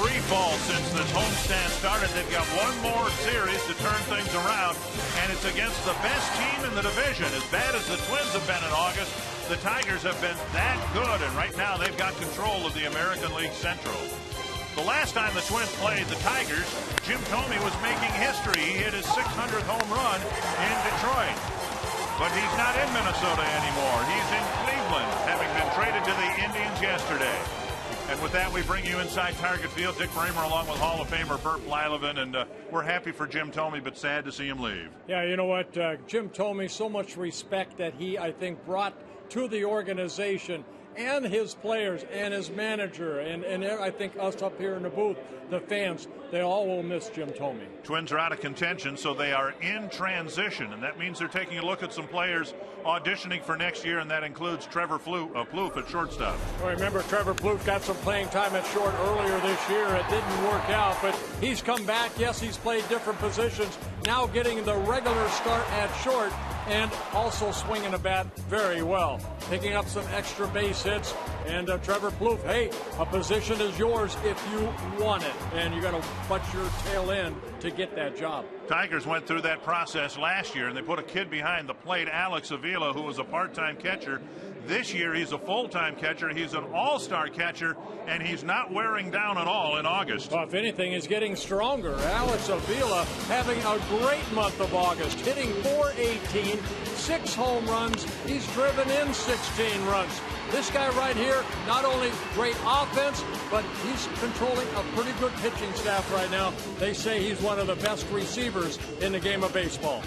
free fall since this homestand started. They've got one more series to turn things around, and it's against the best team in the division. As bad as the Twins have been in August, the Tigers have been that good, and right now they've got control of the American League Central. The last time the Twins played the Tigers, Jim Thome was making history. He hit his 600th home run in Detroit. But he's not in Minnesota anymore. He's in Cleveland, having been traded to the Indians yesterday. And with that, we bring you inside Target Field. Dick Bramer along with Hall of Famer Burt Blyleven, and we're happy for Jim Thome, but sad to see him leave. Yeah, you know what, Jim Thome, so much respect that he, I think, brought to the organization and his players and his manager, and I think us up here in the booth, the fans, they all will miss Jim Thome. Twins are out of contention, so they are in transition, and that means they're taking a look at some players auditioning for next year, and that includes Trevor Plouffe at shortstop. Well, remember, Trevor Plouffe got some playing time at short earlier this year. It didn't work out, but he's come back. Yes, he's played different positions, now getting the regular start at short, and also swinging a bat very well, picking up some extra base hits. And Trevor Plouffe, hey, a position is yours if you want it, and you got to butt your tail in to get that job. Tigers went through that process last year, and they put a kid behind the plate, Alex Avila, who was a part-time catcher. This year, he's a full-time catcher. He's an all-star catcher, and he's not wearing down at all in August. Well, if anything, he's getting stronger. Alex Avila having a great month of August, hitting .418, 6 home runs. He's driven in 16 runs. This guy right here, not only great offense, but he's controlling a pretty good pitching staff right now. They say he's one of the best receivers in the game of baseball.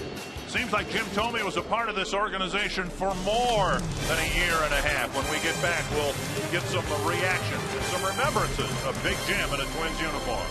Seems like Jim Thome was a part of this organization for more than a year and a half. When we get back, we'll get some reactions and some remembrances of Big Jim in a Twins uniform.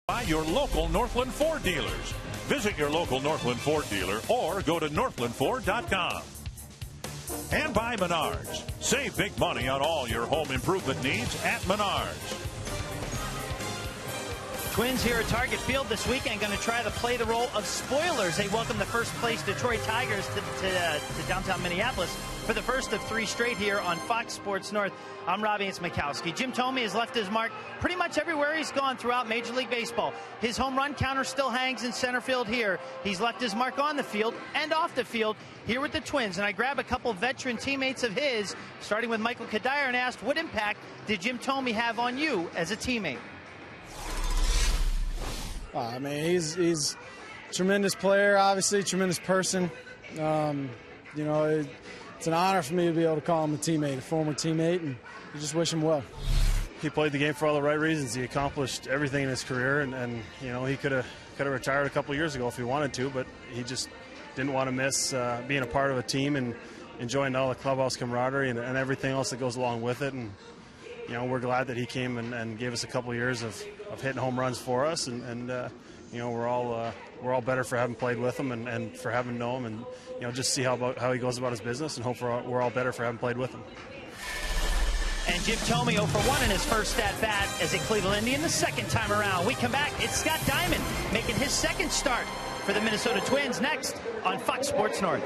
By your local Northland Ford dealers. Visit your local Northland Ford dealer or go to northlandford.com. And by Menards. Save big money on all your home improvement needs at Menards. Twins here at Target Field this weekend going to try to play the role of spoilers. They welcome the first-place Detroit Tigers to downtown Minneapolis for the first of 3 straight here on Fox Sports North. I'm Robbie Mikowski. Jim Thome has left his mark pretty much everywhere he's gone throughout Major League Baseball. His home run counter still hangs in center field here. He's left his mark on the field and off the field here with the Twins. And I grab a couple veteran teammates of his, starting with Michael Kadire, and asked, what impact did Jim Thome have on you as a teammate? I mean, he's a tremendous player, obviously, tremendous person. You know, it's an honor for me to be able to call him a teammate, a former teammate, and I just wish him well. He played the game for all the right reasons. He accomplished everything in his career, and you know, he could have retired a couple of years ago if he wanted to, but he just didn't want to miss being a part of a team and enjoying all the clubhouse camaraderie and everything else that goes along with it. And you know, we're glad that he came and gave us a couple of years of hitting home runs for us, and you know, we're all better for having played with him and for having known him, and you know, just see how he goes about his business, and hope we're all better for having played with him. And Jim Thome 0 for 1 in his first at-bat as a Cleveland Indian the second time around. We come back, it's Scott Diamond making his second start for the Minnesota Twins next on Fox Sports North.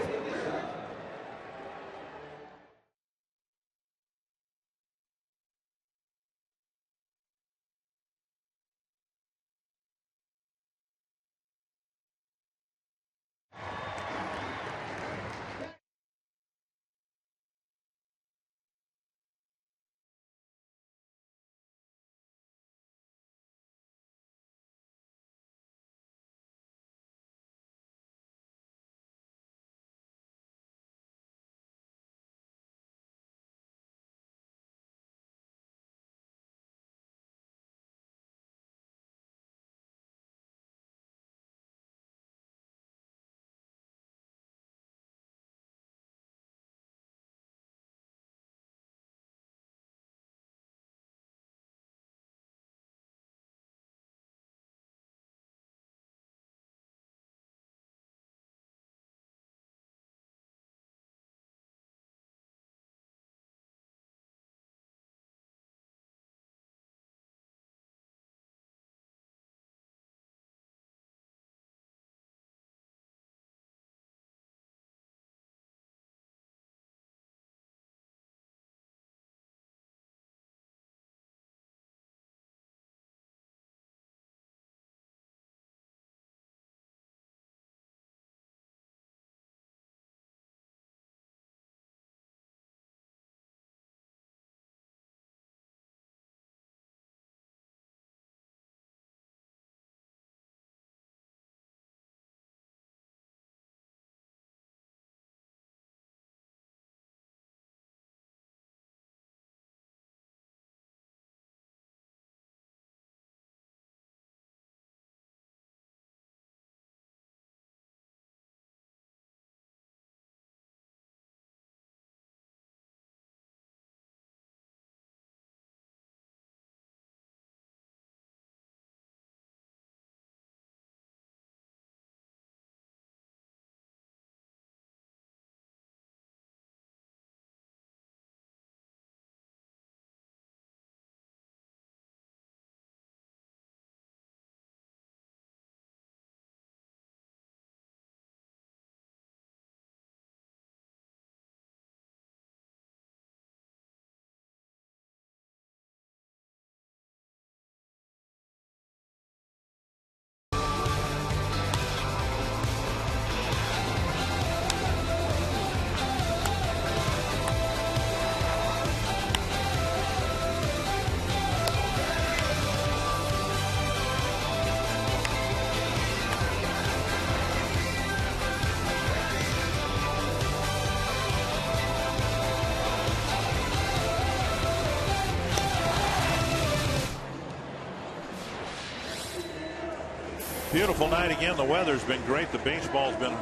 Beautiful night again. The weather's been great. The baseball's been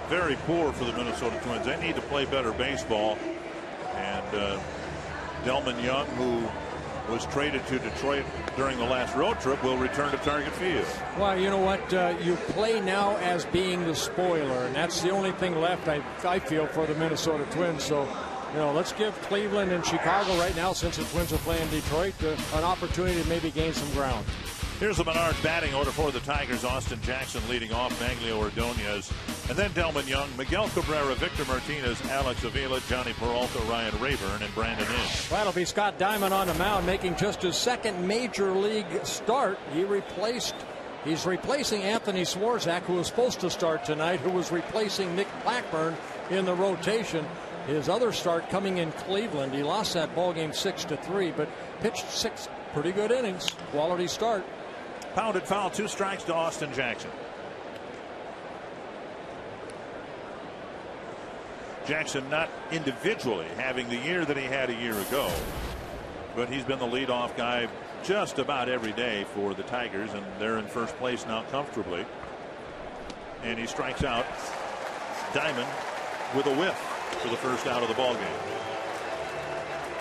very poor for the Minnesota Twins. They need to play better baseball. And Delman Young, who was traded to Detroit during the last road trip, will return to Target Field. Well, you know what? You play now as being the spoiler, and that's the only thing left, I feel, for the Minnesota Twins. So, you know, let's give Cleveland and Chicago right now, since the Twins are playing Detroit, an opportunity to maybe gain some ground. Here's the Menards batting order for the Tigers. Austin Jackson leading off, Maglio Ordonez, and then Delman Young, Miguel Cabrera, Victor Martinez, Alex Avila, Johnny Peralta, Ryan Rayburn, and Brandon Inge. That'll be Scott Diamond on the mound, making just his second major league start. He's replacing Anthony Swarzak, who was supposed to start tonight, who was replacing Nick Blackburn in the rotation. His other start coming in Cleveland. He lost that ball game 6-3, but pitched 6 pretty good innings. Quality start. Pounded foul, 2 strikes to Austin Jackson. Jackson not individually having the year that he had a year ago, but he's been the leadoff guy just about every day for the Tigers, and they're in first place now comfortably. And he strikes out Diamond with a whiff for the first out of the ball game.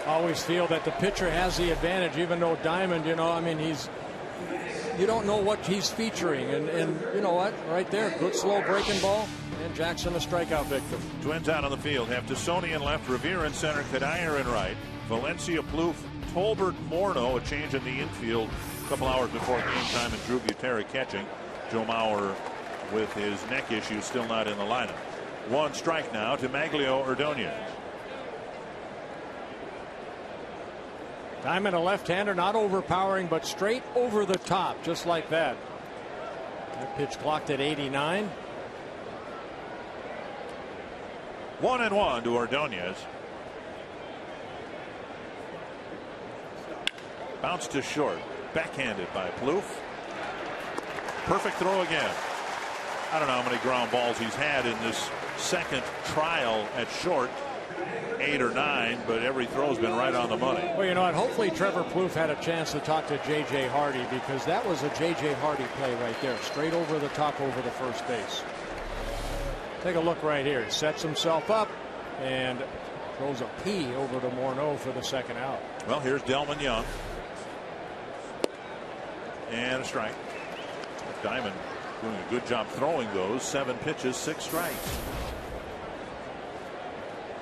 Always feel that the pitcher has the advantage, even though Diamond, you know, I mean, you don't know what he's featuring, and you know what, right there, good slow breaking ball, and Jackson a strikeout victim. Twins out on the field have Tassoni in left, Revere in center, Kadire in right, Valencia, Plouffe, Tolbert, Morneau, a change in the infield a couple hours before game time, and Drew Butera catching. Joe Mauer with his neck issue still not in the lineup. 1 strike now to Maglio Ordonez. Diamond, a left-hander, not overpowering, but straight over the top, just like that. That pitch clocked at 89. 1-1 to Ordonez. Bounce to short, backhanded by Plouffe. Perfect throw again. I don't know how many ground balls he's had in this second trial at short, 8 or 9, but every throw's been right on the money. Well, you know what? Hopefully Trevor Plouffe had a chance to talk to J.J. Hardy, because that was a J.J. Hardy play right there, straight over the top over the first base. Take a look right here. He sets himself up and throws a P over to Morneau for the second out. Well, here's Delman Young. And a strike. Diamond doing a good job throwing those. 7 pitches, 6 strikes.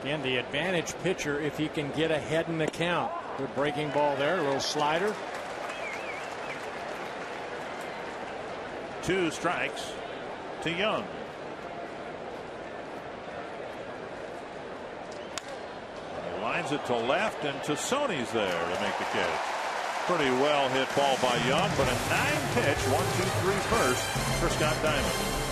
Again, the advantage pitcher if he can get ahead in the count. Good breaking ball there, a little slider. 2 strikes to Young. He lines it to left, and Tassoni's there to make the catch. Pretty well hit ball by Young, but a 9-pitch 1-2-3 first for Scott Diamond.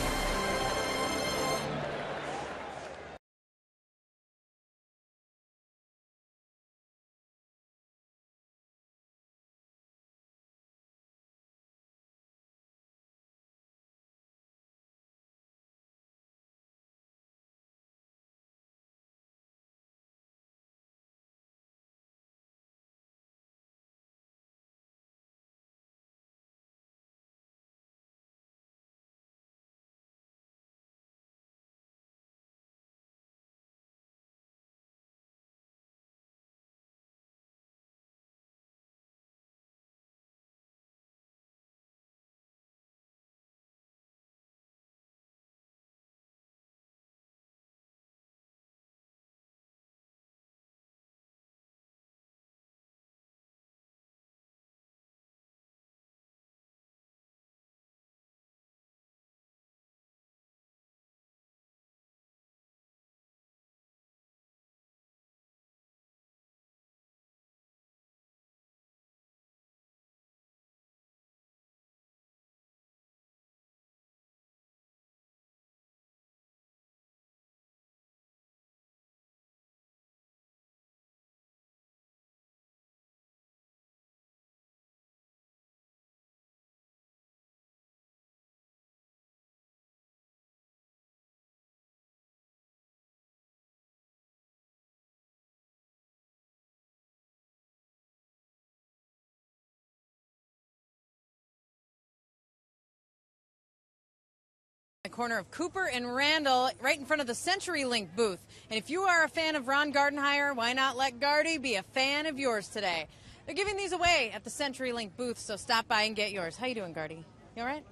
The corner of Cooper and Randall, right in front of the CenturyLink booth. And if you are a fan of Ron Gardenhire, why not let Gardy be a fan of yours today? They're giving these away at the CenturyLink booth, so stop by and get yours. How you doing, Gardy? You all right?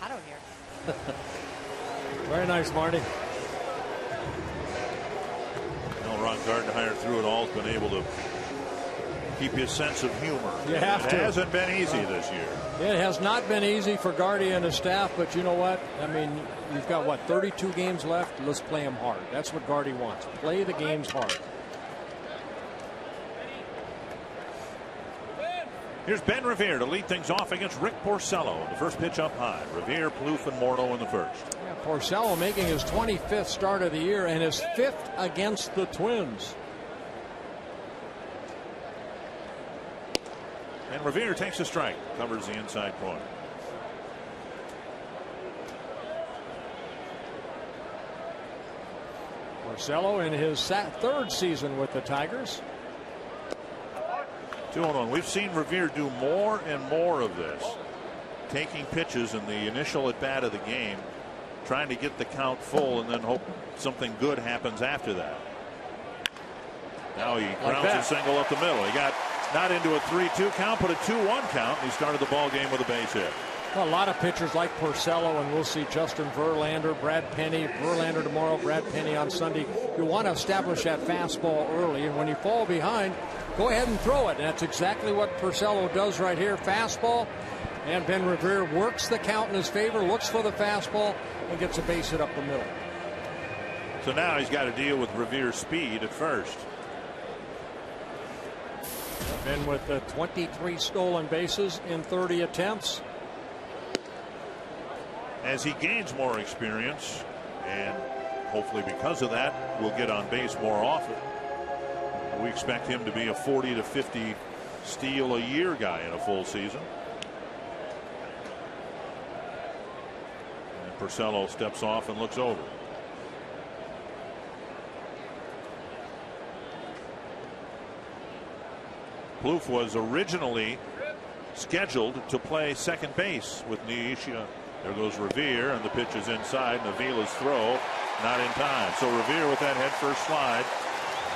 Hot out here. Very nice, Marty. Well, Ron Gardenhire through it all has been able to keep his sense of humor. You have to. It hasn't been easy this year. It has not been easy for Gardy and his staff, but you know what? I mean, you've got, what, 32 games left? Let's play them hard. That's what Gardy wants. Play the games hard. Here's Ben Revere to lead things off against Rick Porcello. The first pitch up high. Revere, Plouffe, and Morneau in the first. Yeah, Porcello making his 25th start of the year and his 5th against the Twins. And Revere takes a strike, covers the inside corner. Porcello in his third season with the Tigers. 2-1. We've seen Revere do more and more of this, taking pitches in the initial at bat of the game, trying to get the count full and then hope something good happens after that. Now he grounds a single up the middle. He got not into a 3-2 count, but a 2-1 count. And he started the ball game with a base hit. Well, a lot of pitchers like Porcello, and we'll see Justin Verlander, Brad Penny, Verlander tomorrow, Brad Penny on Sunday. You want to establish that fastball early, and when you fall behind, go ahead and throw it. And that's exactly what Porcello does right here. Fastball, and Ben Revere works the count in his favor, looks for the fastball, and gets a base hit up the middle. So now he's got to deal with Revere's speed at first. Ben with 23 stolen bases in 30 attempts. As he gains more experience, and hopefully because of that, will get on base more often. We expect him to be a 40 to 50 steal a year guy in a full season. And Porcello steps off and looks over. Plouffe was originally scheduled to play second base with knee issue. There goes Revere, and the pitch is inside, and Avila's throw not in time. So Revere with that head first slide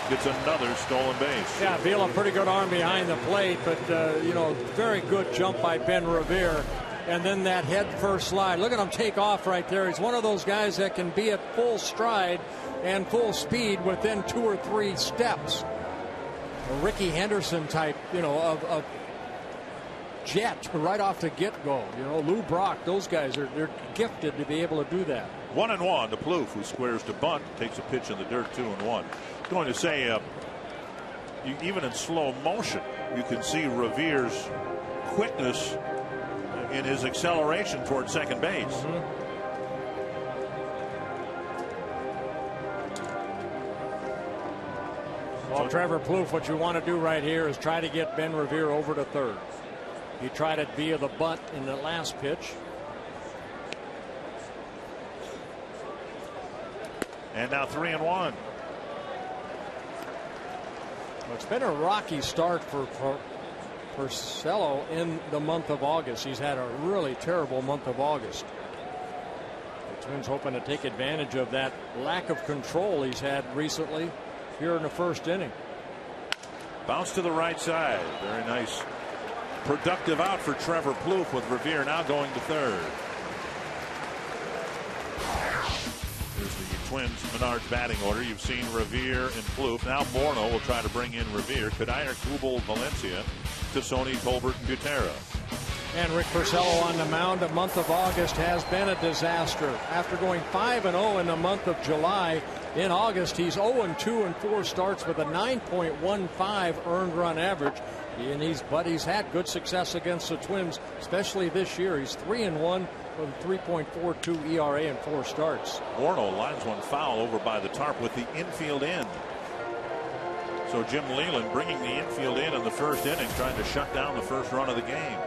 gets another stolen base. Yeah, Avila, pretty good arm behind the plate, but you know, very good jump by Ben Revere. And then that head first slide. Look at him take off right there. He's one of those guys that can be at full stride and full speed within 2 or 3 steps. A Ricky Henderson type, you know, of jet right off the get-go. You know, Lou Brock, those guys they're gifted to be able to do that. 1-1 to Plouffe, who squares to bunt, takes a pitch in the dirt. 2-1. Going to say, even in slow motion, you can see Revere's quickness in his acceleration toward second base. Well, Trevor Plouffe, what you want to do right here is try to get Ben Revere over to third. He tried it via the bunt in the last pitch. And now 3-1. Well, it's been a rocky start for Porcello in the month of August. He's had a really terrible month of August. The Twins hoping to take advantage of that lack of control he's had recently here in the first inning. Bounce to the right side. Very nice. Productive out for Trevor Plouffe, with Revere now going to third. Here's the Twins Menards batting order. You've seen Revere and Plouffe. Now Morneau will try to bring in Revere. Cuddyer, Kubel, Valencia, Tassoni, Tolbert, and Gutierrez. And Rick Porcello on the mound. The month of August has been a disaster. After going 5-0 in the month of July, in August he's 0-2 in 4 starts with a 9.15 earned run average. And he's had good success against the Twins, especially this year. He's 3-1 with a 3.42 ERA in 4 starts. Morneau lines one foul over by the tarp with the infield end. So Jim Leyland bringing the infield in the first inning, trying to shut down the first run of the game.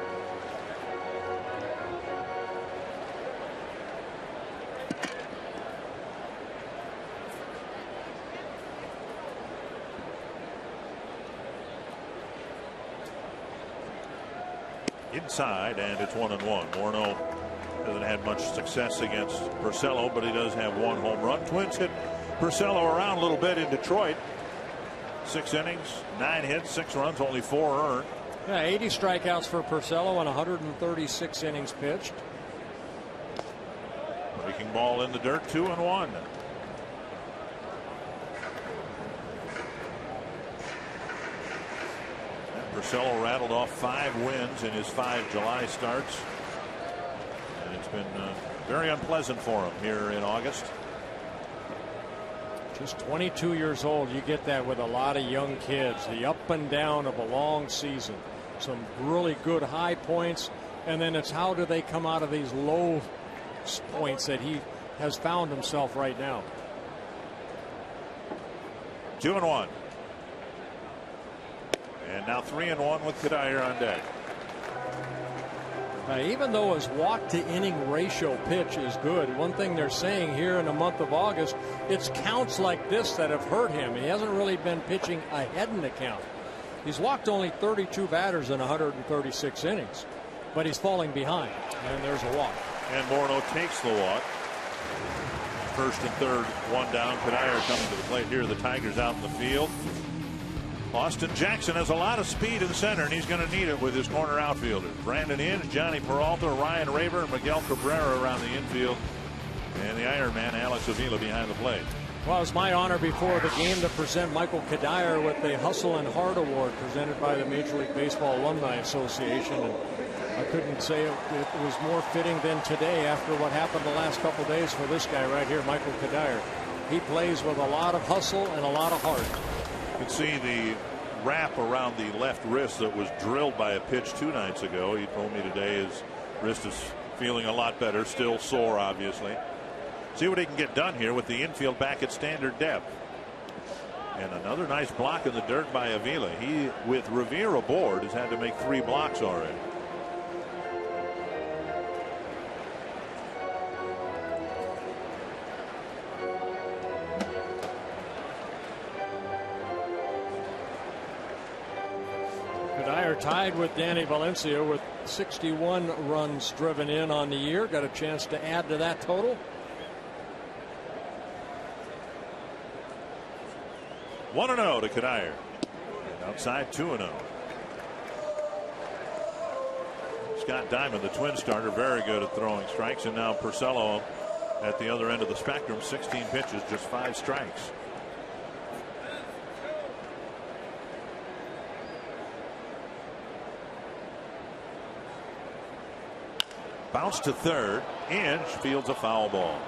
Inside, and it's 1-1. Morneau hasn't had much success against Porcello, but he does have 1 home run. Twins hit Porcello around a little bit in Detroit. 6 innings, 9 hits, 6 runs, only 4 earned. Yeah, 80 strikeouts for Porcello on 136 innings pitched. Breaking ball in the dirt, 2-1. Porcello rattled off 5 wins in his 5 July starts. And it's been very unpleasant for him here in August. Just 22 years old. You get that with a lot of young kids. The up and down of a long season. Some really good high points. And then it's how do they come out of these low points that he has found himself right now. 2-1. And now 3-1 with Cuddyer on deck. Even though his walk-to-inning ratio pitch is good, one thing they're saying here in the month of August, it's counts like this that have hurt him. He hasn't really been pitching ahead in the count. He's walked only 32 batters in 136 innings, but he's falling behind, and there's a walk. And Morneau takes the walk. First and third, one down. Cuddyer coming to the plate here. The Tigers out in the field. Austin Jackson has a lot of speed in center, and he's going to need it with his corner outfielders. Brandon Inge, Johnny Peralta, Ryan Raver, and Miguel Cabrera around the infield. And the Iron Man, Alex Avila, behind the plate. Well, it was my honor before the game to present Michael Cuddyer with the Hustle and Heart Award presented by the Major League Baseball Alumni Association. And I couldn't say it was more fitting than today after what happened the last couple days for this guy right here, Michael Cuddyer. He plays with a lot of hustle and a lot of heart. You can see the wrap around the left wrist that was drilled by a pitch 2 nights ago. He told me today his wrist is feeling a lot better, still sore obviously. See what he can get done here with the infield back at standard depth. And another nice block in the dirt by Avila. He, with Revere aboard, has had to make 3 blocks already. Cuddyer tied with Danny Valencia with 61 runs driven in on the year. Got a chance to add to that total. 1-0 to Cuddyer. Outside 2-0. Scott Diamond, the Twin starter, very good at throwing strikes. And now Porcello at the other end of the spectrum, 16 pitches, just 5 strikes. Bounce to third. Inge fields a foul ball.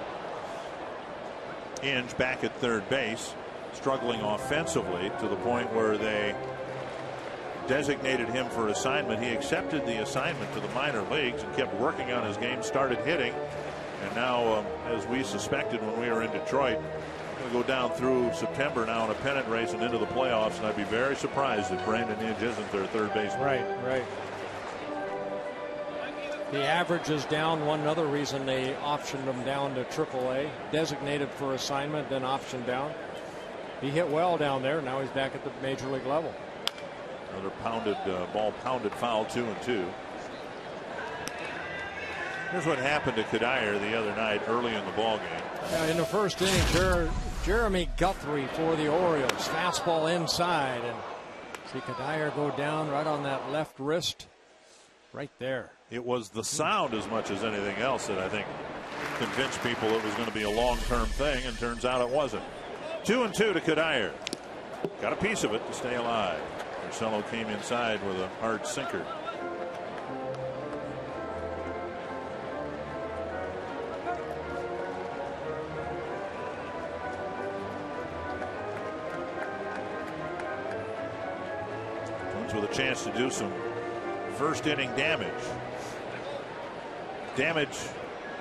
Inge back at third base, struggling offensively to the point where they designated him for assignment. He accepted the assignment to the minor leagues and kept working on his game, started hitting, and now, as we suspected when we were in Detroit, going to go down through September now in a pennant race and into the playoffs, and I'd be very surprised if Brandon Inge isn't their third baseman. Right. The average is down. One other reason they optioned him down to AAA, designated for assignment, then optioned down. He hit well down there. Now he's back at the major league level. Another pounded ball, pounded foul, 2-2. Here's what happened to Cuddyer the other night early in the ball game. In the first inning, Jeremy Guthrie for the Orioles. Fastball inside, and see Cuddyer go down right on that left wrist, right there. It was the sound as much as anything else that I think convinced people it was going to be a long-term thing, and turns out it wasn't. 2-2 to Cuddyer. Got a piece of it to stay alive. Porcello came inside with a hard sinker. Twins with a chance to do some first inning damage. Damage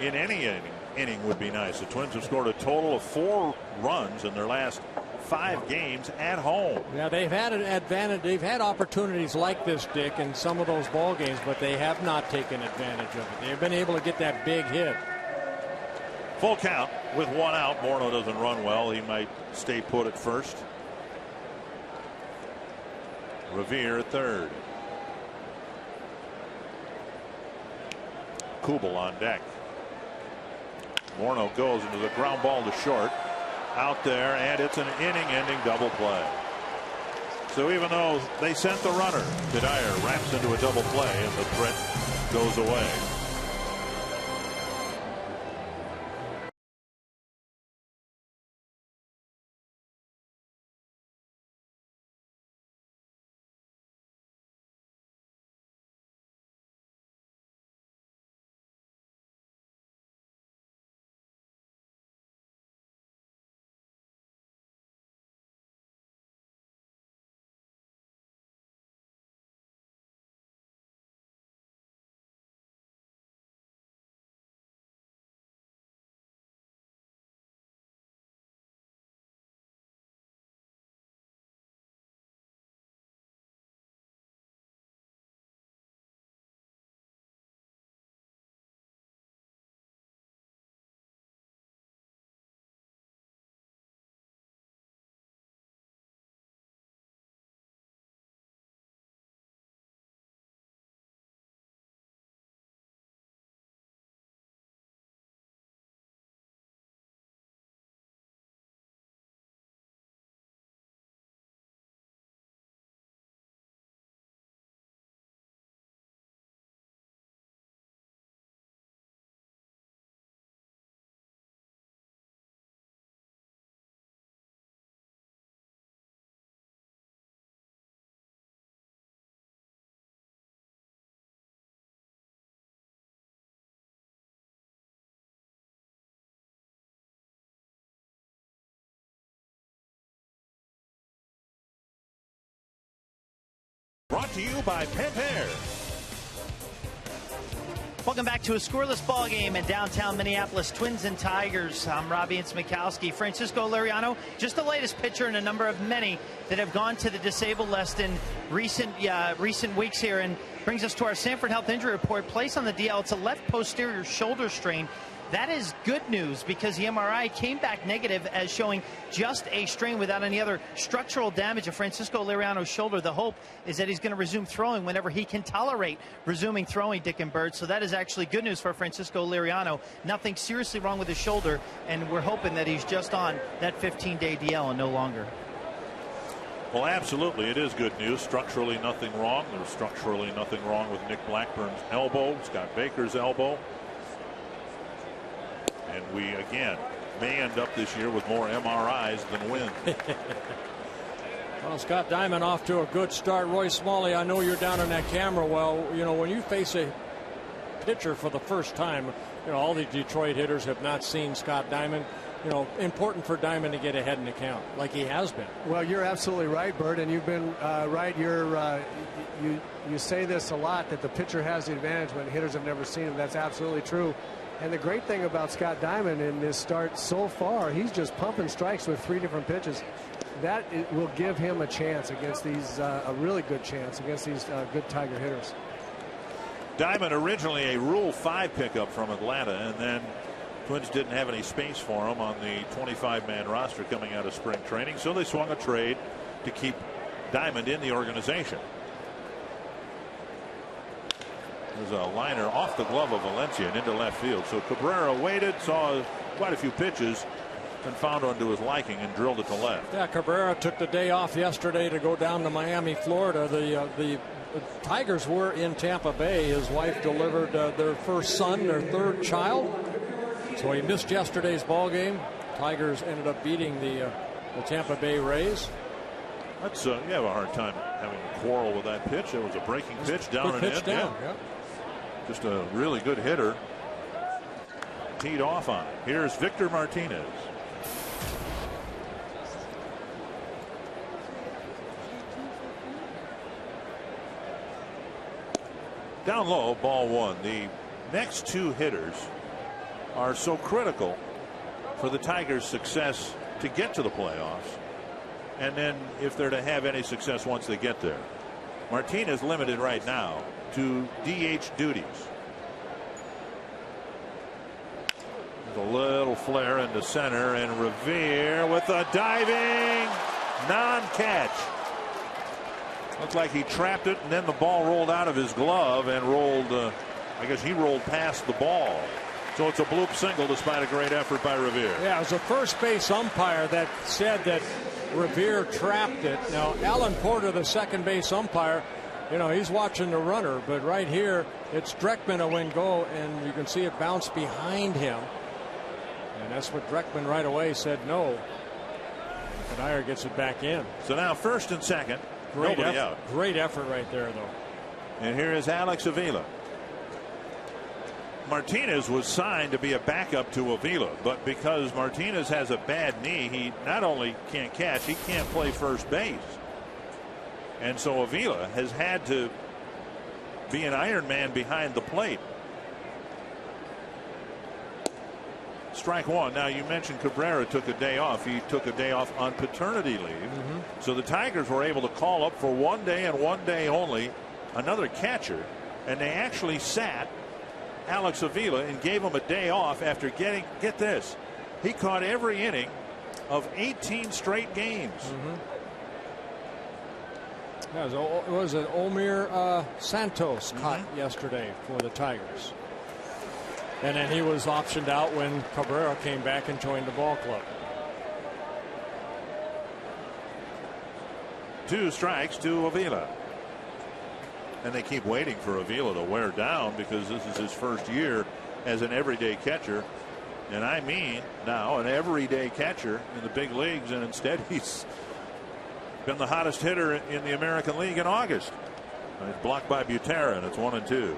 in any inning would be nice. The Twins have scored a total of 4 runs in their last 5 games at home. Yeah, they've had an advantage. They've had opportunities like this, Dick, in some of those ball games, but they have not taken advantage of it. They've been able to get that big hit. Full count with 1 out. Morneau doesn't run well. He might stay put at first. Revere at third. Kubel on deck. Morneau goes into the ground ball to short. Out there, and it's an inning-ending double play. So even though they sent the runner, Cuddyer wraps into a double play, and the threat goes away. Brought to you by Pentair. Welcome back to a scoreless ball game in downtown Minneapolis. Twins and Tigers. I'm Robbie Smikowski. Francisco Liriano, just the latest pitcher in a number of many that have gone to the disabled list in recent weeks here, and brings us to our Sanford Health Injury Report. Placed on the DL. It's a left posterior shoulder strain. That is good news because the MRI came back negative as showing just a strain without any other structural damage of Francisco Liriano's shoulder. The hope is that he's going to resume throwing whenever he can tolerate resuming throwing, Dick and Bird. So that is actually good news for Francisco Liriano. Nothing seriously wrong with his shoulder, and we're hoping that he's just on that 15-day DL and no longer. Well, absolutely, it is good news. Structurally, nothing wrong. There's structurally nothing wrong with Nick Blackburn's elbow, Scott Baker's elbow. And we, again, may end up this year with more MRIs than wins. Well, Scott Diamond off to a good start. Roy Smalley, I know you're down on that camera. Well, you know, when you face a pitcher for the first time, you know, all the Detroit hitters have not seen Scott Diamond. You know, important for Diamond to get ahead in the count, like he has been. Well, you're absolutely right, Bert, and you've been right. You say this a lot, that the pitcher has the advantage when hitters have never seen him. That's absolutely true. And the great thing about Scott Diamond in this start so far, he's just pumping strikes with 3 different pitches. That will give him a chance against these, a really good chance against these good Tiger hitters. Diamond originally a Rule 5 pickup from Atlanta, and then Twins didn't have any space for him on the 25-man roster coming out of spring training, so they swung a trade to keep Diamond in the organization. There's a liner off the glove of Valencia and into left field. So Cabrera waited, saw quite a few pitches, and found one to his liking and drilled it to left. Yeah, Cabrera took the day off yesterday to go down to Miami, Florida. The Tigers were in Tampa Bay. His wife delivered their first son, their 3rd child. So he missed yesterday's ball game. Tigers ended up beating the Tampa Bay Rays. That's you have a hard time having a quarrel with that pitch. It was a breaking pitch down and in. Yeah. Just a really good hitter. Teed off on it. Here's Victor Martinez. Down low, ball 1. The next 2 hitters are so critical for the Tigers' success to get to the playoffs, and then if they're to have any success once they get there. Martinez limited right now to DH duties. There's a little flare into center, and Revere with a diving non-catch. Looked like he trapped it, and then the ball rolled out of his glove and rolled, I guess he rolled past the ball. So it's a bloop single despite a great effort by Revere. Yeah, it was a first base umpire that said that Revere trapped it. Now, Alan Porter, the second base umpire, you know, he's watching the runner, but right here, it's Dreckman a win go, and you can see it bounce behind him. And that's what Dreckman right away said no. And Dyer gets it back in. So now first and second. Nobody out. Great effort right there, though. And here is Alex Avila. Martinez was signed to be a backup to Avila, but because Martinez has a bad knee, he not only can't catch, he can't play first base. And so Avila has had to be an Iron Man behind the plate. Strike 1. Now, you mentioned Cabrera took a day off. He took a day off on paternity leave. So the Tigers were able to call up for 1 day and 1 day only another catcher, and they actually sat Alex Avila and gave him a day off after get this, he caught every inning of 18 straight games. Yeah, it was an Omir Santos caught yesterday for the Tigers. And then he was optioned out when Cabrera came back and joined the ball club. 2 strikes to Avila. And they keep waiting for Avila to wear down because this is his first year as an everyday catcher. And I mean now an everyday catcher in the big leagues, and instead he's been the hottest hitter in the American League in August. He's blocked by Buterin. It's 1-2.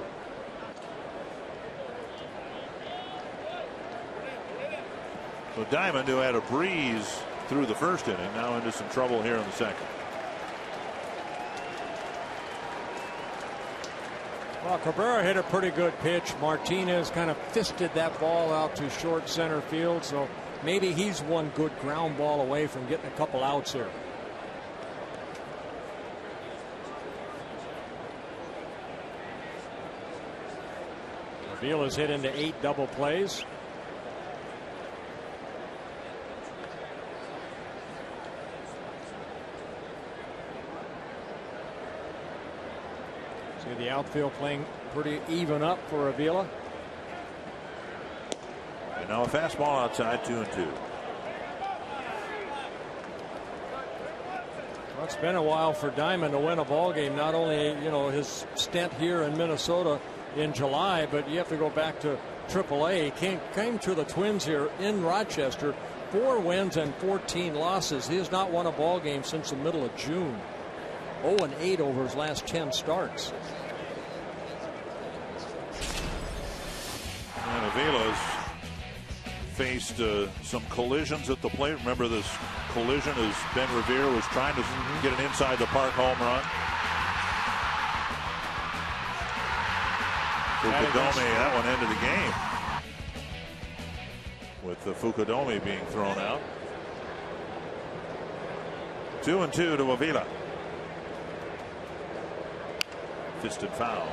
So Diamond, who had a breeze through the first inning, now into some trouble here in the second. Well, Cabrera hit a pretty good pitch. Martinez kind of fisted that ball out to short center field, so maybe he's one good ground ball away from getting a couple outs here. Avila's hit into 8 double plays. See the outfield playing pretty even up for Avila. And now a fastball outside, 2-2. Well, it's been a while for Diamond to win a ball game. Not only, you know, his stint here in Minnesota in July, but you have to go back to AAA. He came to the Twins here in Rochester. 4 wins and 14 losses. He has not won a ball game since the middle of June. 0-8 over his last 10 starts. And Avila's faced some collisions at the plate. Remember this collision as Ben Revere was trying to get an inside the park home run. Fukudome, that one ended the game with the Fukudome being thrown out. 2-2 to Avila. Fisted foul.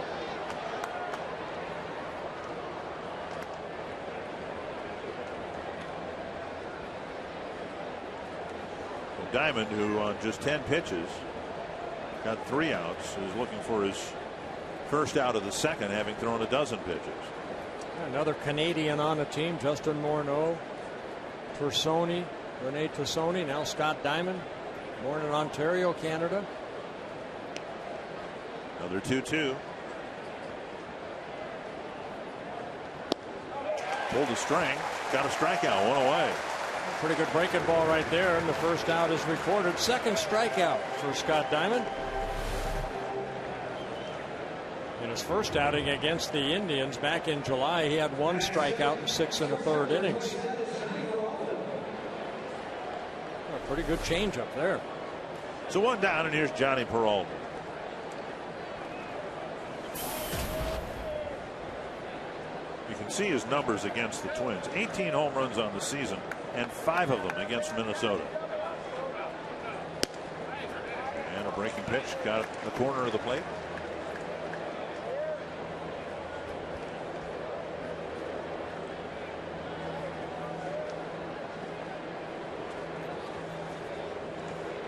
Diamond, who on just 10 pitches got 3 outs, is looking for his first out of the second, having thrown a dozen pitches. Another Canadian on the team, Justin Morneau, Rene Tassoni, now Scott Diamond, born in Ontario, Canada. Another 2-2. Pulled the string, got a strikeout, 1 away. Pretty good breaking ball right there, and the first out is recorded. Second strikeout for Scott Diamond. In his first outing against the Indians back in July, he had 1 strikeout in 6 1/3 innings. A pretty good changeup there. So 1 down, and here's Johnny Peralta. You can see his numbers against the Twins. 18 home runs on the season, and 5 of them against Minnesota. And a breaking pitch got the corner of the plate.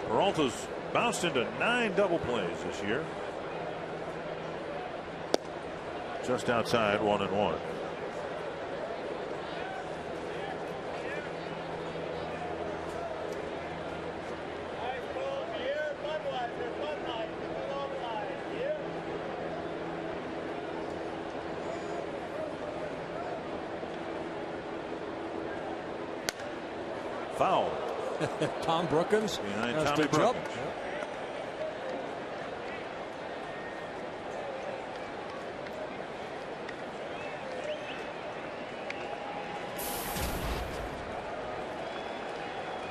Peralta's bounced into 9 double plays this year. Just outside 1-1. Foul. Tom Brookins behind has Tommy to jump. Brookins.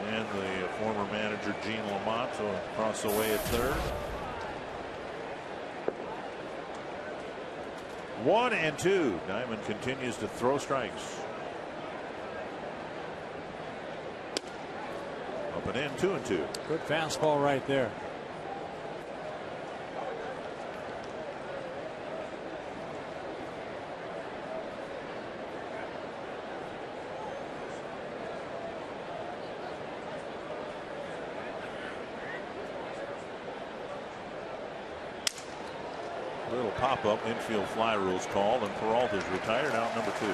And the former manager Gene Lamont across the way at third. 1-2. Diamond continues to throw strikes. Up and in, 2-2. Good fastball right there. A little pop-up infield fly rules called, and Peralta's retired, out number 2.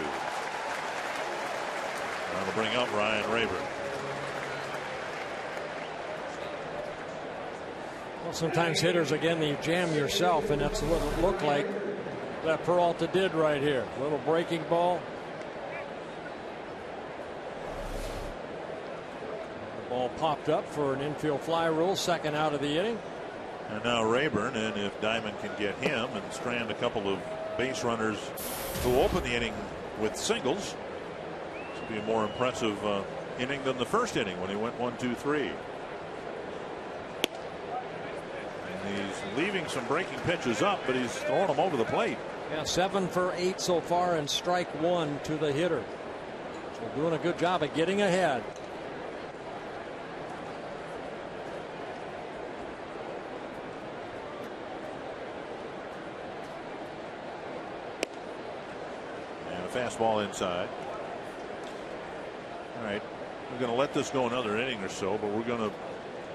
That'll bring up Ryan Rayburn. Well, sometimes hitters, again, you jam yourself, and that's what it looked like that Peralta did right here. Little breaking ball. The ball popped up for an infield fly rule, second out of the inning. And now Rayburn, and if Diamond can get him and strand a couple of base runners to open the inning with singles, this will be a more impressive inning than the first inning when he went 1-2-3. And he's leaving some breaking pitches up, but he's throwing them over the plate. Yeah, 7 for 8 so far and strike 1 to the hitter. So doing a good job of getting ahead. And a fastball inside. All right, we're going to let this go another inning or so, but we're going to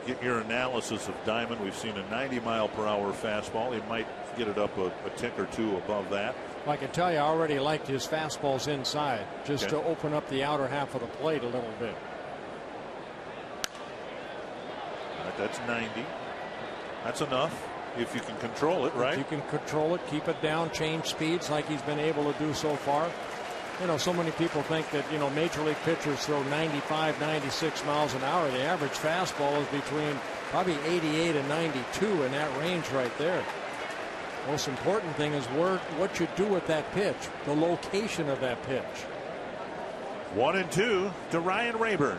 get your analysis of Diamond. We've seen a 90-mile-per-hour fastball. He might get it up a tick or two above that. Well, I can tell you, I already liked his fastballs inside, just to open up the outer half of the plate a little bit. All right, that's 90. That's enough if you can control it, right? If you can control it, keep it down, change speeds like he's been able to do so far. You know, so many people think that, you know, major league pitchers throw 95, 96 miles an hour. The average fastball is between probably 88 and 92 in that range right there. Most important thing is what you do with that pitch, the location of that pitch. 1-2 to Ryan Rayburn.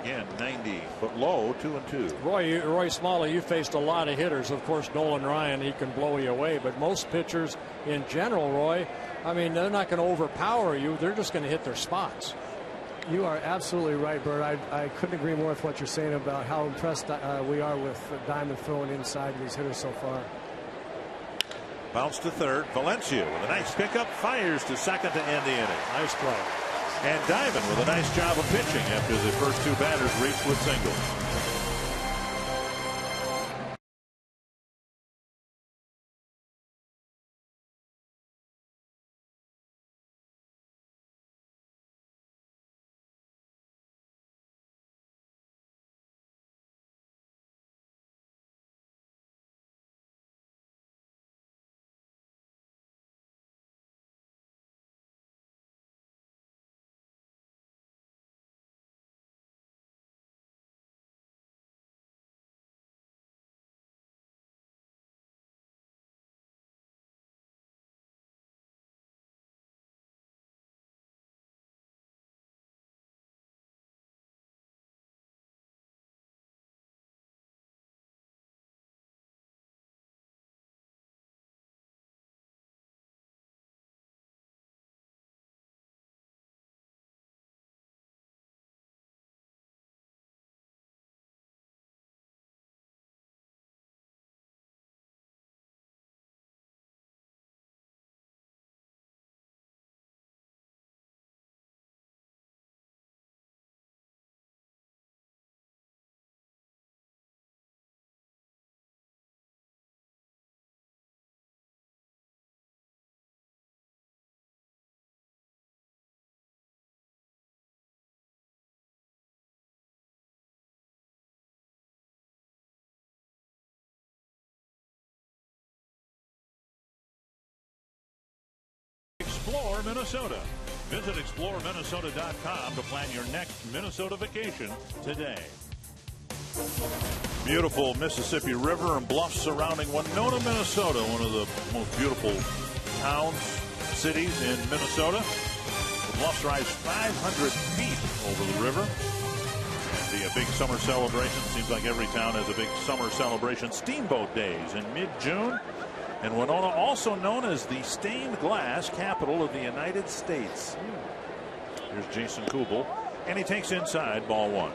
Again, 90, but low, 2-2. Roy Smalley, you faced a lot of hitters. Of course, Nolan Ryan, he can blow you away. But most pitchers in general, Roy, I mean, they're not going to overpower you. They're just going to hit their spots. You are absolutely right, Bert. I couldn't agree more with what you're saying about how impressed we are with Diamond throwing inside these hitters so far. Bounce to third. Valencia with a nice pickup, fires to second to end the inning. Nice play. And Diamond with a nice job of pitching after the first two batters reached with singles. Explore Minnesota. Visit exploreminnesota.com to plan your next Minnesota vacation today. Beautiful Mississippi River and bluffs surrounding Winona, Minnesota, one of the most beautiful towns, cities in Minnesota. The bluffs rise 500 feet over the river. And the big summer celebration. Seems like every town has a big summer celebration. Steamboat Days in mid-June. And Winona, also known as the stained glass capital of the United States. Here's Jason Kubel, and he takes inside, ball one.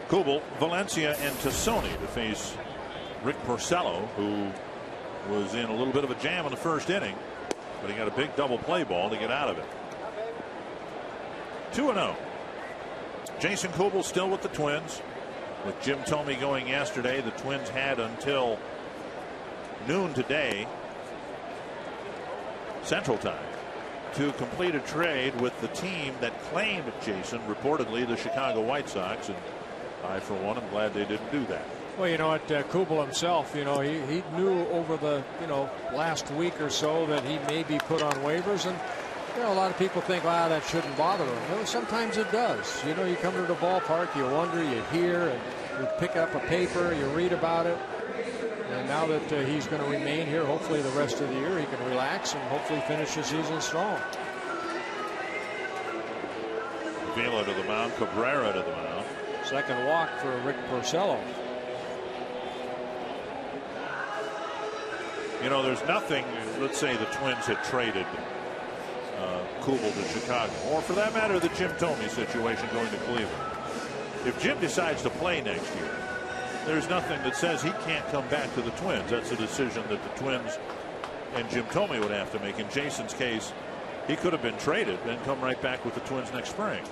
Kubel, Valencia, and Tassoni to face Rick Porcello, who was in a little bit of a jam in the first inning, but he got a big double play ball to get out of it. 2-0. Jason Kubel still with the Twins. With Jim Thome going yesterday, the Twins had until noon today Central Time to complete a trade with the team that claimed Jason, reportedly the Chicago White Sox, and I for one am glad they didn't do that. Well, you know what, Kubel himself, you know, he knew over the last week or so that he may be put on waivers, and you know, a lot of people think, wow, that shouldn't bother him. Well, sometimes it does. You know, you come to the ballpark, you wonder, you hear, and you pick up a paper, you read about it. And now that he's going to remain here, hopefully the rest of the year, he can relax and hopefully finish the season strong. Vila to the mound, Cabrera to the mound. Second walk for Rick Porcello. You know, there's nothing. Let's say the Twins had traded Kubel to Chicago, or for that matter, the Jim Thome situation going to Cleveland. If Jim decides to play next year, there's nothing that says he can't come back to the Twins. That's a decision that the Twins and Jim Thome would have to make. In Jason's case, he could have been traded and come right back with the Twins next spring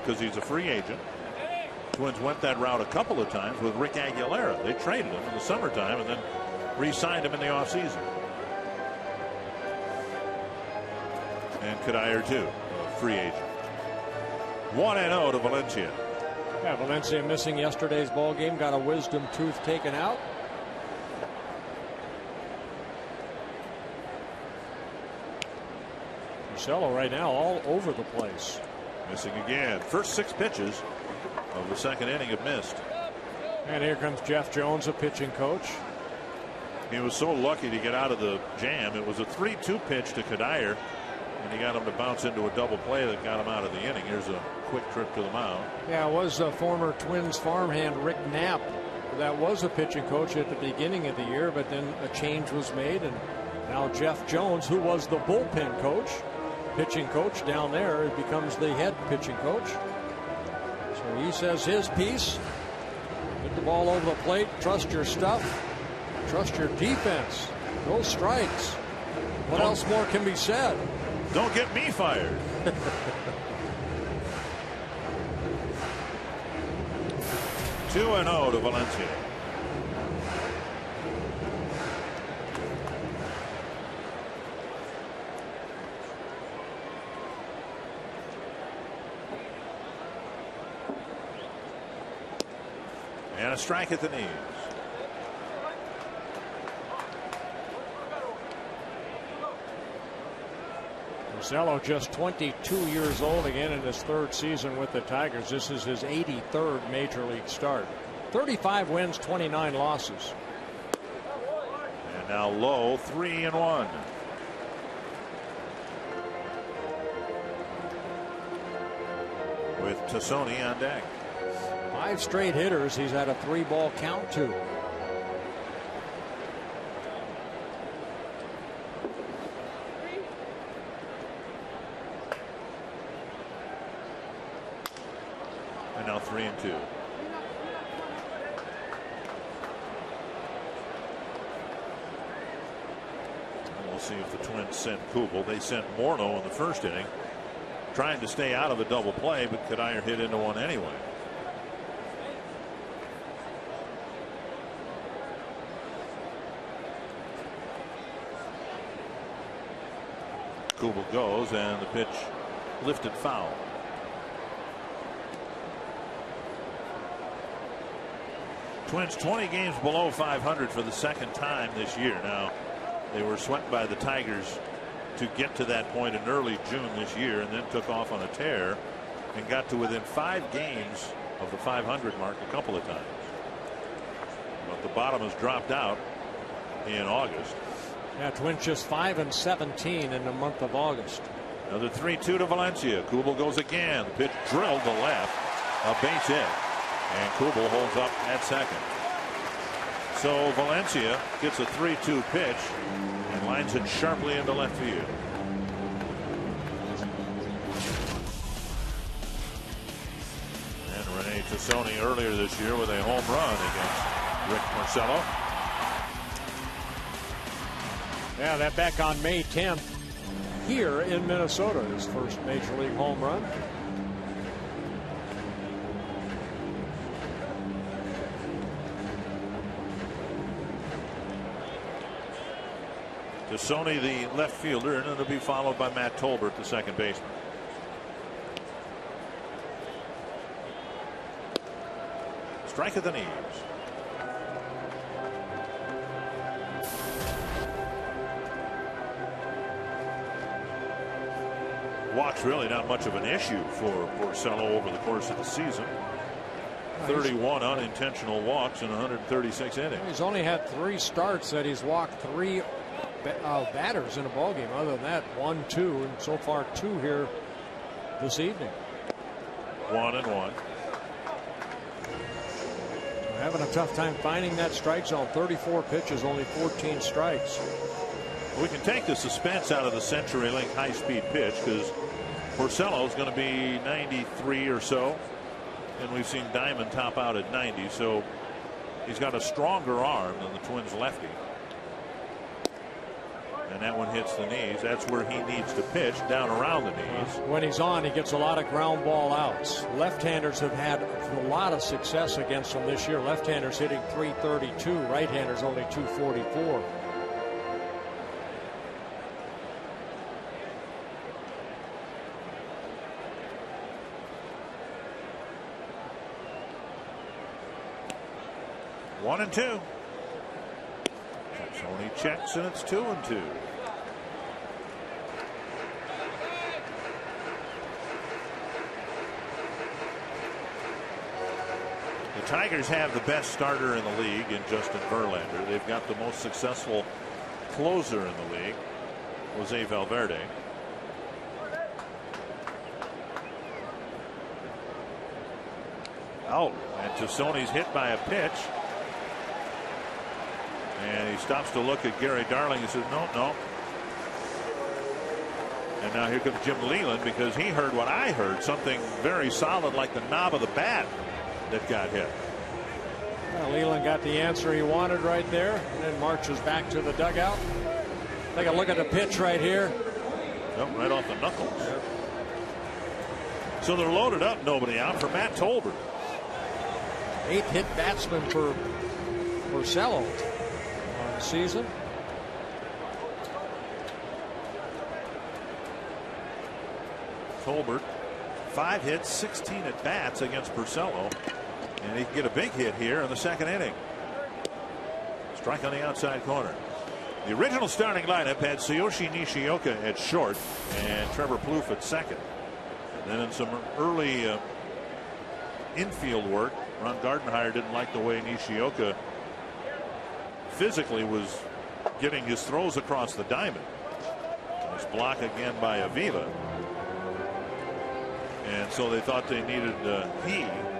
because he's a free agent. Twins went that route a couple of times with Rick Aguilera. They traded him in the summertime and then re-signed him in the offseason. And Cuddyer too, a free agent. 1-0 to Valencia. Yeah, Valencia missing yesterday's ball game, got a wisdom tooth taken out. Marcelo right now all over the place. Missing again. First 6 pitches of the second inning have missed. And here comes Jeff Jones, a pitching coach. He was so lucky to get out of the jam. It was a 3-2 pitch to Cuddyer, and he got him to bounce into a double play that got him out of the inning. Here's a quick trip to the mound. Yeah, it was former Twins farmhand Rick Knapp that was a pitching coach at the beginning of the year, but then a change was made, and now Jeff Jones, who was the bullpen coach, pitching coach down there, becomes the head pitching coach. So he says his piece: get the ball over the plate, trust your stuff, trust your defense, no strikes. What else more can be said? Don't get me fired. 2-0 to Valencia. And a strike at the knees. Marcelo just 22 years old again in his 3rd season with the Tigers. This is his 83rd major league start. 35 wins, 29 losses. And now low, 3-1. With Tassoni on deck. 5 straight hitters he's had a 3-ball count to. And now 3-2. We'll see if the Twins send Kubel. They sent Morneau in the first inning, trying to stay out of a double play, but Cuddyer hit into one anyway. Kubel goes, and the pitch lifted foul. Twins 20 games below 500 for the second time this year. Now, they were swept by the Tigers to get to that point in early June this year, and then took off on a tear and got to within 5 games of the 500 mark a couple of times. But the bottom has dropped out in August. Yeah, Twins just 5-17 in the month of August. Another 3-2 to Valencia. Kubel goes again. The pitch drilled to left. A base hit. And Kubel holds up at second. So Valencia gets a 3-2 pitch and lines it sharply into left field. And Rene Tassoni earlier this year with a home run against Rick Marcello. Yeah, that back on May 10th here in Minnesota, his first major league home run. Tassoni, the left fielder, and it'll be followed by Matt Tolbert, the second baseman. Strike at the knees. Walks really not much of an issue for Porcello over the course of the season. 31 unintentional walks in 136 innings. He's only had 3 starts that he's walked 3 batters in a ball game. Other than that, 1, 2, and so far 2 here this evening. 1-1. Having a tough time finding that strike zone. 34 pitches, only 14 strikes. We can take the suspense out of the CenturyLink high-speed pitch because Porcello is going to be 93 or so, and we've seen Diamond top out at 90, so he's got a stronger arm than the Twins lefty. And that one hits the knees. That's where he needs to pitch, down around the knees. When he's on, he gets a lot of ground ball outs. Left-handers have had a lot of success against him this year. Left-handers hitting .332, right-handers only .244. One and two. Tony checks, and it's 2-2. The Tigers have the best starter in the league in Justin Verlander. They've got the most successful closer in the league, Jose Valverde. Out, and Tassoni's hit by a pitch. And he stops to look at Gary Darling and says, no. And now here comes Jim Leland because he heard what I heard, something very solid like the knob of the bat that got hit. Well, Leland got the answer he wanted right there, and then marches back to the dugout. Take a look at the pitch right here. Nope, right off the knuckles. Yep. So they're loaded up, nobody out for Matt Tolbert. 8th hit batsman for Porcello on the season. Tolbert, 5 hits, 16 at bats against Porcello, and he can get a big hit here in the second inning. Strike on the outside corner. The original starting lineup had Tsuyoshi Nishioka at short and Trevor Plouffe at second. And then in some early infield work, Ron Gardenhire didn't like the way Nishioka physically was getting his throws across the diamond. Nice block again by Avila. And so they thought they needed,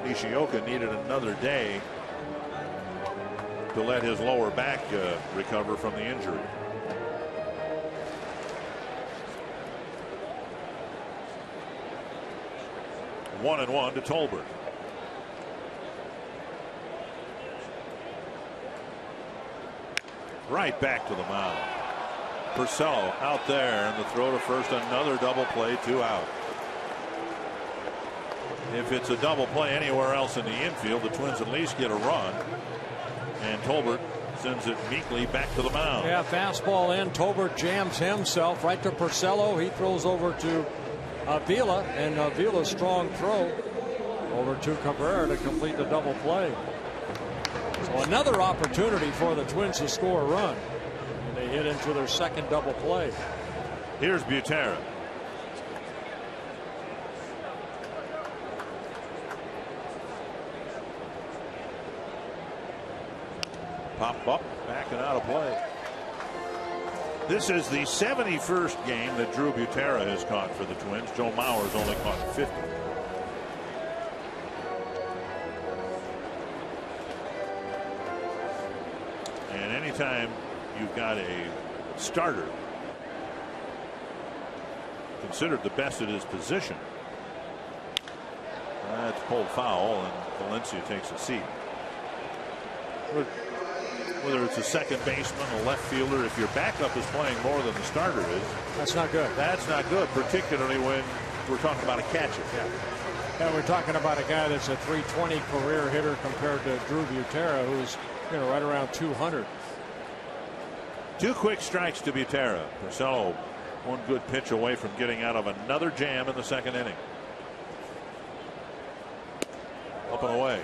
Nishioka needed another day to let his lower back recover from the injury. One and one to Tolbert. Right back to the mound. Porcello out there, and the throw to first, another double play, 2 out. If it's a double play anywhere else in the infield, the Twins at least get a run. And Tolbert sends it meekly back to the mound. Yeah, fastball in. Tolbert jams himself right to Porcello. He throws over to Avila, and Avila's strong throw over to Cabrera to complete the double play. So another opportunity for the Twins to score a run. And they hit into their second double play. Here's Butera. Pop up, back and out of play. This is the 71st game that Drew Butera has caught for the Twins. Joe Mauer's only caught 50. And anytime you've got a starter considered the best at his position, that's pulled foul, and Valencia takes a seat. Whether it's a second baseman, a left fielder, if your backup is playing more than the starter is, that's not good. That's not good, particularly when we're talking about a catcher. Yeah, we're talking about a guy that's a .320 career hitter compared to Drew Butera, who's right around 200. 2 quick strikes to Butera. Porcello, one good pitch away from getting out of another jam in the second inning. Up and away.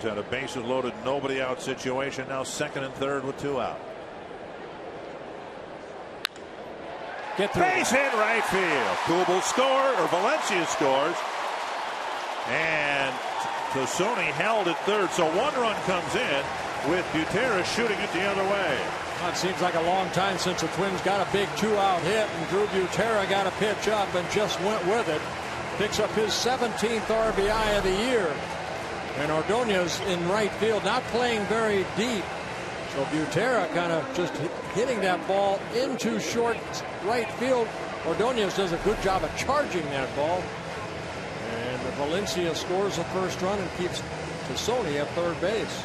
At a bases loaded, nobody out situation. Now second and third with 2 out. Base hit right field. Kubel score, or Valencia scores. And Tassoni held at third, so 1 run comes in. with Butera shooting it the other way. Well, it seems like a long time since the Twins got a big 2-out hit, and Drew Butera got a pitch up and just went with it. Picks up his 17th RBI of the year. And Ordonez in right field, not playing very deep. So Butera kind of just hitting that ball into short right field. Ordonez does a good job of charging that ball. And Valencia scores the first run and keeps Tassoni at third base.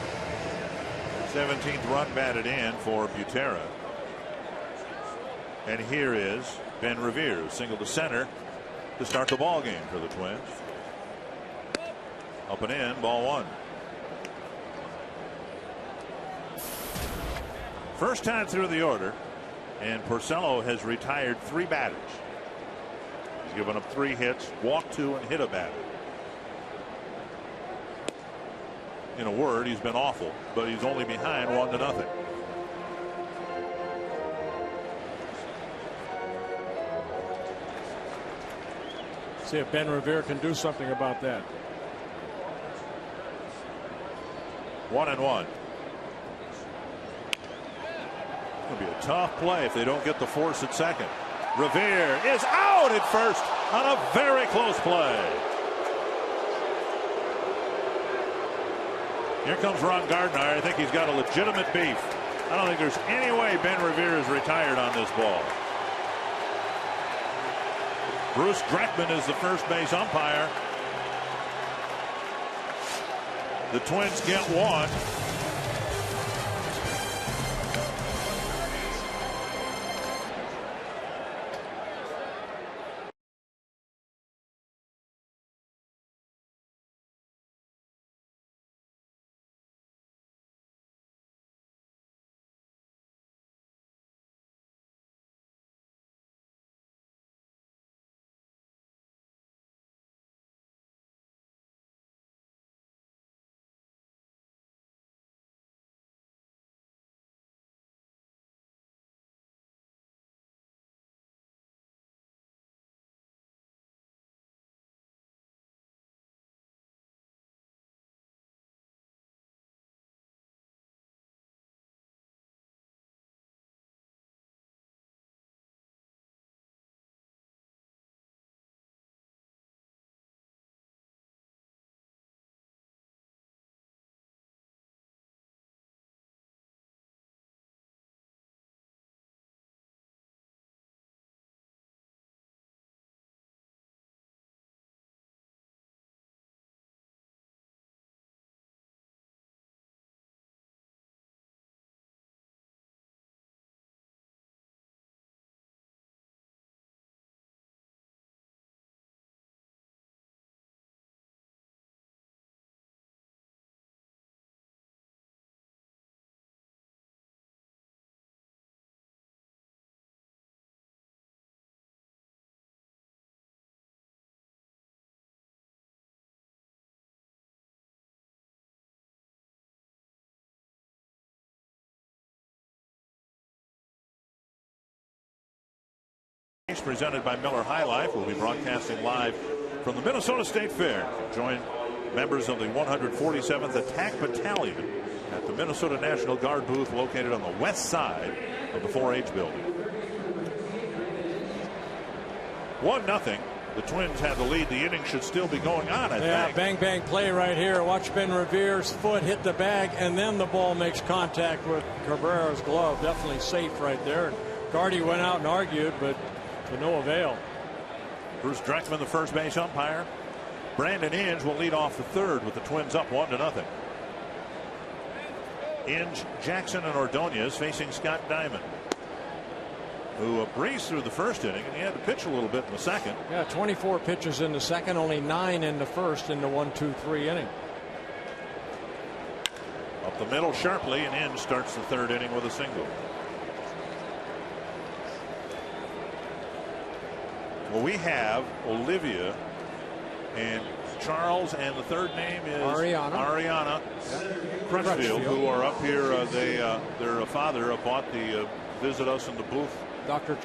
17th run batted in for Butera. And here is Ben Revere, single to center to start the ball game for the Twins. Up and in, ball one. First time through the order, and Porcello has retired 3 batters. He's given up 3 hits, walked 2, and hit a batter. In a word, he's been awful, but he's only behind 1-0. See if Ben Revere can do something about that. 1-1. It'll be a tough play if they don't get the force at second. Revere is out at first on a very close play. Here comes Ron Gardner. I think he's got a legitimate beef. I don't think there's any way Ben Revere is retired on this ball. Bruce Dreckman is the first base umpire. The Twins get one. Presented by Miller High Life. We'll be broadcasting live from the Minnesota State Fair. Join members of the 147th Attack Battalion at the Minnesota National Guard booth located on the west side of the 4-H building. 1-0. The Twins have the lead. The inning should still be going on, I think. Bang bang play right here. Watch Ben Revere's foot hit the bag, and then the ball makes contact with Cabrera's glove. Definitely safe right there. Gardy went out and argued, but to no avail. Bruce Dreckman, the first base umpire. Brandon Inge will lead off the third with the Twins up 1-0. Inge, Jackson, and Ordonez facing Scott Diamond, who breezed through the first inning, and he had to pitch a little bit in the second. Yeah, 24 pitches in the second, only 9 in the first in the 1-2-3 inning. Up the middle sharply, and Inge starts the third inning with a single. Well, we have Olivia and Charles, and the third name is Ariana Crutchfield, who are up here. Their father bought the visit us in the booth. Dr.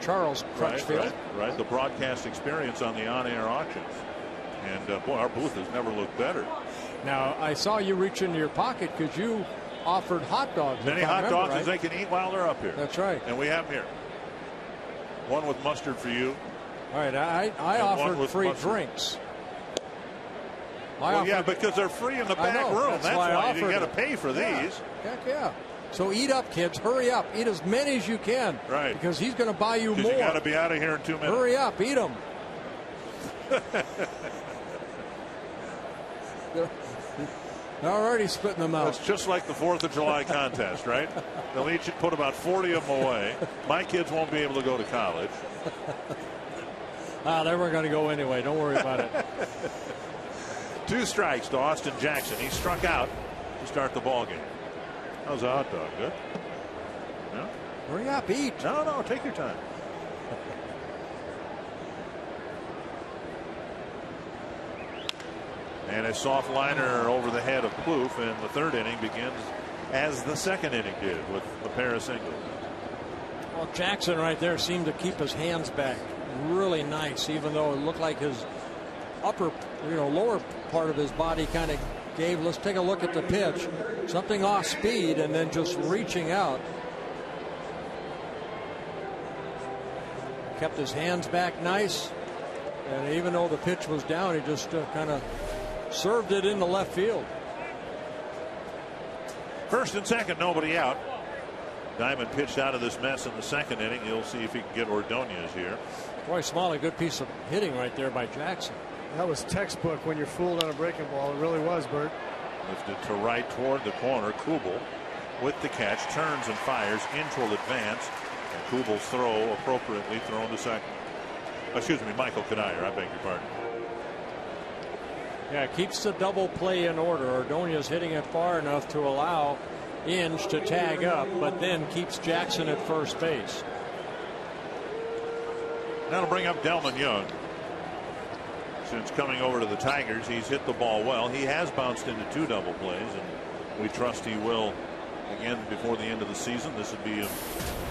Charles Crutchfield. Right. The broadcast experience on the on-air auctions. And boy, our booth has never looked better. Now, I saw you reach into your pocket because you offered hot dogs. Many hot dogs as they can eat while they're up here. That's right. And we have them here. One with mustard for you. All right, I offered free drinks. Yeah, because they're free in the back room. That's why you got to pay for these. Heck yeah. So eat up, kids. Hurry up. Eat as many as you can. Right. Because he's going to buy you more. You got to be out of here in 2 minutes. Hurry up. Eat them. They're already spitting them out. It's just like the 4th of July contest, right? They'll each put about 40 of them away. My kids won't be able to go to college. They were going to go anyway. Don't worry about it. 2 strikes to Austin Jackson. He struck out to start the ball game. How's the hot dog? Good? No? Hurry up, eat. No, take your time. And a soft liner over the head of Plouffe, and the 3rd inning begins as the 2nd inning did with a pair of singles. Well, Jackson right there seemed to keep his hands back really nice, even though it looked like his lower part of his body kind of gave. Let's take a look at the pitch. Something off speed and then just reaching out. Kept his hands back nice. And even though the pitch was down, he just kind of served it into left field. 1st and 2nd, nobody out. Diamond pitched out of this mess in the 2nd inning. You'll see if he can get Ordonez here. Boy, Smalley, good piece of hitting right there by Jackson. That was textbook when you're fooled on a breaking ball. It really was, Bert. Lifted to right toward the corner. Kubel with the catch, turns and fires. In will advance. And Kubel's throw appropriately thrown to second. Excuse me, Michael Kanier. I beg your pardon. Yeah, keeps the double play in order. Ordonez hitting it far enough to allow Inge to tag up, but then keeps Jackson at first base. That'll bring up Delman Young. Since coming over to the Tigers, he's hit the ball well. He has bounced into 2 double plays, and we trust he will again before the end of the season. This would be a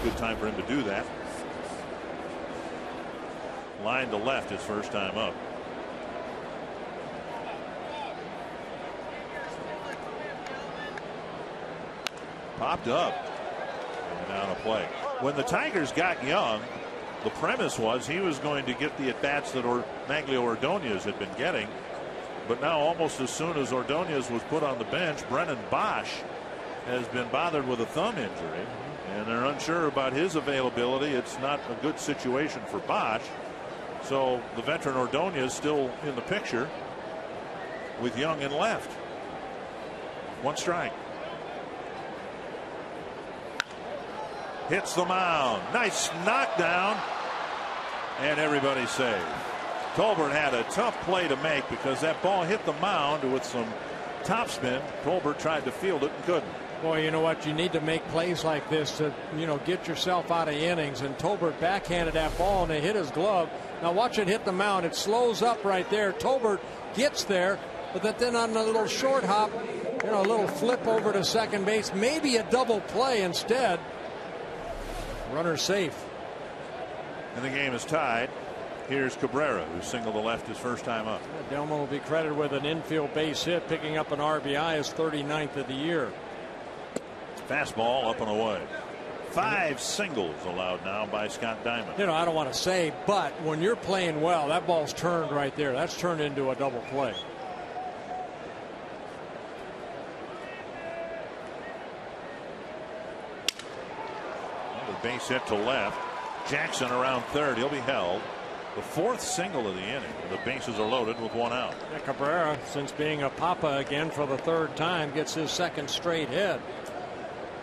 good time for him to do that. Line to left his first time up. Popped up and down a play. When the Tigers got Young, the premise was he was going to get the at-bats that Maglio Ordonez had been getting. But now almost as soon as Ordonez was put on the bench, Brennan Bosch has been bothered with a thumb injury. And they're unsure about his availability. It's not a good situation for Bosch. So the veteran Ordonez still in the picture with Young in left. 1 strike. Hits the mound. Nice knockdown. And everybody's saved. Tolbert had a tough play to make because that ball hit the mound with some topspin. Tolbert tried to field it and couldn't. Boy, you know what? You need to make plays like this to, get yourself out of innings. And Tolbert backhanded that ball and it hit his glove. Now watch it hit the mound. It slows up right there. Tolbert gets there, but then on a little short hop, a little flip over to second base, maybe a double play instead. Runner safe. And the game is tied. Here's Cabrera, who singled to left his first time up. Delman will be credited with an infield base hit, picking up an RBI, his 39th of the year. Fastball up and away. 5 singles allowed now by Scott Diamond. I don't want to say, but when you're playing well, that ball's turned right there. That's turned into a double play. The base hit to left. Jackson around third. He'll be held. The 4th single of the inning. The bases are loaded with 1 out. Yeah, Cabrera, since being a papa again for the 3rd time, gets his 2nd straight hit.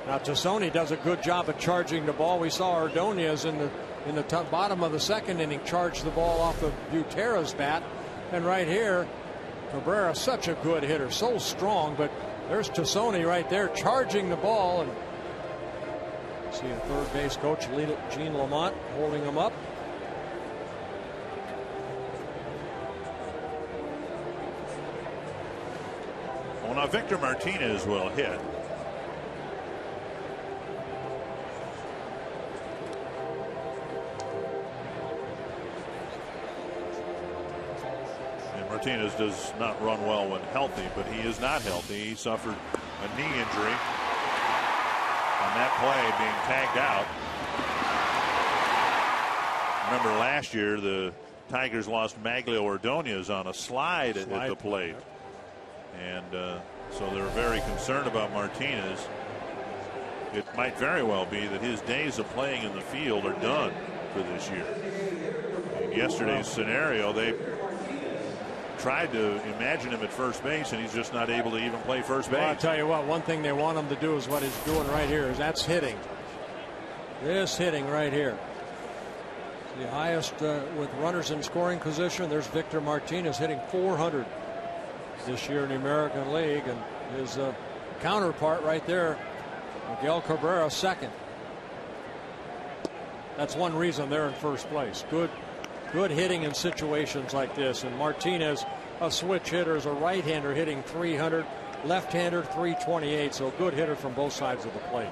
Now Tassoni does a good job of charging the ball. We saw Ordonez in the bottom of the 2nd inning charge the ball off of Butera's bat. And right here, Cabrera, such a good hitter, so strong. But there's Tassoni right there charging the ball. And see the 3rd base coach Gene Lamont holding him up. Well, now Victor Martinez will hit. And Martinez does not run well when healthy, but he is not healthy. He suffered a knee injury on that play being tagged out. Remember last year the Tigers lost Maglio Ordonez on a slide at the plate. And so they're very concerned about Martinez. It might very well be that his days of playing in the field are done for this year. In yesterday's scenario, they tried to imagine him at first base, and he's just not able to even play first base. Well, I'll tell you what, one thing they want him to do is what he's doing right here, is that's hitting. This hitting right here. The highest with runners in scoring position. There's Victor Martinez hitting 400 this year in the American League, and his counterpart right there, Miguel Cabrera, second. That's one reason they're in first place. Good hitting in situations like this. And Martinez, a switch hitter, is a right-hander hitting 300, left-hander 328. So good hitter from both sides of the plate.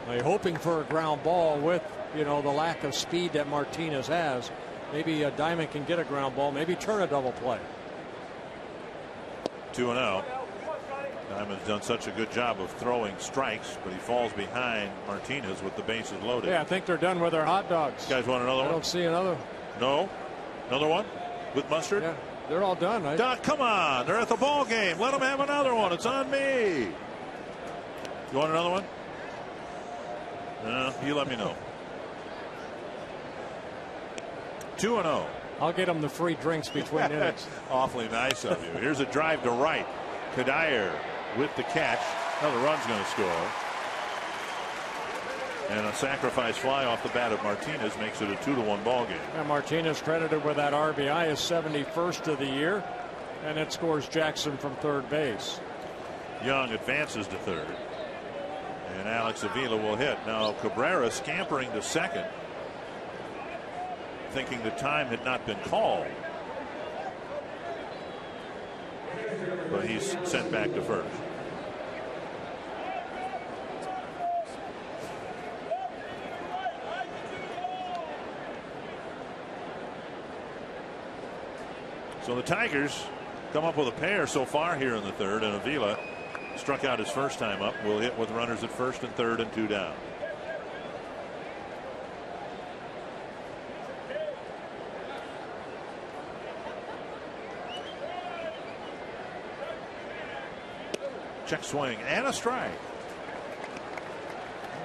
Now, hoping for a ground ball with, the lack of speed that Martinez has. Maybe Diamond can get a ground ball, maybe turn a double play. 2-0. Diamond's done such a good job of throwing strikes, but he falls behind Martinez with the bases loaded. Yeah, I think they're done with their hot dogs. You guys want another one? I don't see another. No? Another one? With mustard? Yeah, they're all done. Right? Doc, come on. They're at the ball game. Let them have another one. It's on me. You want another one? No, you let me know. 2-0. I'll get them the free drinks between innings. Awfully nice of you. Here's a drive to right. Kadir with the catch. Another run's going to score. And a sacrifice fly off the bat of Martinez makes it a 2-1 ball game. And Martinez credited with that RBI, his 71st of the year. And it scores Jackson from third base. Young advances to third. And Alex Avila will hit. Now Cabrera scampering to second, thinking the time had not been called. But he's sent back to first. So the Tigers come up with a pair so far here in the third, and Avila struck out his first time up. Will hit with runners at first and third and 2 down. Check swing and a strike.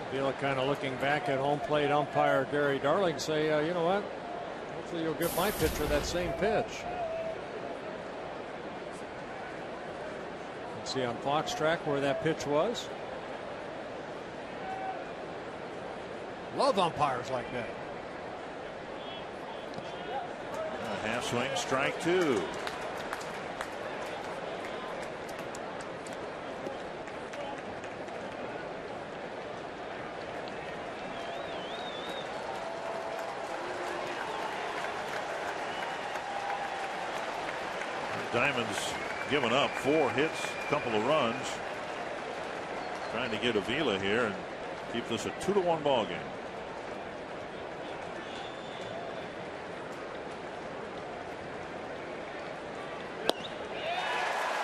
Avila kind of looking back at home plate umpire Gary Darling, say, you know what? Hopefully you'll give my pitcher that same pitch. Let's see on Fox track where that pitch was. Love umpires like that. A half swing, strike 2. Diamond's given up 4 hits, a couple of runs. Trying to get Avila here and keep this a 2-1 ball game.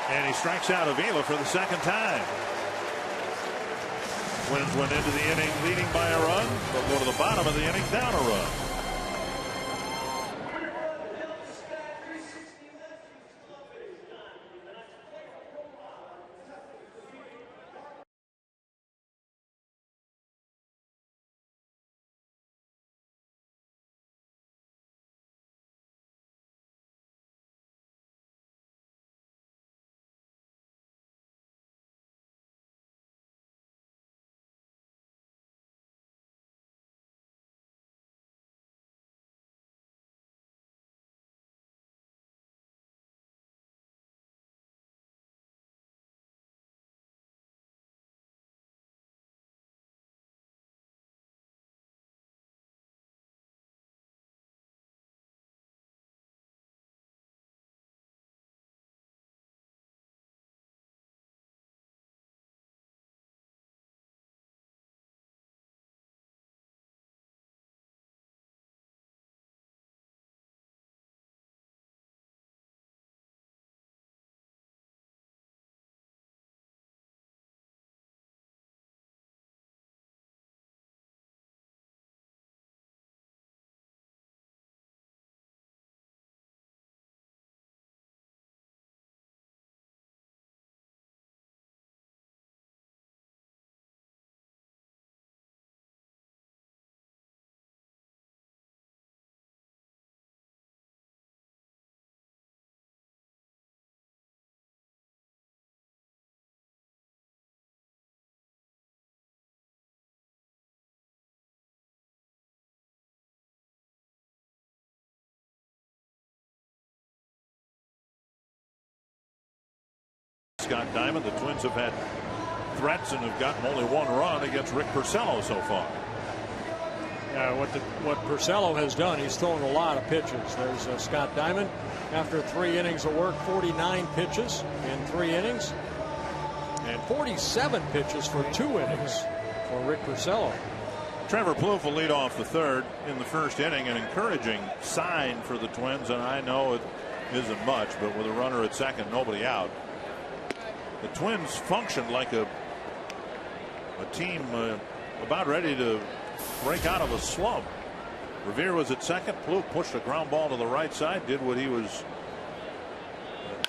And he strikes out Avila for the second time. Twins went into the inning leading by a run, but go to the bottom of the inning down a run. Scott Diamond. The Twins have had threats and have gotten only one run against Rick Porcello so far. Yeah, what Porcello has done, he's thrown a lot of pitches. There's Scott Diamond. After 3 innings of work, 49 pitches in 3 innings. And 47 pitches for 2 innings for Rick Porcello. Trevor Plouffe will lead off the third in the first inning. An encouraging sign for the Twins, and I know it isn't much, but with a runner at second, nobody out, the Twins functioned like a team about ready to break out of a slump. Revere was at second. Plouffe pushed a ground ball to the right side, did what he was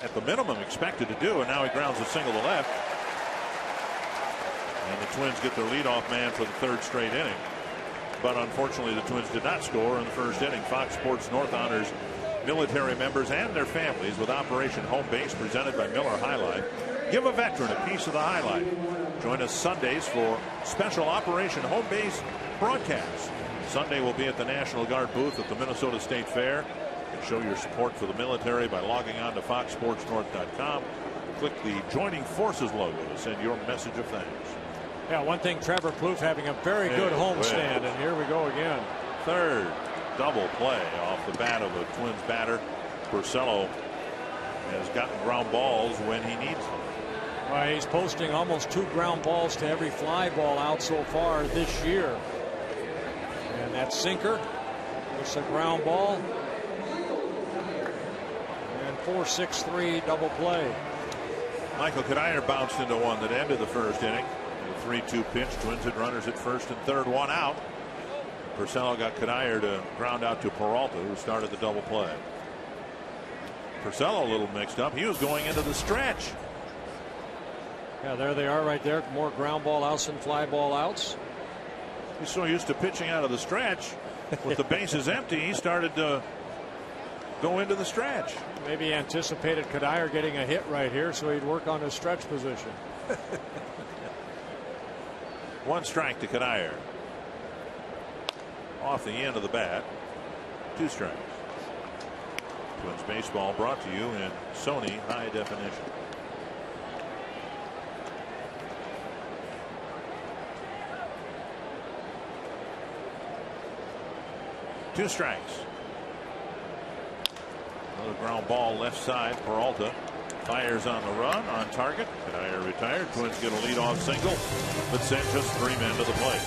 at the minimum expected to do, and now he grounds a single to left. And the Twins get their leadoff man for the third straight inning. But unfortunately, the Twins did not score in the first inning. Fox Sports North honors military members and their families with Operation Home Base, presented by Miller High Life. Give a veteran a piece of the High Life. Join us Sundays for special Operation Home Base broadcasts. Sunday will be at the National Guard booth at the Minnesota State Fair. And show your support for the military by logging on to foxsportsnorth.com. Click the Joining Forces logo to send your message of thanks. Yeah, one thing, Trevor Plouffe having a very good homestand, and here we go again. Third double play off the bat of a Twins batter. Porcello has gotten ground balls when he needs them. Well, he's posting almost 2 ground balls to every fly ball out so far this year. And that sinker, it's a ground ball. And 4-6-3 double play. Michael Kadire bounced into one that ended the first inning. The 3-2 pitch. Twins had runners at first and third, 1 out. Porcello got Kadire to ground out to Peralta, who started the double play. Porcello a little mixed up. He was going into the stretch. Yeah, there they are right there. More ground ball outs than fly ball outs. He's so used to pitching out of the stretch. With the bases empty, he started to go into the stretch. Maybe he anticipated Kadire getting a hit right here, so he'd work on his stretch position. 1 strike to Kadire. Off the end of the bat. 2 strikes. Twins baseball brought to you in Sony high definition. Two strikes. Another ground ball left side. Peralta fires on the run, on target. Kadire retired. Twins get a leadoff single, but send just 3 men to the plate.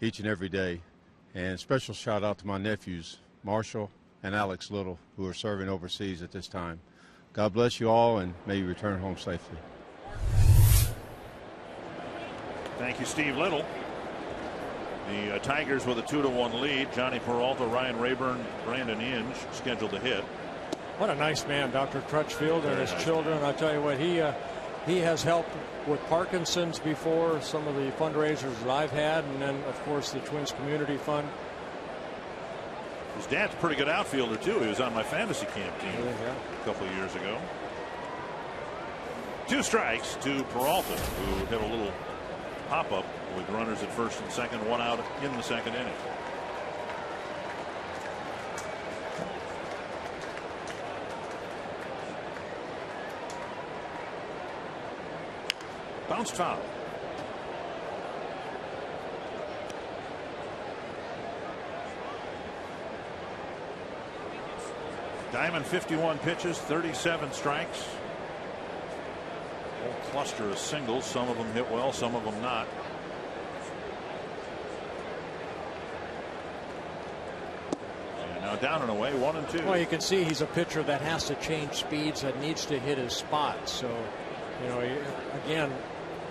Each and every day. And special shout out to my nephews, Marshall and Alex Little, who are serving overseas at this time. God bless you all, and may you return home safely. Thank you, Steve Little. The Tigers with a 2-1 lead. Johnny Peralta, Ryan Rayburn, Brandon Inge scheduled to hit. What a nice man, Dr. Crutchfield, and his children. I tell you what, he has helped with Parkinson's before, some of the fundraisers that I've had, and then of course the Twins Community Fund. His dad's a pretty good outfielder too. He was on my fantasy camp team a couple of years ago. 2 strikes to Peralta, who hit a little pop-up with runners at first and second, 1 out in the second inning. Bounced foul. Diamond 51 pitches, 37 strikes. Whole cluster of singles. Some of them hit well, some of them not. And now down and away, 1 and 2. Well, you can see he's a pitcher that has to change speeds, that needs to hit his spot. So, you know, again,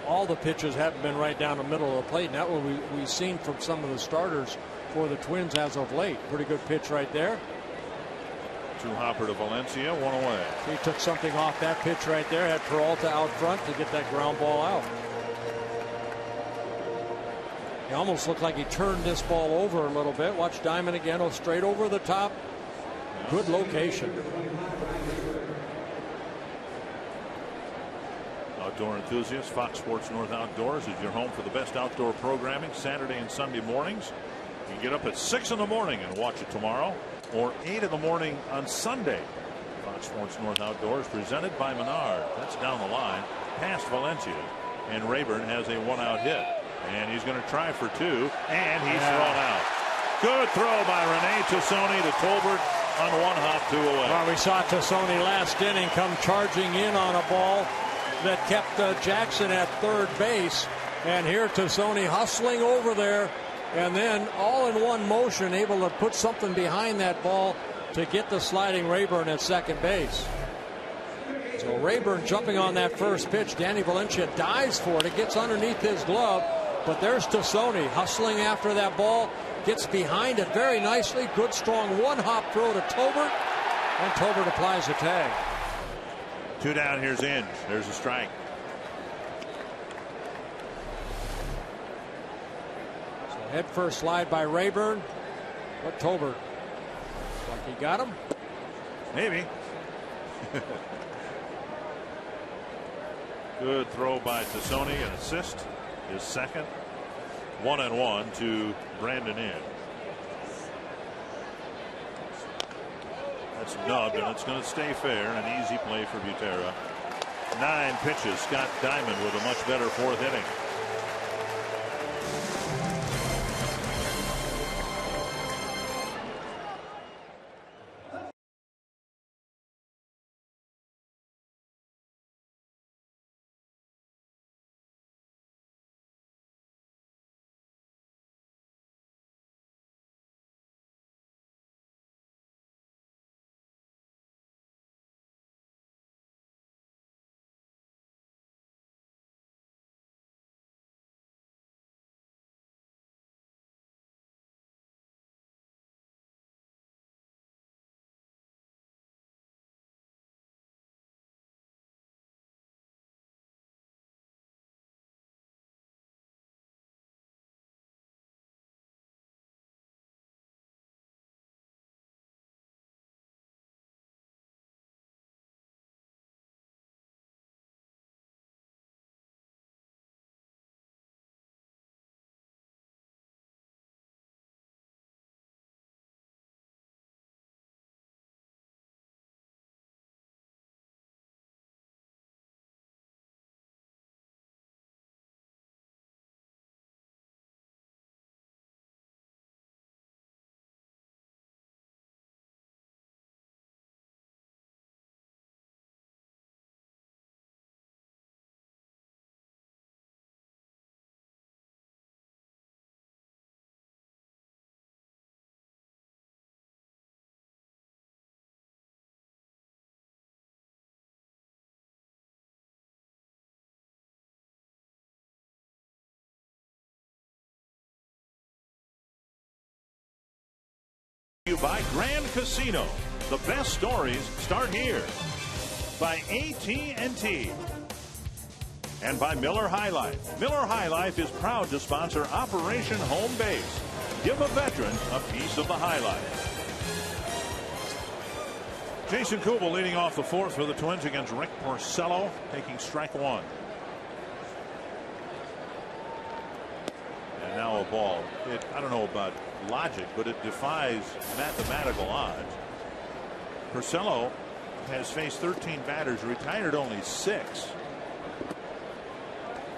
all the pitches haven't been right down the middle of the plate. And that's what we've seen from some of the starters for the Twins as of late. Pretty good pitch right there. 2 hopper to Valencia, 1 away. He took something off that pitch right there. Had Peralta out front to get that ground ball out. He almost looked like he turned this ball over a little bit. Watch Diamond again. Oh, straight over the top. Good location. Outdoor enthusiasts, Fox Sports North Outdoors is your home for the best outdoor programming Saturday and Sunday mornings. You can get up at 6 in the morning and watch it tomorrow, or 8 in the morning on Sunday. Fox Sports North Outdoors presented by Menard. That's down the line past Valencia, and Rayburn has a 1-out hit, and he's going to try for 2, and he's thrown out. Good throw by Rene Tassoni to Tolbert on 1 hop, 2 away. Well, we saw Tassoni last inning come charging in on a ball that kept Jackson at third base, and here Tassoni hustling over there, and then all in one motion able to put something behind that ball to get the sliding Rayburn at second base. So Rayburn jumping on that first pitch. Danny Valencia dives for it. It gets underneath his glove, but there's Tassoni hustling after that ball, gets behind it very nicely. Good strong 1-hop throw to Tolbert, and Tolbert applies the tag. 2 down. Here's Inge. There's a strike. So head first slide by Rayburn, but Tolbert, like he got him. Maybe. Good throw by Tassoni, an assist, his second. 1-1 to Brandon Inge. That's nubbed, and it's going to stay fair. An easy play for Butera. 9 pitches. Scott Diamond with a much better 4th inning. by Grand Casino. The best stories start here. By AT&T. And by Miller High Life. Miller High Life is proud to sponsor Operation Home Base. Give a veteran a piece of the High Life. Jason Kubel leading off the fourth for the Twins against Rick Porcello, taking strike one. And now a ball. I don't know about logic, but it defies mathematical odds. Porcello has faced 13 batters, retired only 6.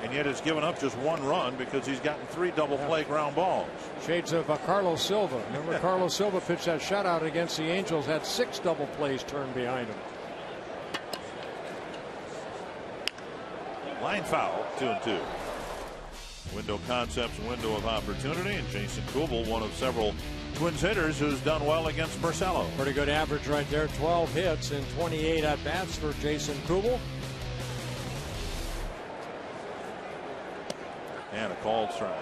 And yet has given up just 1 run because he's gotten 3 double play ground balls. Shades of Carlos Silva. Remember, Carlos Silva pitched that shutout against the Angels, had 6 double plays turned behind him. Line foul, 2-2. Window Concepts, window of opportunity, and Jason Kubel, one of several Twins hitters who's done well against Porcello. Pretty good average right there, 12 hits and 28 at bats for Jason Kubel. And a called strike.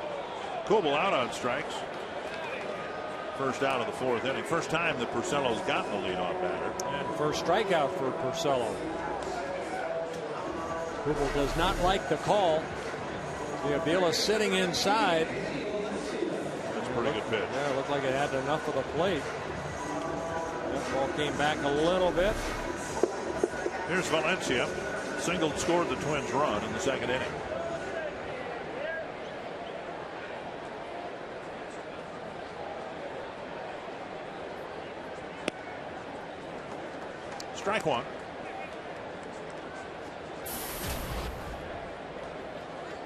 Kubel out on strikes. First out of the 4th inning. First time that Porcello's gotten a leadoff batter. And first strikeout for Porcello. Kubel does not like the call. The Avila sitting inside. That's a pretty good pitch. Yeah, it looked like it had enough of the plate. That ball came back a little bit. Here's Valencia. Singled, scored the Twins run in the 2nd inning. Strike one.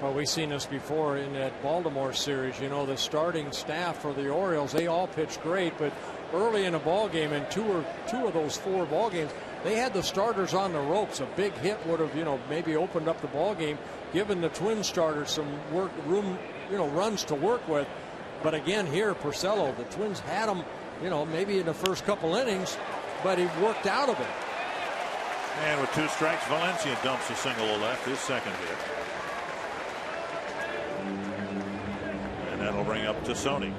Well, we've seen this before in that Baltimore series. You know, the starting staff for the Orioles, they all pitched great, but early in a ball game, in two of those 4 ball games, they had the starters on the ropes. A big hit would have, maybe opened up the ball game, given the Twin starters some room, runs to work with. But again, here, Porcello, the Twins had him, maybe in the first couple innings, but he worked out of it. And with 2 strikes, Valencia dumps a single to left, his 2nd hit. And that'll bring up Tassone.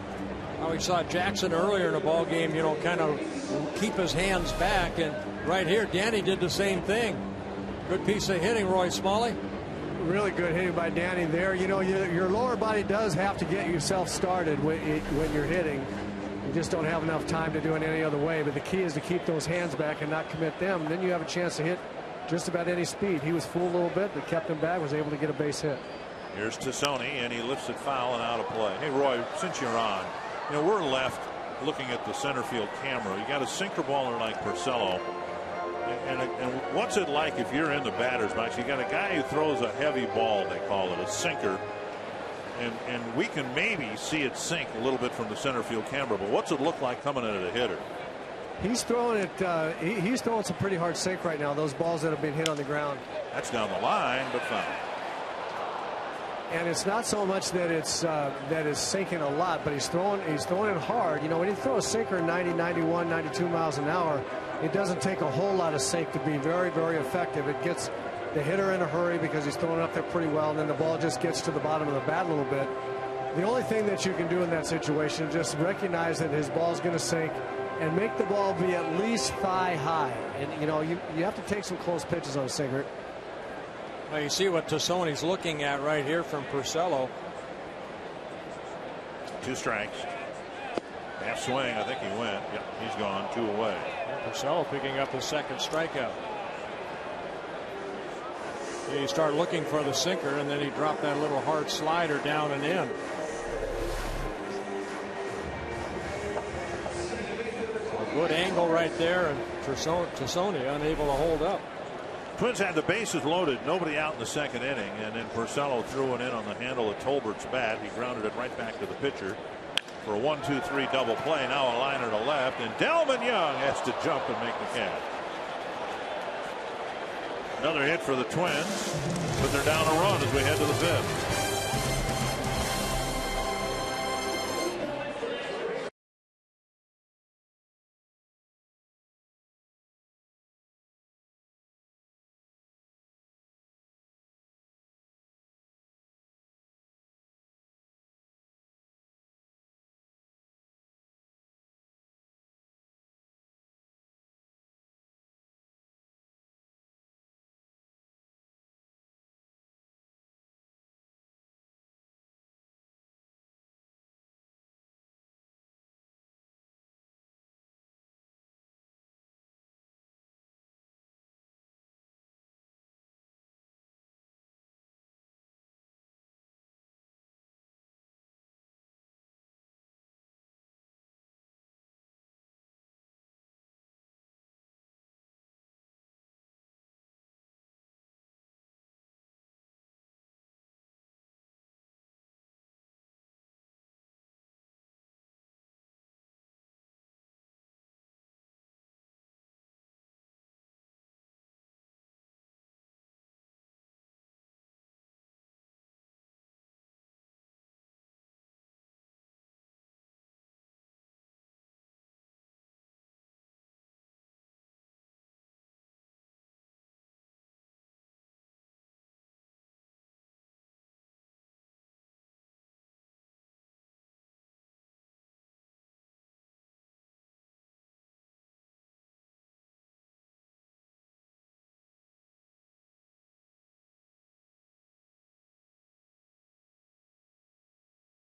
Oh, we saw Jackson earlier in the ball game, kind of keep his hands back, and right here, Danny did the same thing. Good piece of hitting, Roy Smalley. Really good hitting by Danny there. Your lower body does have to get yourself started when you're hitting. You just don't have enough time to do it any other way. But the key is to keep those hands back and not commit them. And then you have a chance to hit just about any speed. He was fooled a little bit, but kept him back, was able to get a base hit. Here's Tassone, and he lifts it foul and out of play. Hey, Roy, since you're on, we're left looking at the center field camera. You got a sinker baller like Porcello. And what's it like if you're in the batter's box? You got a guy who throws a heavy ball, they call it, a sinker. And we can maybe see it sink a little bit from the center field camera, but what's it look like coming in at a hitter? He's throwing it. He's throwing some pretty hard sink right now. Those balls that have been hit on the ground. That's down the line, but foul. And it's not so much that it's sinking a lot, but he's throwing it hard. When you throw a sinker 90, 91, 92 miles an hour, it doesn't take a whole lot of sink to be very, very effective. It gets the hitter in a hurry because he's throwing it up there pretty well, and then the ball just gets to the bottom of the bat a little bit. The only thing that you can do in that situation is just recognize that his ball's going to sink and make the ball be at least thigh high. And you have to take some close pitches on a sinker. Well, you see what Tassone's looking at right here from Porcello. 2 strikes. Half swing, I think he went. Yep, he's gone, 2 away. Porcello picking up his 2nd strikeout. He started looking for the sinker, and then he dropped that little hard slider down and in. A good angle right there, and Tassone unable to hold up. Twins had the bases loaded, nobody out in the 2nd inning, and then Porcello threw it in on the handle of Tolbert's bat. He grounded it right back to the pitcher for a 1-2-3 double play. Now a liner to left, and Delman Young has to jump and make the catch. Another hit for the Twins, but they're down a run as we head to the 5th.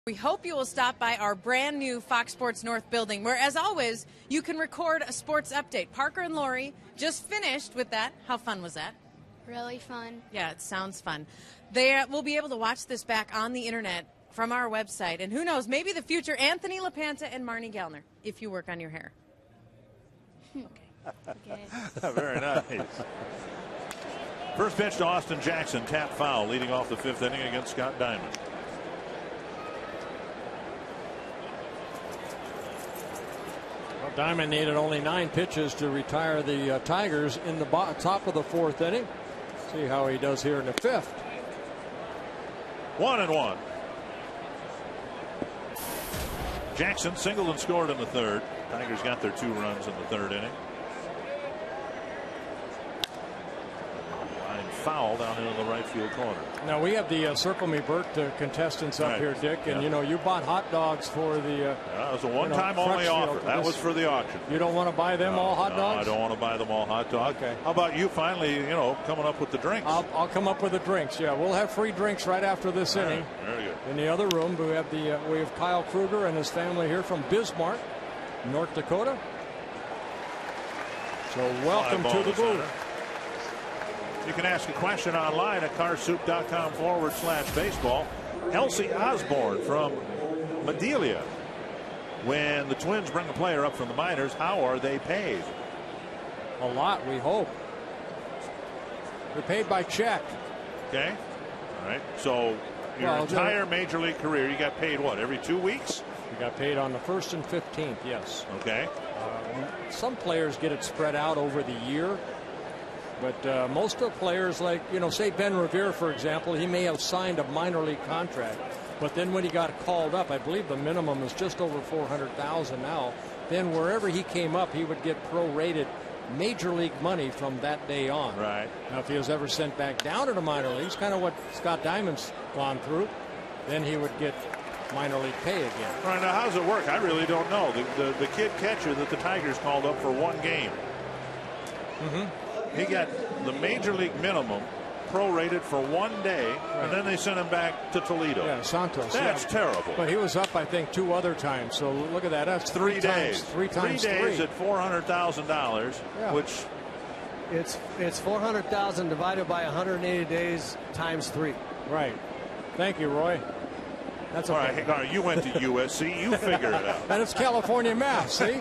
We hope you will stop by our brand new Fox Sports North building, where, as always, you can record a sports update. Parker and Lori just finished with that. How fun was that? Really fun. Yeah, it sounds fun. They will be able to watch this back on the internet from our website. And who knows, maybe the future Anthony LaPanta and Marnie Gellner, if you work on your hair. Okay. Very nice. First pitch to Austin Jackson, tap foul, leading off the 5th inning against Scott Diamond. Well, Diamond needed only 9 pitches to retire the Tigers in the top of the 4th inning. See how he does here in the 5th. 1-1. Jackson singled and scored in the 3rd. Tigers got their 2 runs in the 3rd inning. Line foul down into the right field corner. Now we have the Circle Me Burt contestants up here, Dick, and you know you bought hot dogs for the. That was a one-time only offer. That was for the auction. You don't want to buy them all hot dogs? I don't want to buy them all hot dogs. Okay. How about you finally, coming up with the drinks? I'll come up with the drinks. Yeah, we'll have free drinks right after this inning. Very good. In the other room, we have Kyle Kruger and his family here from Bismarck, North Dakota. So welcome to the booth. You can ask a question online at carsoup.com/baseball. Elsie Osborne from Madelia. When the Twins bring a player up from the minors, how are they paid? A lot, we hope. They're paid by check. Okay. All right. So your entire major league career, you got paid what, every 2 weeks? We got paid on the 1st and 15th, yes. Okay. Some players get it spread out over the year. But most of the players, like, say Ben Revere, for example, he may have signed a minor league contract. But then when he got called up, I believe the minimum is just over $400,000 now. Then wherever he came up, he would get prorated major league money from that day on. Right. Now, if he was ever sent back down to the minor leagues, kind of what Scott Diamond's gone through, then he would get minor league pay again. All right, now how does it work? I really don't know. The kid catcher that the Tigers called up for one game. He got the major league minimum prorated for 1 day, and then they sent him back to Toledo. Yeah, Santos. That's terrible. But he was up, I think, 2 other times. So look at that. That's 3 days. 3 times 3 days at $400,000, which it's $400,000 divided by 180 days times 3. Right. Thank you, Roy. That's okay. All right. You went to USC. You figure it out. And it's California math. See.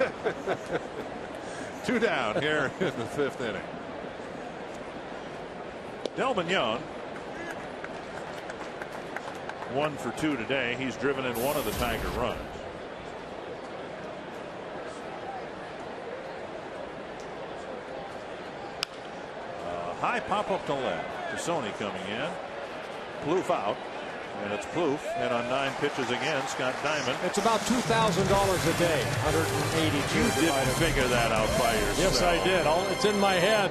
2 down here in the 5th inning. Delvin Young, 1 for 2 today. He's driven in 1 of the Tiger runs. High pop up to left. Tassoni coming in. Plouffe out. And it's Plouffe. And on 9 pitches again, Scott Diamond. It's about $2,000 a day. 182. You didn't figure that out by yourself. Yes, I did. It's in my head.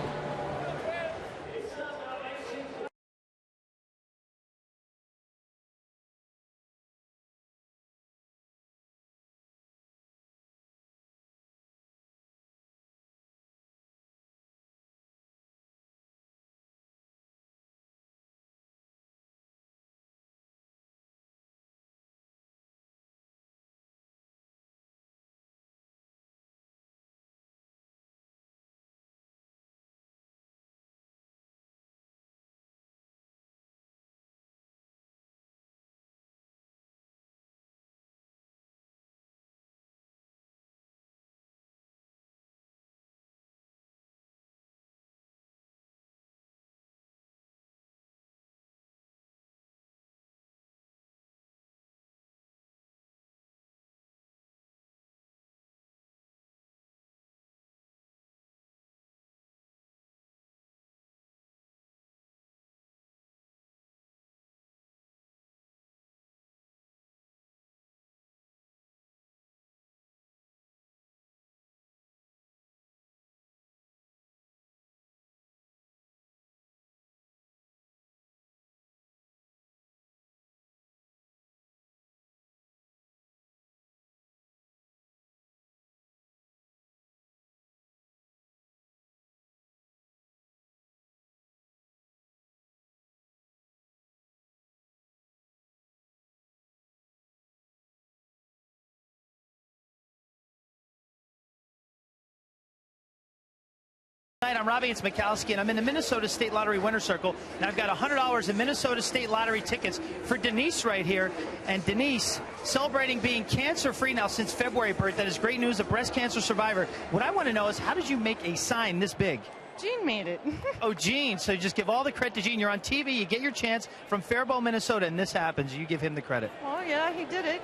I'm Robbie Mikowski, and I'm in the Minnesota State Lottery Winner Circle. And I've got $100 in Minnesota State Lottery tickets for Denise right here. And Denise, celebrating being cancer-free now since February, Bert. That is great news, a breast cancer survivor. What I want to know is, how did you make a sign this big? Gene made it. Oh, Gene. So you just give all the credit to Gene. You're on TV. You get your chance from Faribault, Minnesota, and this happens. You give him the credit. Oh, yeah, he did it.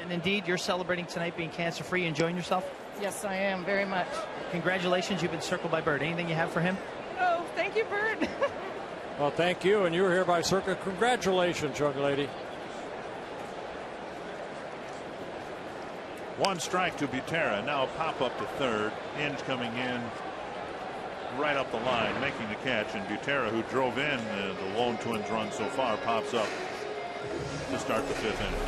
And indeed, you're celebrating tonight being cancer-free, enjoying yourself? Yes, I am, very much. Congratulations. You've been circled by Bert. Anything you have for him? Oh, thank you, Bert. Well, thank you, and you were here by Circle. Congratulations, young lady. One strike to Butera. Now a pop up to third. Inge coming in right up the line, making the catch, and Butera, who drove in the lone Twins run so far, pops up to start the fifth inning.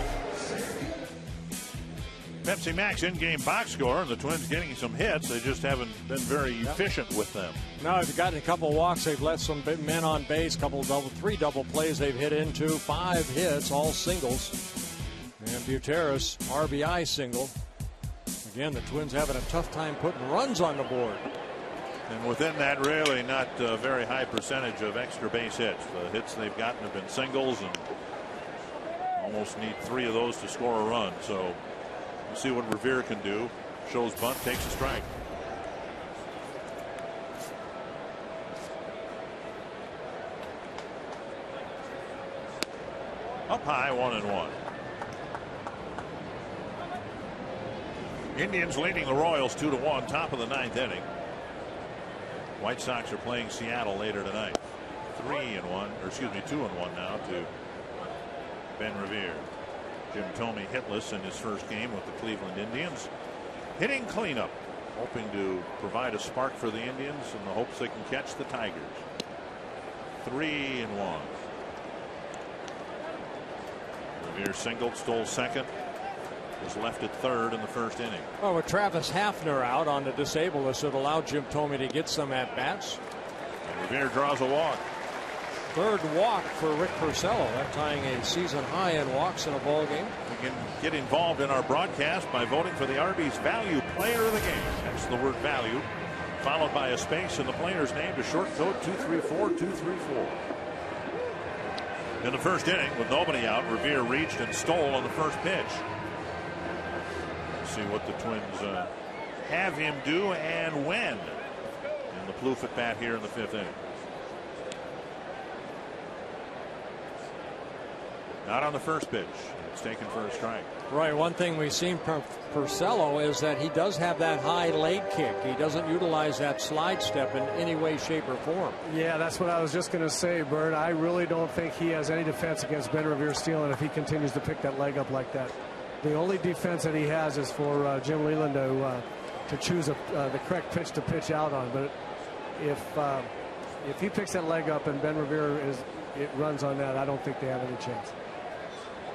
Pepsi Max in-game box score, and the Twins getting some hits. They just haven't been very efficient with them. Now they've gotten a couple walks. They've let some men on base, three double plays they've hit into, 5 hits, all singles. And Butera's RBI single. Again, the Twins having a tough time putting runs on the board. And within that, really not a very high percentage of extra base hits. The hits they've gotten have been singles, and almost need 3 of those to score a run. So we'll see what Revere can do. Shows bunt, takes a strike. Up high, 1-1. Indians leading the Royals 2-1, top of the 9th inning. White Sox are playing Seattle later tonight. 2-1 now to Ben Revere. Jim Thome hitless in his first game with the Cleveland Indians. Hitting cleanup, hoping to provide a spark for the Indians in the hopes they can catch the Tigers. 3-1. Revere singled, stole second, was left at third in the first inning. Well, with Travis Hafner out on the disabled list, it allowed Jim Thome to get some at-bats. And Revere draws a walk. 3rd walk for Rick Porcello. That tying a season high in walks in a ball game. You can get involved in our broadcast by voting for the Arby's Value Player of the Game. That's the word value, followed by a space in the player's name to short code 234-234. In the first inning, with nobody out, Revere reached and stole on the first pitch. Let's see what the Twins have him do and when in the Plouffe at bat here in the 5th inning. Not on the first pitch. It's taken for a strike. Right. One thing we've seen from Porcello is that he does have that high leg kick. He doesn't utilize that slide step in any way, shape, or form. Yeah, that's what I was just going to say, Bert. I really don't think he has any defense against Ben Revere stealing if he continues to pick that leg up like that. The only defense that he has is for Jim Leland to choose the correct pitch to pitch out on. But if he picks that leg up and Ben Revere runs on that, I don't think they have any chance.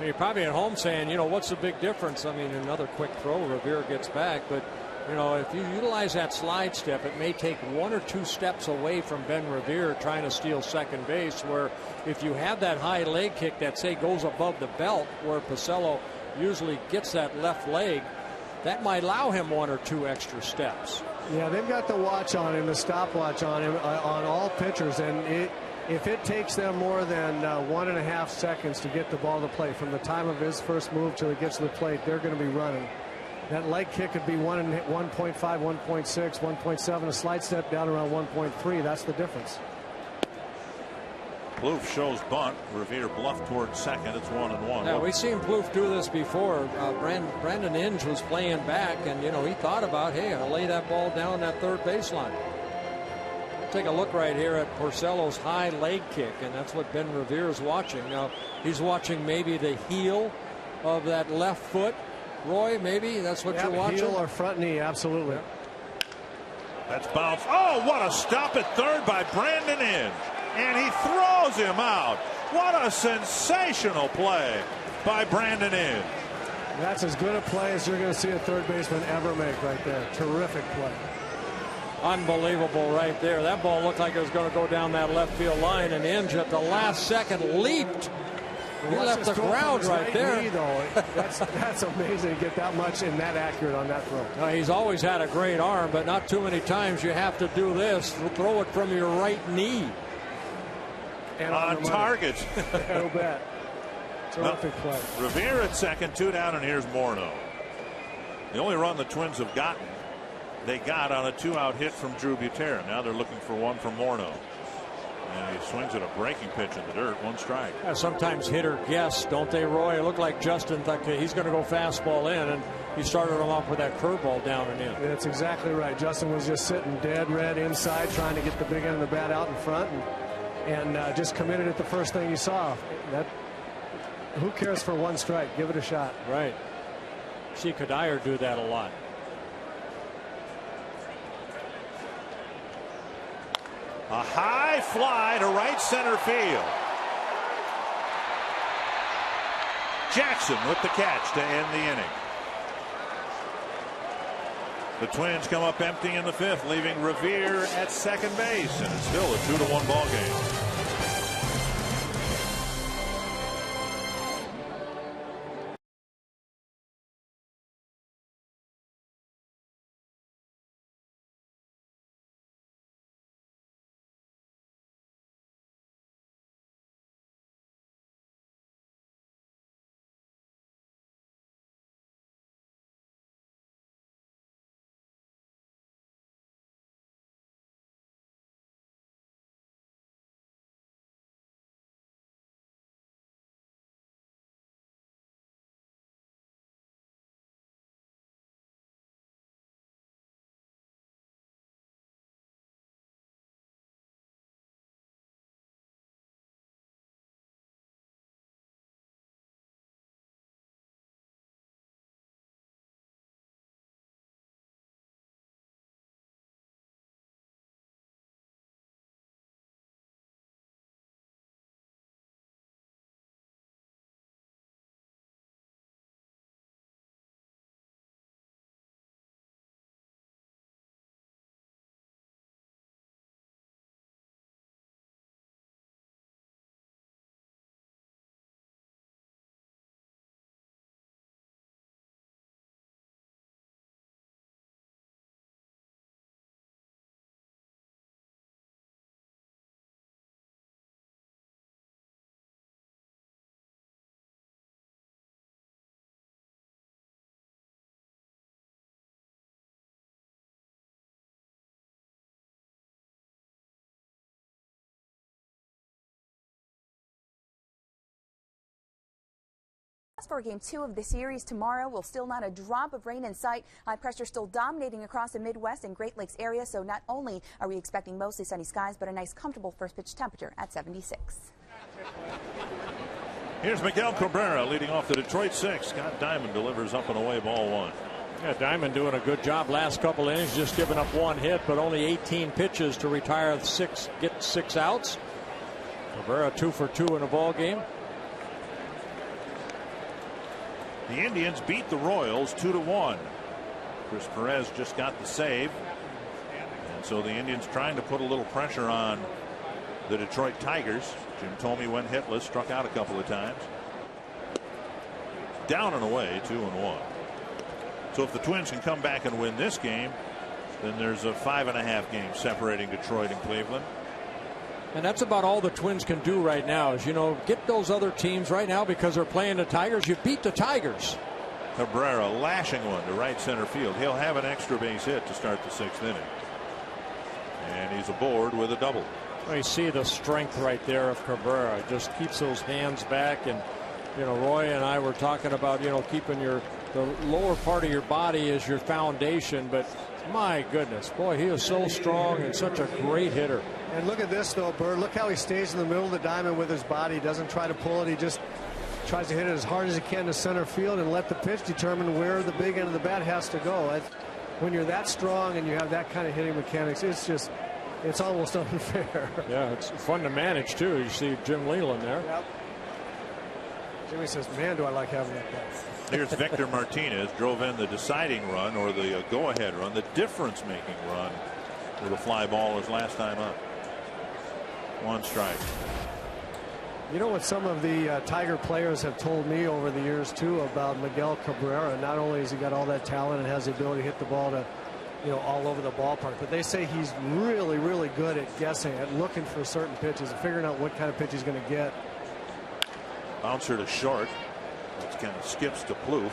You're probably at home saying, what's the big difference? I mean, another quick throw, Revere gets back. But, if you utilize that slide step, it may take 1 or 2 steps away from Ben Revere trying to steal second base, where if you have that high leg kick that, say, goes above the belt, where Porcello usually gets that left leg, that might allow him 1 or 2 extra steps. Yeah, they've got the watch on him, the stopwatch on him, on all pitchers, and if it takes them more than 1.5 seconds to get the ball to plate from the time of his first move till he gets to the plate, they're going to be running. That leg kick could be 1.5, 1.6, 1.7, a slide step down around 1.3. That's the difference. Plouffe shows bunt. Revere bluffed towards second. It's 1-1. Yeah, we've seen Plouffe do this before. Brandon Inge was playing back, and he thought about, hey, I'll lay that ball down that third baseline. Take a look right here at Porcello's high leg kick, and that's what Ben Revere is watching. Now he's watching maybe the heel of that left foot. Roy, maybe that's what you're watching. Heel or front knee, absolutely. That's bounced. Oh, what a stop at third by Brandon Inge, and he throws him out. What a sensational play by Brandon Inge. That's as good a play as you're going to see a third baseman ever make right there. Terrific play. Unbelievable right there. That ball looked like it was going to go down that left field line, and Inge at the last second leaped He left the ground right there. Knee, though. That's amazing to get that much and that accurate on that throw. Now, he's always had a great arm, but not too many times you have to do this. Throw it from your right knee. And on target. No bet. Terrific play. Revere at second, 2 down, and here's Morneau. The only run the Twins have gotten, they got on a 2-out hit from Drew Butera. Now they're looking for one from Morneau. And he swings at a breaking pitch in the dirt, 1 strike. Yeah, sometimes hitter guess, don't they, Roy? It looked like Justin thought he's going to go fastball in, and he started him off with that curveball down and in. That's exactly right. Justin was just sitting dead red inside, trying to get the big end of the bat out in front, and just committed it the first thing he saw. Who cares for 1 strike? Give it a shot. Right. See Kadire do that a lot. A high fly to right center field. Jackson with the catch to end the inning. The Twins come up empty in the 5th, leaving Revere at second base, and it's still a 2-1 ball game. For game 2 of the series tomorrow, will still not a drop of rain in sight. High pressure still dominating across the Midwest and Great Lakes area. So not only are we expecting mostly sunny skies, but a nice comfortable first pitch temperature at 76. Here's Miguel Cabrera leading off the Detroit 6. Scott Diamond delivers up and away, ball 1. Yeah, Diamond doing a good job last couple innings, just giving up 1 hit, but only 18 pitches to retire 6, get 6 outs. Cabrera 2 for 2 in a ball game. The Indians beat the Royals 2-1. Chris Perez just got the save. And so the Indians trying to put a little pressure on the Detroit Tigers. Jim Thome went hitless, struck out a couple of times. Down and away, 2-1. So if the Twins can come back and win this game, then there's a 5.5 game separating Detroit and Cleveland. And that's about all the Twins can do right now is, get those other teams right now because they're playing the Tigers. You beat the Tigers. Cabrera lashing one to right center field. He'll have an extra base hit to start the 6th inning. And he's aboard with a double. You see the strength right there of Cabrera. Just keeps those hands back. And, Roy and I were talking about, keeping the lower part of your body is your foundation. But my goodness, boy, he is so strong and such a great hitter. And look at this, though, Bird. Look how he stays in the middle of the diamond with his body. He doesn't try to pull it. He just tries to hit it as hard as he can to center field and let the pitch determine where the big end of the bat has to go. When you're that strong and you have that kind of hitting mechanics, it's almost unfair. Yeah, it's fun to manage, too. You see Jim Leland there. Yep. Jimmy says, man, do I like having that guy. Here's Victor Martinez, drove in the deciding run, or the go-ahead run, the difference-making run with a fly ball his last time up. 1 strike. You know what some of the Tiger players have told me over the years too about Miguel Cabrera. Not only has he got all that talent and has the ability to hit the ball to, all over the ballpark, but they say he's really, really good at guessing, at looking for certain pitches and figuring out what kind of pitch he's going to get. Bouncer to short. That kind of skips to Plouffe.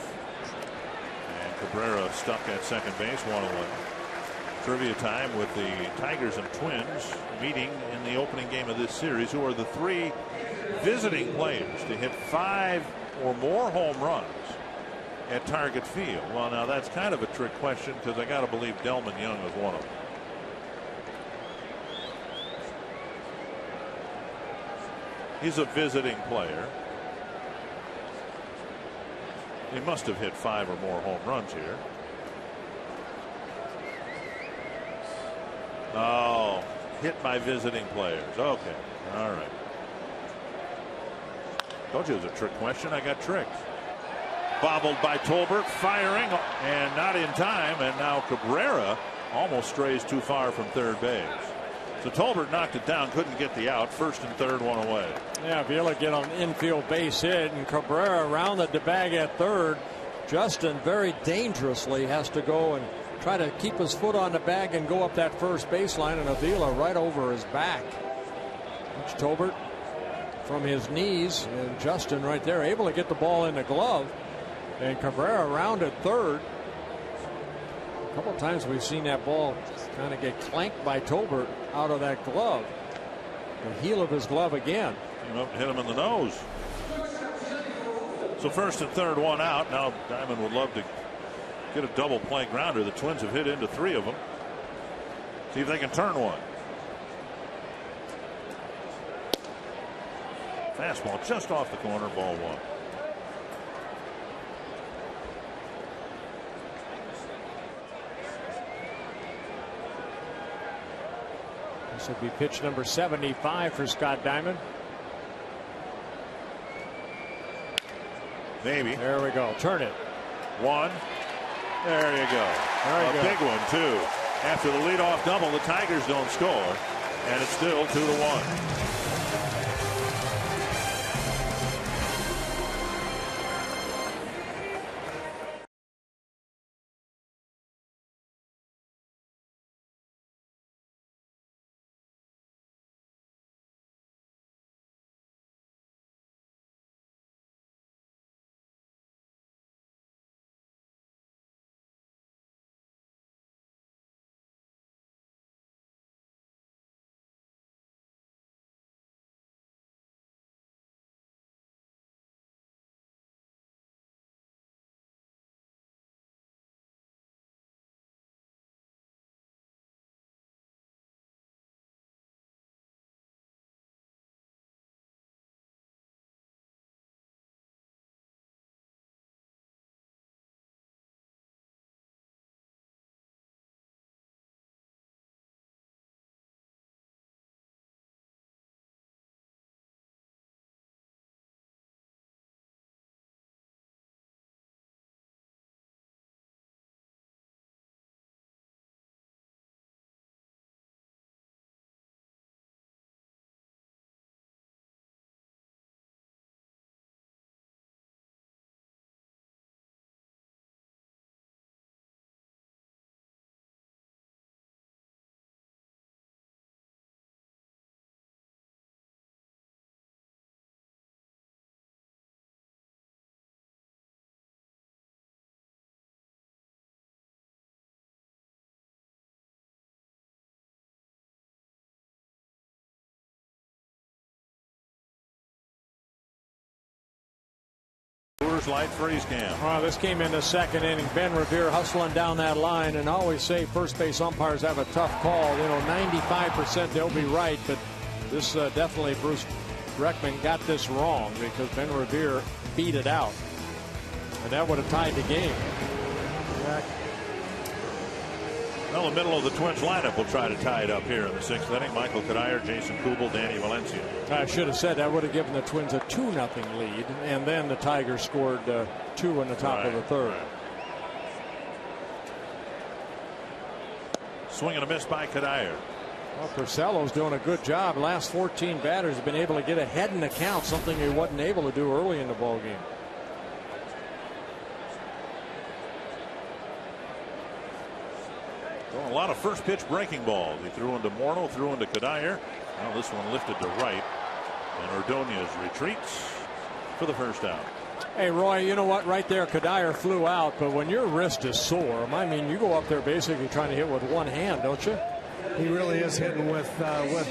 And Cabrera stuck at second base, 1-1. Trivia time with the Tigers and Twins meeting in the opening game of this series, who are the 3 visiting players to hit 5 or more home runs at Target Field. Well, now that's kind of a trick question, because I got to believe Delman Young is one of them. He's a visiting player. He must have hit 5 or more home runs here. Oh, hit by visiting players. Okay. All right. Told you it was a trick question. I got tricked. Bobbled by Tolbert, firing, and not in time. And now Cabrera almost strays too far from third base. So Tolbert knocked it down, couldn't get the out. First and third, 1 away. Yeah, Vila get an infield base hit, and Cabrera rounded the bag at third. Justin very dangerously has to go and try to keep his foot on the bag and go up that first baseline, and Avila right over his back. It's Tolbert from his knees, and Justin right there able to get the ball in the glove, and Cabrera rounded third. A couple of times we've seen that ball kind of get clanked by Tolbert out of that glove. The heel of his glove again. Came up and hit him in the nose. So first and third, 1 out. Now Diamond would love to get a double play grounder. The Twins have hit into 3 of them. See if they can turn one. Fastball just off the corner, ball 1. This will be pitch number 75 for Scott Diamond. Maybe. There we go. Turn it. 1. There you go. A big one, too. After the leadoff double, the Tigers don't score, and it's still 2-1. Light freeze cam. Well, this came in the second inning. Ben Revere hustling down that line, and I always say first base umpires have a tough call. 95% they'll be right, but this definitely Bruce Breckman got this wrong, because Ben Revere beat it out, and that would have tied the game. Well, the middle of the Twins lineup will try to tie it up here in the 6th inning. Michael Cuddyer, Jason Kubel, Danny Valencia. I should have said that would have given the Twins a 2-0 lead, and then the Tigers scored 2 in the top of the third. Swing and a miss by Cuddyer. Well, Purcell's doing a good job. Last 14 batters have been able to get ahead in the count, something he wasn't able to do early in the ball game. Throwing a lot of first pitch breaking balls. He threw into Morneau, threw into Kadire. Now this one lifted to right. And Ordonez retreats for the first out. Hey, Roy, you know what? Right there, Kadire flew out. But when your wrist is sore, I mean, you go up there basically trying to hit with one hand, don't you? He really is hitting with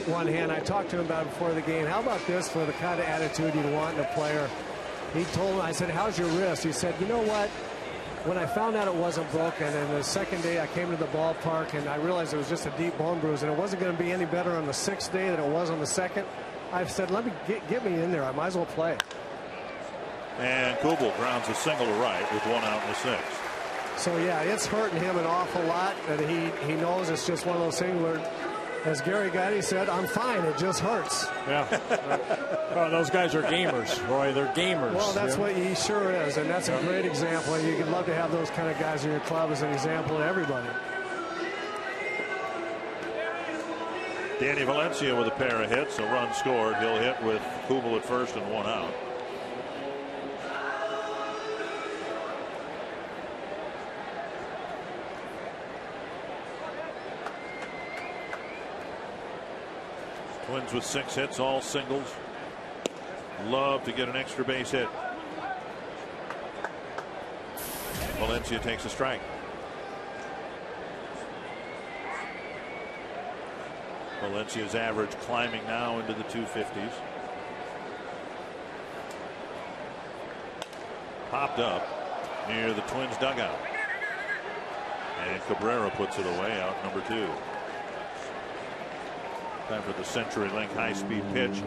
one hand. I talked to him about it before the game. How about this for the kind of attitude you want in a player? He told me, I said, how's your wrist? He said, you know what? When I found out it wasn't broken, and the second day I came to the ballpark and I realized it was just a deep bone bruise and it wasn't going to be any better on the 6th day than it was on the 2nd, I said, let me get me in there. I might as well play. And Kubel grounds a single to right with one out in the 6th. So, yeah, it's hurting him an awful lot. And he knows it's just one of those things where, as Gary Gotti said, I'm fine. It just hurts. Yeah. Oh, those guys are gamers, Roy. They're gamers. Well, that's what he sure is. And that's a great example. And you'd love to have those kind of guys in your club as an example to everybody. Danny Valencia with a pair of hits. A run scored. He'll hit with Kubel at first and one out. Twins with 6 hits, all singles. Love to get an extra base hit. Valencia takes a strike. Valencia's average climbing now into the 250s. Popped up near the Twins dugout. And Cabrera puts it away, out number 2. Time for the CenturyLink high-speed pitch.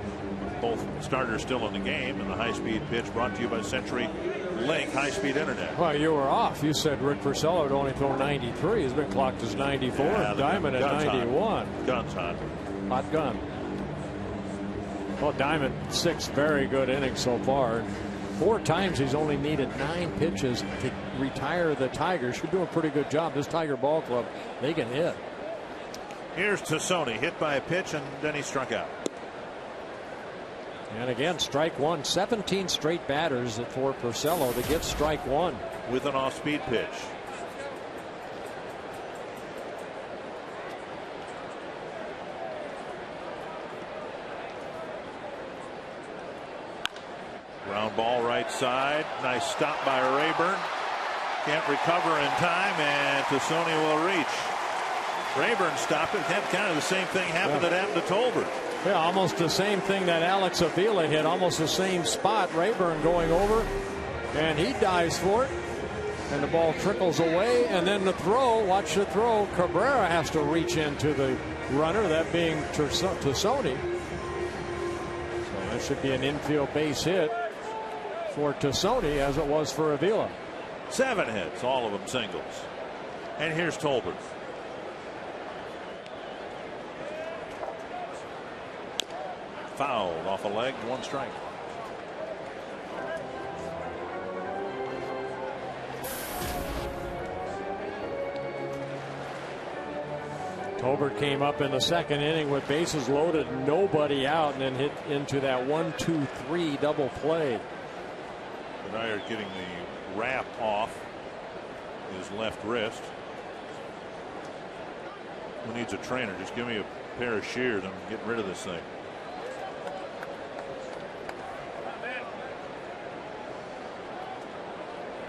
Both starters still in the game, and the high-speed pitch brought to you by CenturyLink high-speed internet. Well, you were off. You said Rick Purcell would only throw 93. He's been clocked as 94. Yeah, Diamond at 91. Hot. Gun's hot. Hot gun. Well, Diamond 6 very good innings so far. 4 times he's only needed 9 pitches to retire the Tigers. Should do a pretty good job. This Tiger ball club, they can hit. Here's Tassone, hit by a pitch, and then he struck out. And again, strike one. 17 straight batters for Purcell to get strike one. With an off-speed pitch. Ground ball right side. Nice stop by Rayburn. Can't recover in time, and Tassone will reach. Rayburn stopped it. Kind of the same thing happened that happened to Tolbert. Yeah, almost the same thing that Alex Avila hit. Almost the same spot. Rayburn going over, and he dives for it. And the ball trickles away, and then the throw. Watch the throw. Cabrera has to reach into the runner, that being Tassone. So that should be an infield base hit for Tassone, as it was for Avila. 7 hits, all of them singles. And here's Tolbert. Fouled off a leg, 1 strike. Tolbert came up in the 2nd inning with bases loaded, nobody out, and then hit into that 1-2-3 double play. Kadire getting the wrap off his left wrist. Who needs a trainer? Just give me a pair of shears. I'm getting rid of this thing.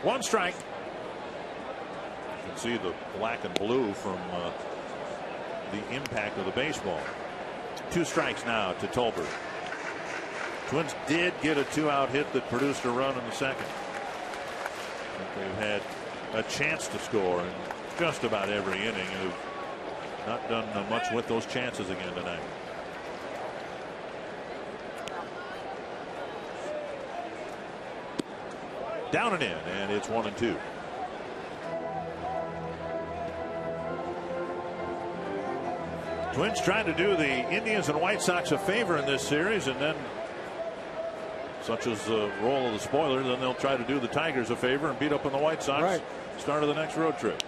One strike. You can see the black and blue from the impact of the baseball. 2 strikes now to Tolbert. Twins did get a 2-out hit that produced a run in the 2nd. They've had a chance to score in just about every inning and have not done much with those chances again tonight. Down and in, and it's 1-2. Twins trying to do the Indians and White Sox a favor in this series, and then, such as the role of the spoiler, then they'll try to do the Tigers a favor and beat up on the White Sox. Right. Start of the next road trip.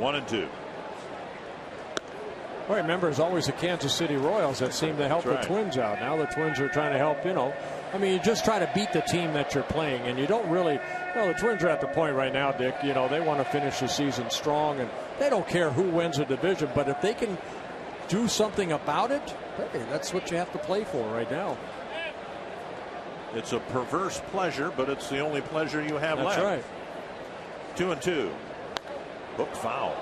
1-2. Well, remember, it's always the Kansas City Royals that seem to help the Twins out. Now the Twins are trying to help, I mean, you just try to beat the team that you're playing, and you don't really. Well, the Twins are at the point right now, Dick. They want to finish the season strong, and they don't care who wins the division. But if they can do something about it, hey, that's what you have to play for right now. It's a perverse pleasure, but it's the only pleasure you have left. That's right. 2-2. Hooked foul.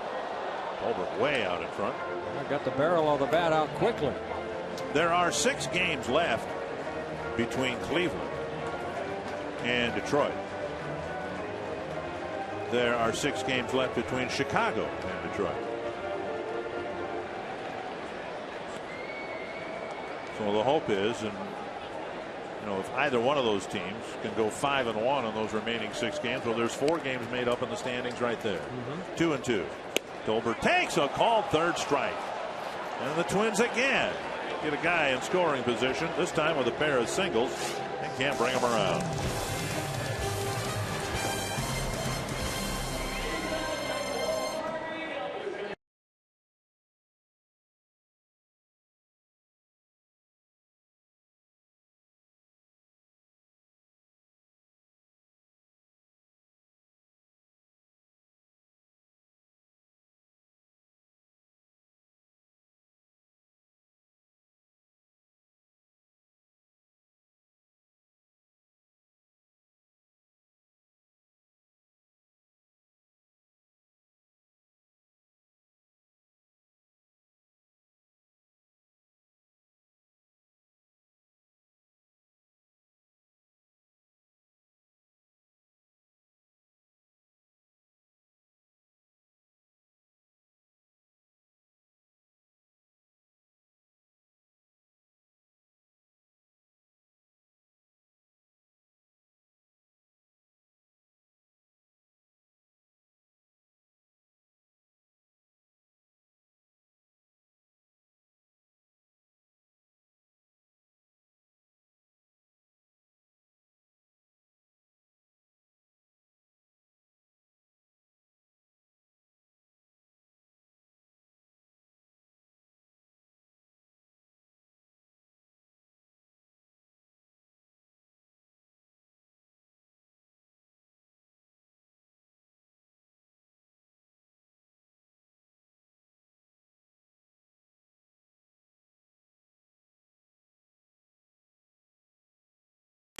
Tolbert way out in front. I got the barrel of the bat out quickly. There are 6 games left between Cleveland and Detroit. There are 6 games left between Chicago and Detroit. So the hope is, and if either one of those teams can go 5-1 in those remaining 6 games, well, there's 4 games made up in the standings right there. 2-2. Tolbert takes a called third strike. And the Twins again get a guy in scoring position, this time with a pair of singles, and can't bring him around.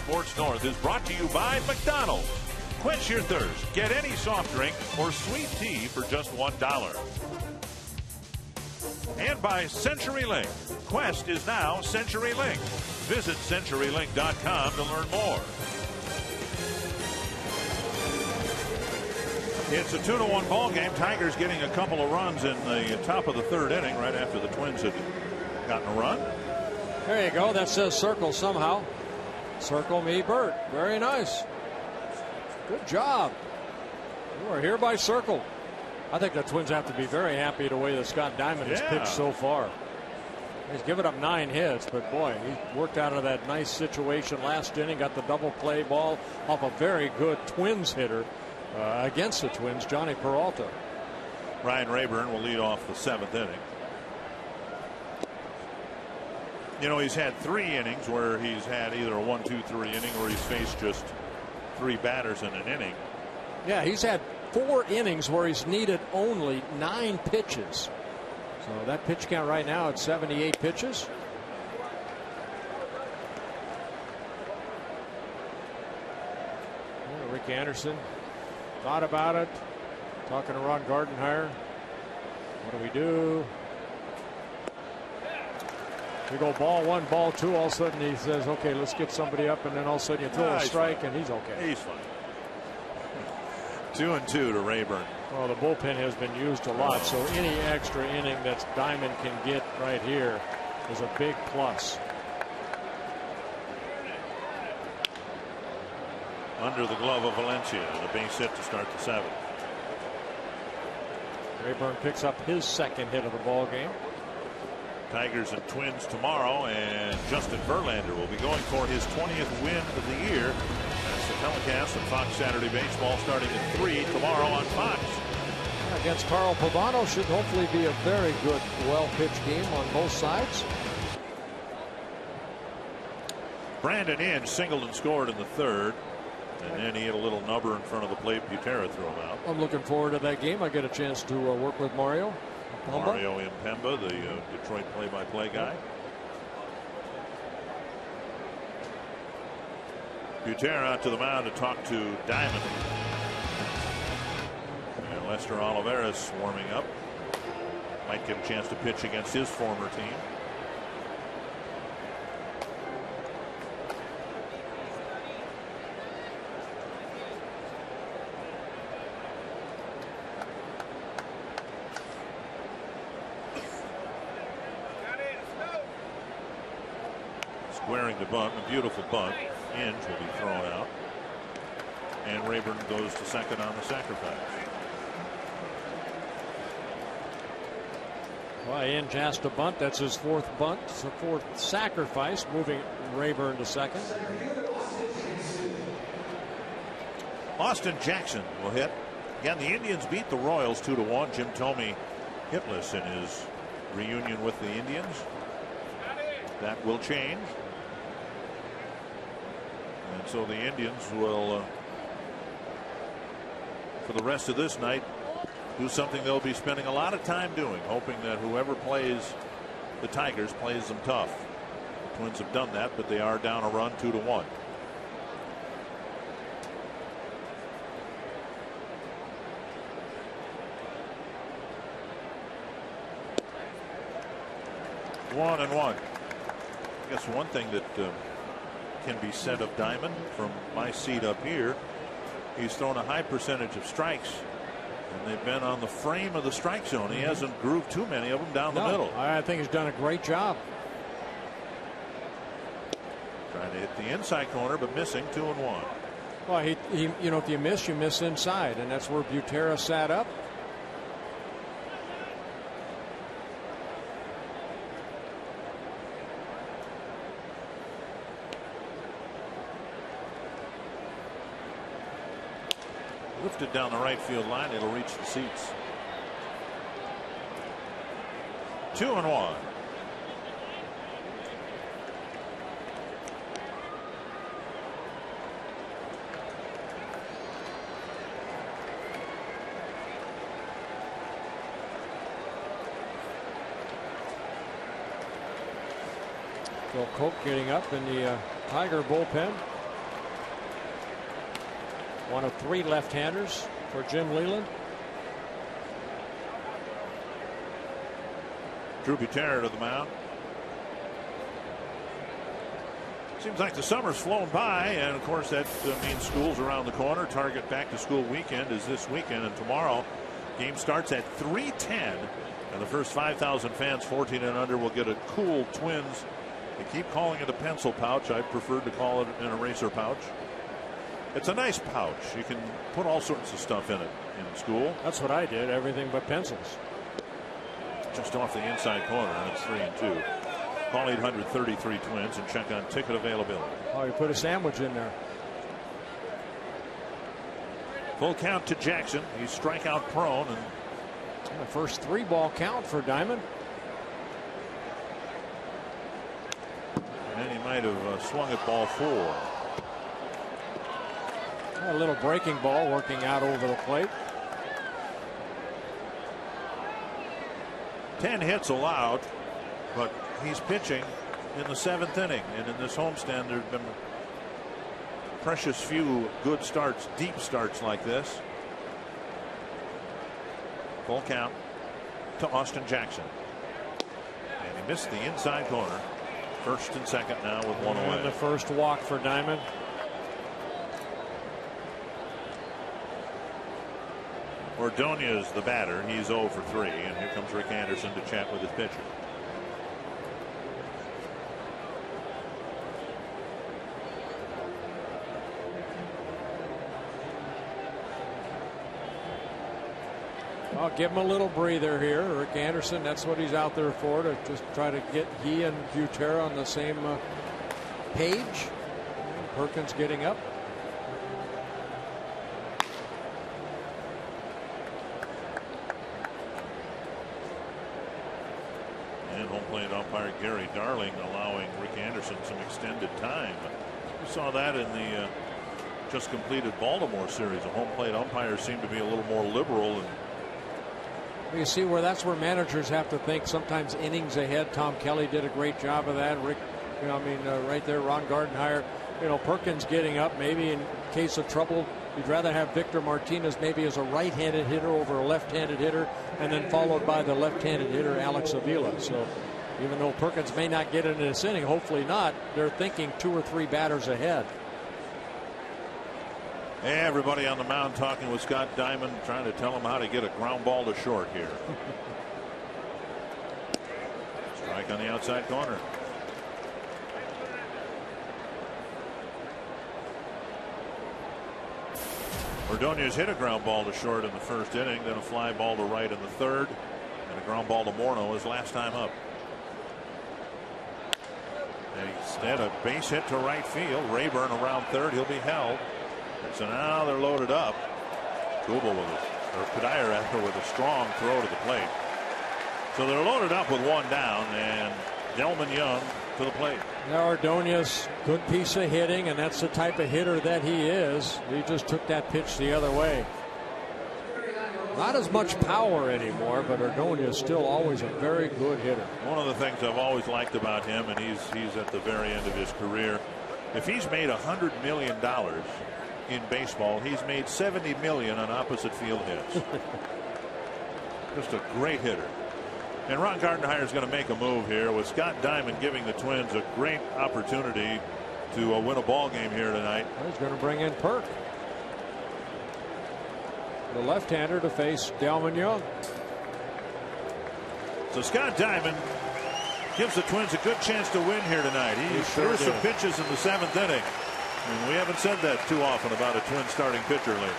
Sports North is brought to you by McDonald's. Quench your thirst. Get any soft drink or sweet tea for just $1. And by CenturyLink. Quest is now CenturyLink. Visit CenturyLink.com to learn more. It's a 2-1 ball game. Tigers getting a couple of runs in the top of the 3rd inning right after the Twins had gotten a run. There you go. That says circle somehow. Circle me, Bert. Very nice. Good job. You are hereby circled. I think the Twins have to be very happy the way that Scott Diamond has pitched so far. He's given up 9 hits, but boy, he worked out of that nice situation last inning, got the double play ball off a very good Twins hitter against the Twins, Johnny Peralta. Ryan Rayburn will lead off the 7th inning. He's had 3 innings where he's had either a 1-2-3 inning or he's faced just 3 batters in an inning. Yeah, he's had 4 innings where he's needed only 9 pitches. So that pitch count right now at 78 pitches. Rick Anderson thought about it, talking to Ron Gardenhire. What do we do? We go ball 1, ball 2. All of a sudden he says, okay, let's get somebody up. And then all of a sudden you throw a strike and he's okay. He's fine. 2-2 to Rayburn. Well, the bullpen has been used a lot. So any extra inning that Diamond can get right here is a big plus. Under the glove of Valencia and a base hit to start the 7th. Rayburn picks up his 2nd hit of the ball game. Tigers and Twins tomorrow, and Justin Verlander will be going for his 20th win of the year. That's the telecast of Fox Saturday Baseball starting at 3 tomorrow on Fox. Against Carl Pavano should hopefully be a very good, well-pitched game on both sides. Brandon Inge singled and scored in the third, and then he hit a little nubber in front of the plate. Butera threw him out. I'm looking forward to that game. I get a chance to work with Mario. Mario Impemba, the Detroit play-by-play guy. Butera out to the mound to talk to Diamond. And Lester Olivares warming up. Might get a chance to pitch against his former team. Squaring the bunt, a beautiful bunt. Inge will be thrown out. And Rayburn goes to second on the sacrifice. Well, Inge has to bunt. That's his fourth bunt, so fourth sacrifice, moving Rayburn to second. Austin Jackson will hit. Again, the Indians beat the Royals 2-1. Jim Thome hitless in his reunion with the Indians. That will change. And so the Indians will, for the rest of this night, do something they'll be spending a lot of time doing, hoping that whoever plays the Tigers plays them tough. The Twins have done that, but they are down a run 2-1. One and one. I guess one thing that can be said of Diamond from my seat up here, he's thrown a high percentage of strikes, and they've been on the frame of the strike zone. He hasn't grooved too many of them down the middle. I think he's done a great job. Trying to hit the inside corner, but missing. 2-1. Well, he you know, if you miss inside, and that's where Butera sat up. Lifted down the right field line, it'll reach the seats. 2-1. Phil Koch getting up in the Tiger bullpen. One of three left-handers for Jim Leyland. Drew Butera to the mound. Seems like the summer's flown by, and of course that means school's around the corner. Target back to school weekend is this weekend, and tomorrow game starts at 3:10, and the first 5,000 fans 14 and under will get a cool Twins. They keep calling it a pencil pouch. I preferred to call it an eraser pouch. It's a nice pouch. You can put all sorts of stuff in it in school. That's what I did, everything but pencils. Just off the inside corner, and it's 3-2. Call 800-33-TWINS and check on ticket availability. Oh, you put a sandwich in there. Full count to Jackson. He's strikeout prone. And the first 3-ball count for Diamond. And then he might have swung at ball 4. A little breaking ball working out over the plate. 10 hits allowed, but he's pitching in the 7th inning, and in this homestand there have been precious few good starts, deep starts like this. Full count to Austin Jackson, and he missed the inside corner. First and second now with one away. And the first walk for Diamond. Ordonez the batter. He's 0 for 3, and here comes Rick Anderson to chat with his pitcher. I'll give him a little breather here. Rick Anderson, that's what he's out there for, to just try to get he and Butera on the same page. And Perkins getting up. . And home plate umpire Gary Darling allowing Rick Anderson some extended time. We saw that in the just completed Baltimore series. The home plate umpires seem to be a little more liberal. And you see that's where managers have to think sometimes innings ahead. Tom Kelly did a great job of that. Rick, right there, Ron Gardenhire. Perkins getting up maybe in case of trouble. You'd rather have Victor Martinez maybe as a right-handed hitter over a left-handed hitter, and then followed by the left-handed hitter Alex Avila. So even though Perkins may not get into this inning, hopefully not, they're thinking 2 or 3 batters ahead. Everybody on the mound talking with Scott Diamond, trying to tell him how to get a ground ball to short here. Strike on the outside corner. Ordonez hit a ground ball to short in the first inning, then a fly ball to right in the third, and a ground ball to Morneau his last time up. And instead, a base hit to right field. Rayburn around third. He'll be held. And so now they're loaded up. Kubel Cuddyer with a strong throw to the plate. So they're loaded up with 1 down, and Delman Young to the plate. Now Ordonez, good piece of hitting, and that's the type of hitter that he is. He just took that pitch the other way. Not as much power anymore, but Ordonez still always a very good hitter. One of the things I've always liked about him, and he's at the very end of his career, if he's made $100 million in baseball, he's made $70 million on opposite field hits. Just a great hitter. And Ron Gardenhire is going to make a move here with Scott Diamond giving the Twins a great opportunity to win a ball game here tonight. He's going to bring in Perk, the left-hander, to face Delman Young. So Scott Diamond gives the Twins a good chance to win here tonight. He threw some pitches in the 7th inning. And we haven't said that too often about a Twins starting pitcher lately.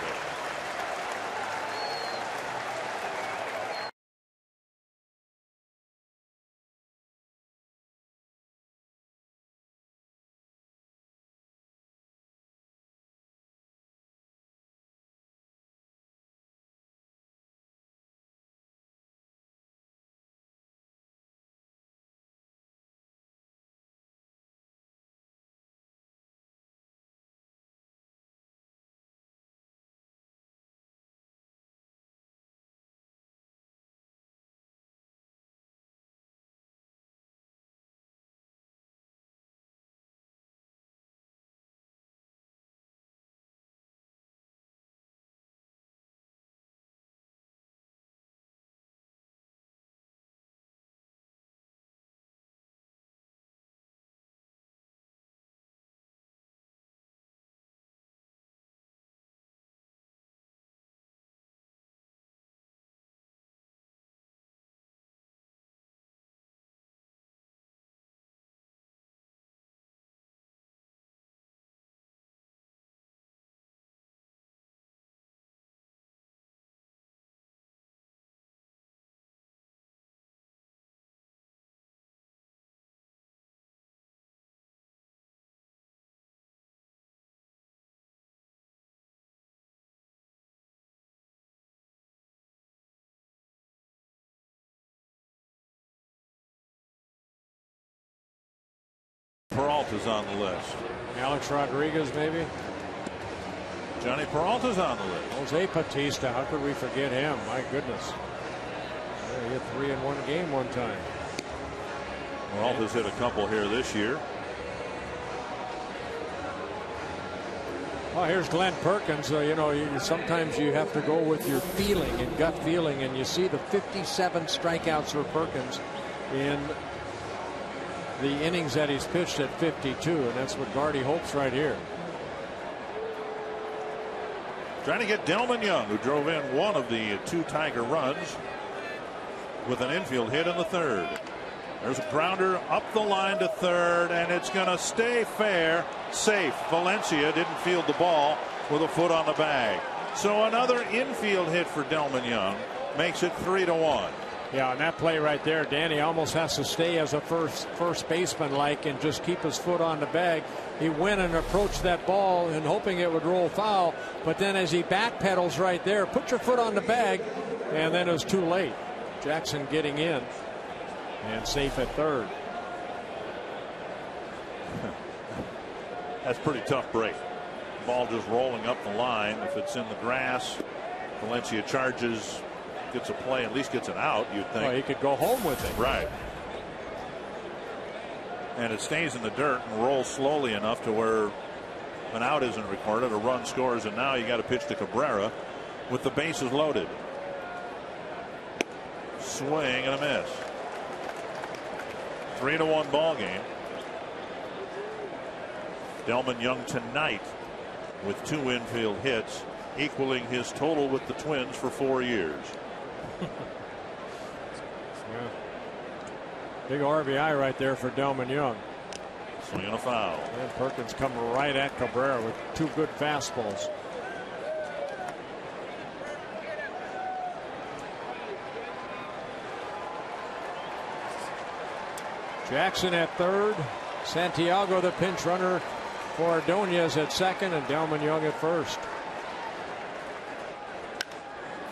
Peralta's on the list. Alex Rodriguez, maybe. Johnny Peralta's on the list. Jose Bautista, how could we forget him? My goodness. Yeah, he hit 3 in 1 game one time. Peralta's hit a couple here this year. Well, here's Glenn Perkins. Sometimes you have to go with your feeling and gut feeling, and you see the 57 strikeouts for Perkins in the innings that he's pitched at 52, and that's what Gardy hopes right here. Trying to get Delman Young, who drove in one of the 2 Tiger runs with an infield hit in the 3rd. There's a grounder up the line to 3rd, and it's going to stay fair, safe. Valencia didn't field the ball with a foot on the bag. So another infield hit for Delman Young makes it 3-1. Yeah, on that play right there, Danny almost has to stay as a first baseman and just keep his foot on the bag. He went and approached that ball and hoping it would roll foul, but then as he backpedals right there, put your foot on the bag, and then it was too late. Jackson getting in. And safe at third. That's a pretty tough break. Ball just rolling up the line. If it's in the grass, Valencia charges, gets a play, at least gets an out, you'd think. Well, he could go home with it. Right. And it stays in the dirt and rolls slowly enough to where an out isn't recorded, a run scores, and now you got to pitch to Cabrera with the bases loaded. Swing and a miss. 3-1 ball game. Delman Young tonight with 2 infield hits, equaling his total with the Twins for 4 years. Yeah. Big RBI right there for Delman Young. Swing and a foul. And Perkins coming right at Cabrera with 2 good fastballs. Jackson at third. Santiago the pinch runner for Ordonez at second, and Delman Young at first.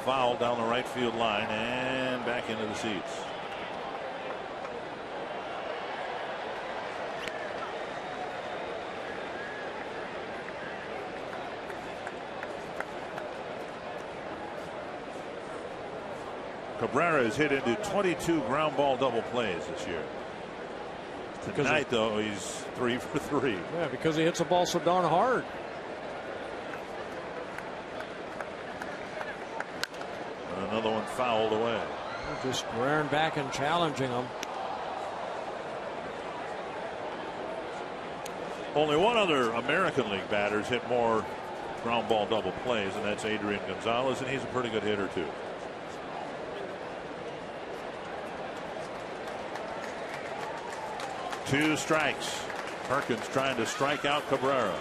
Foul down the right field line and back into the seats. Cabrera has hit into 22 ground ball double plays this year. Tonight, though, he's 3 for 3. Yeah, because he hits the ball so darn hard. And another one fouled away. Just rearing back and challenging him. Only one other American League batter's hit more ground ball double plays, and that's Adrian Gonzalez, and he's a pretty good hitter, too. Two strikes. Perkins trying to strike out Cabrera.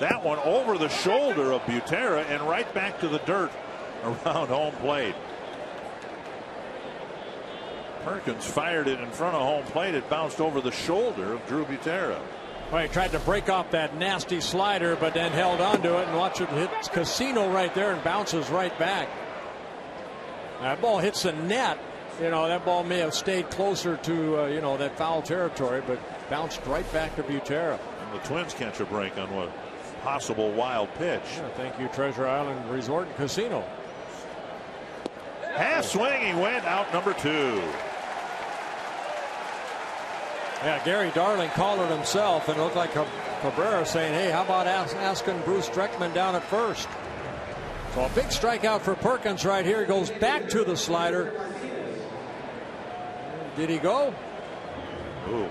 That one over the shoulder of Butera and right back to the dirt around home plate. Perkins fired it in front of home plate. It bounced over the shoulder of Drew Butera. Well, he tried to break off that nasty slider, but then held onto it, and watch it hit Casino right there and bounces right back. That ball hits the net. You know, that ball may have stayed closer to, you know, that foul territory, but bounced right back to Butera. And the Twins catch a break on what possible wild pitch. Yeah, thank you, Treasure Island Resort and Casino. Half swing, he went out number 2. Yeah, Gary Darling called it himself, and it looked like Cabrera saying, hey, how about asking Bruce Streckman down at first? So a big strikeout for Perkins right here. He goes back to the slider. Did he go? Ooh,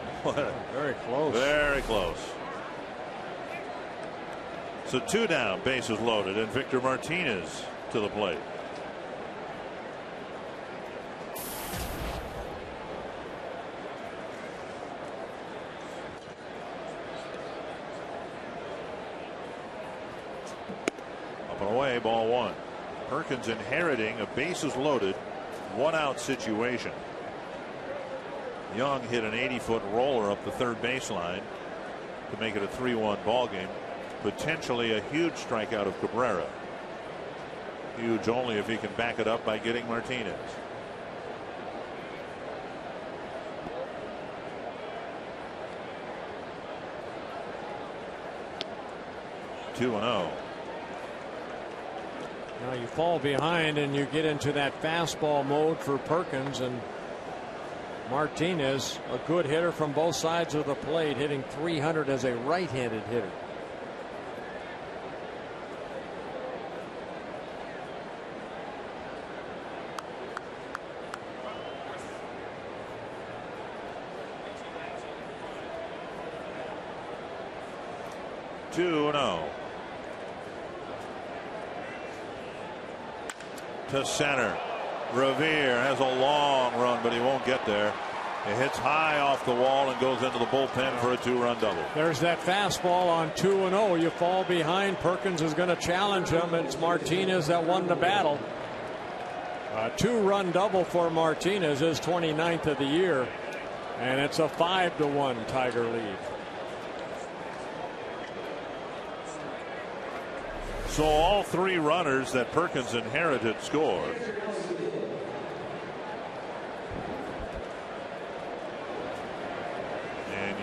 very close. Very close. So 2 down, bases loaded, and Victor Martinez to the plate. Up and away, ball 1. Perkins inheriting a bases loaded, 1-out situation. Young hit an 80-foot roller up the third baseline to make it a 3-1 ball game. Potentially a huge strikeout of Cabrera. Huge only if he can back it up by getting Martinez. Two and 0. Now you fall behind and you get into that fastball mode for Perkins, and Martinez, a good hitter from both sides of the plate, hitting .300 as a right-handed hitter. Two and 0. To center. Revere has a long run, but he won't get there. It hits high off the wall and goes into the bullpen for a 2-run double. There's that fastball on 2-0. You fall behind. Perkins is going to challenge him. It's Martinez that won the battle. A 2-run double for Martinez, his 29th of the year, and it's a 5-1 Tiger lead. So all 3 runners that Perkins inherited scored.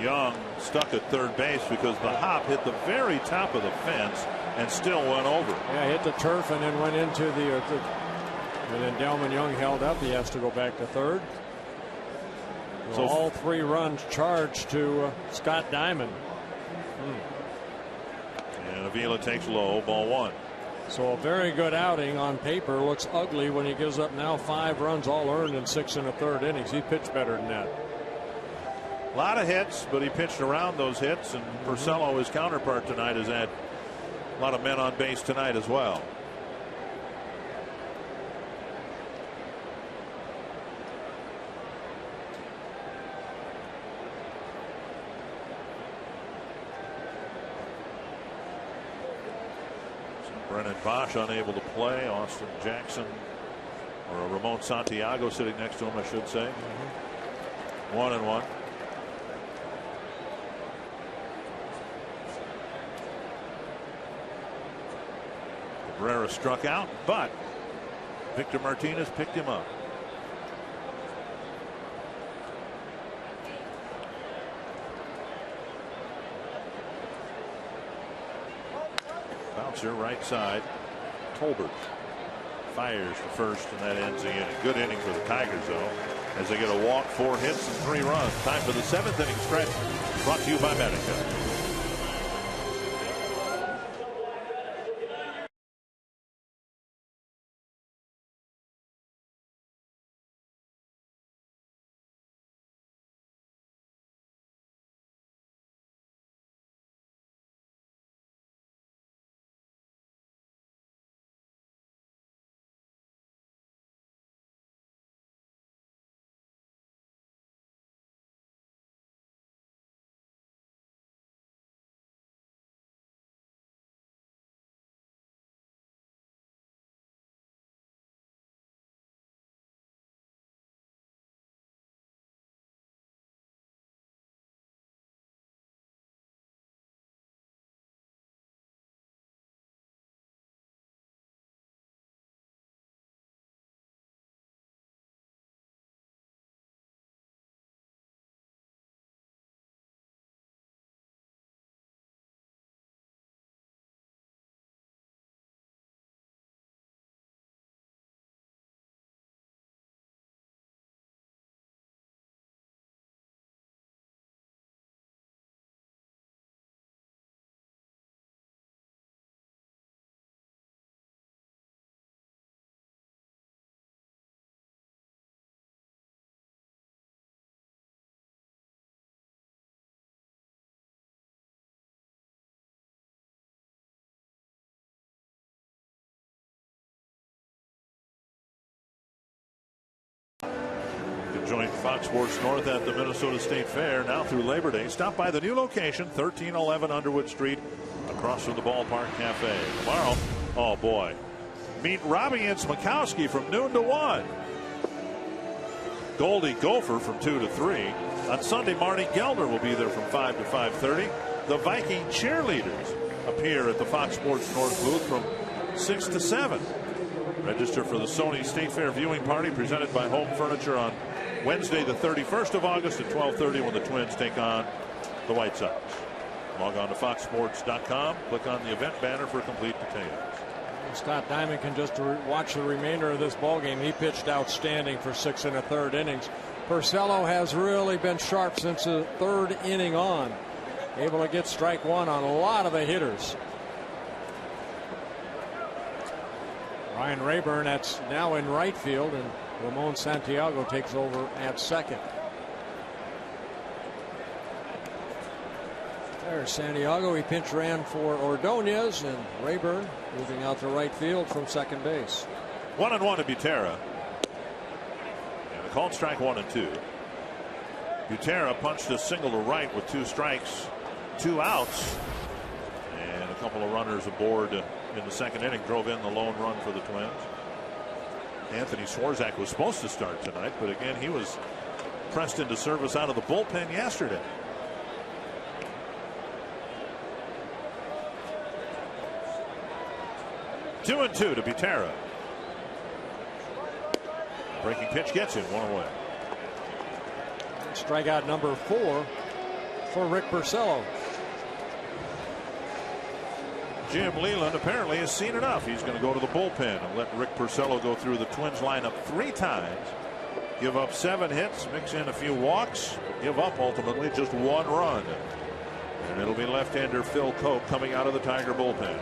Young stuck at third base because the hop hit the very top of the fence and still went over. Yeah, hit the turf and then went into the and then Delman Young held up. He has to go back to third. So all 3 runs charged to Scott Diamond. And Avila takes low, ball 1. So a very good outing on paper. Looks ugly when he gives up now 5 runs all earned in 6 1/3 innings. He pitched better than that. A lot of hits, but he pitched around those hits, and Porcello, his counterpart tonight, has had a lot of men on base tonight as well. Brennan Bosch unable to play. Austin Jackson, or Ramon Santiago sitting next to him, I should say. 1-1. Cabrera struck out, but Victor Martinez picked him up. Bouncer right side. Tolbert fires the first, and that ends the inning. Good inning for the Tigers, though, as they get a walk, 4 hits, and 3 runs. Time for the 7th inning stretch, brought to you by Medica. Join Fox Sports North at the Minnesota State Fair now through Labor Day. Stop by the new location, 1311 Underwood Street, across from the Ballpark Cafe. Tomorrow, oh boy, meet Robbie and Smokowski from noon to 1. Goldie Gopher from 2 to 3. On Sunday, Marty Gelder will be there from 5 to 5:30. The Viking cheerleaders appear at the Fox Sports North booth from 6 to 7. Register for the Sony State Fair viewing party presented by Home Furniture on Wednesday, the 31st of August at 12:30 when the Twins take on the White Sox. Log on to foxsports.com. Click on the event banner for complete details. Scott Diamond can just watch the remainder of this ballgame. He pitched outstanding for 6 1/3 innings. Porcello has really been sharp since the 3rd inning on. Able to get strike 1 on a lot of the hitters. Ryan Rayburn, that's now in right field, and Ramon Santiago takes over at second. There's Santiago. He pinch ran for Ordonez, and Rayburn moving out to right field from second base. 1-1 to Butera. And a called strike 1 and 2. Butera punched a single to right with 2 strikes, 2 outs, and a couple of runners aboard in the 2nd inning. Drove in the lone run for the Twins. Anthony Swarzak was supposed to start tonight, but again, he was pressed into service out of the bullpen yesterday. Two and 2 to Butera. Breaking pitch gets him 1 away. Strikeout number 4 for Rick Porcello. Jim Leland apparently has seen enough. He's going to go to the bullpen and let Rick Porcello go through the Twins lineup 3 times. Give up 7 hits, mix in a few walks, give up ultimately just 1 run. And it'll be left-hander Phil Koch coming out of the Tiger bullpen.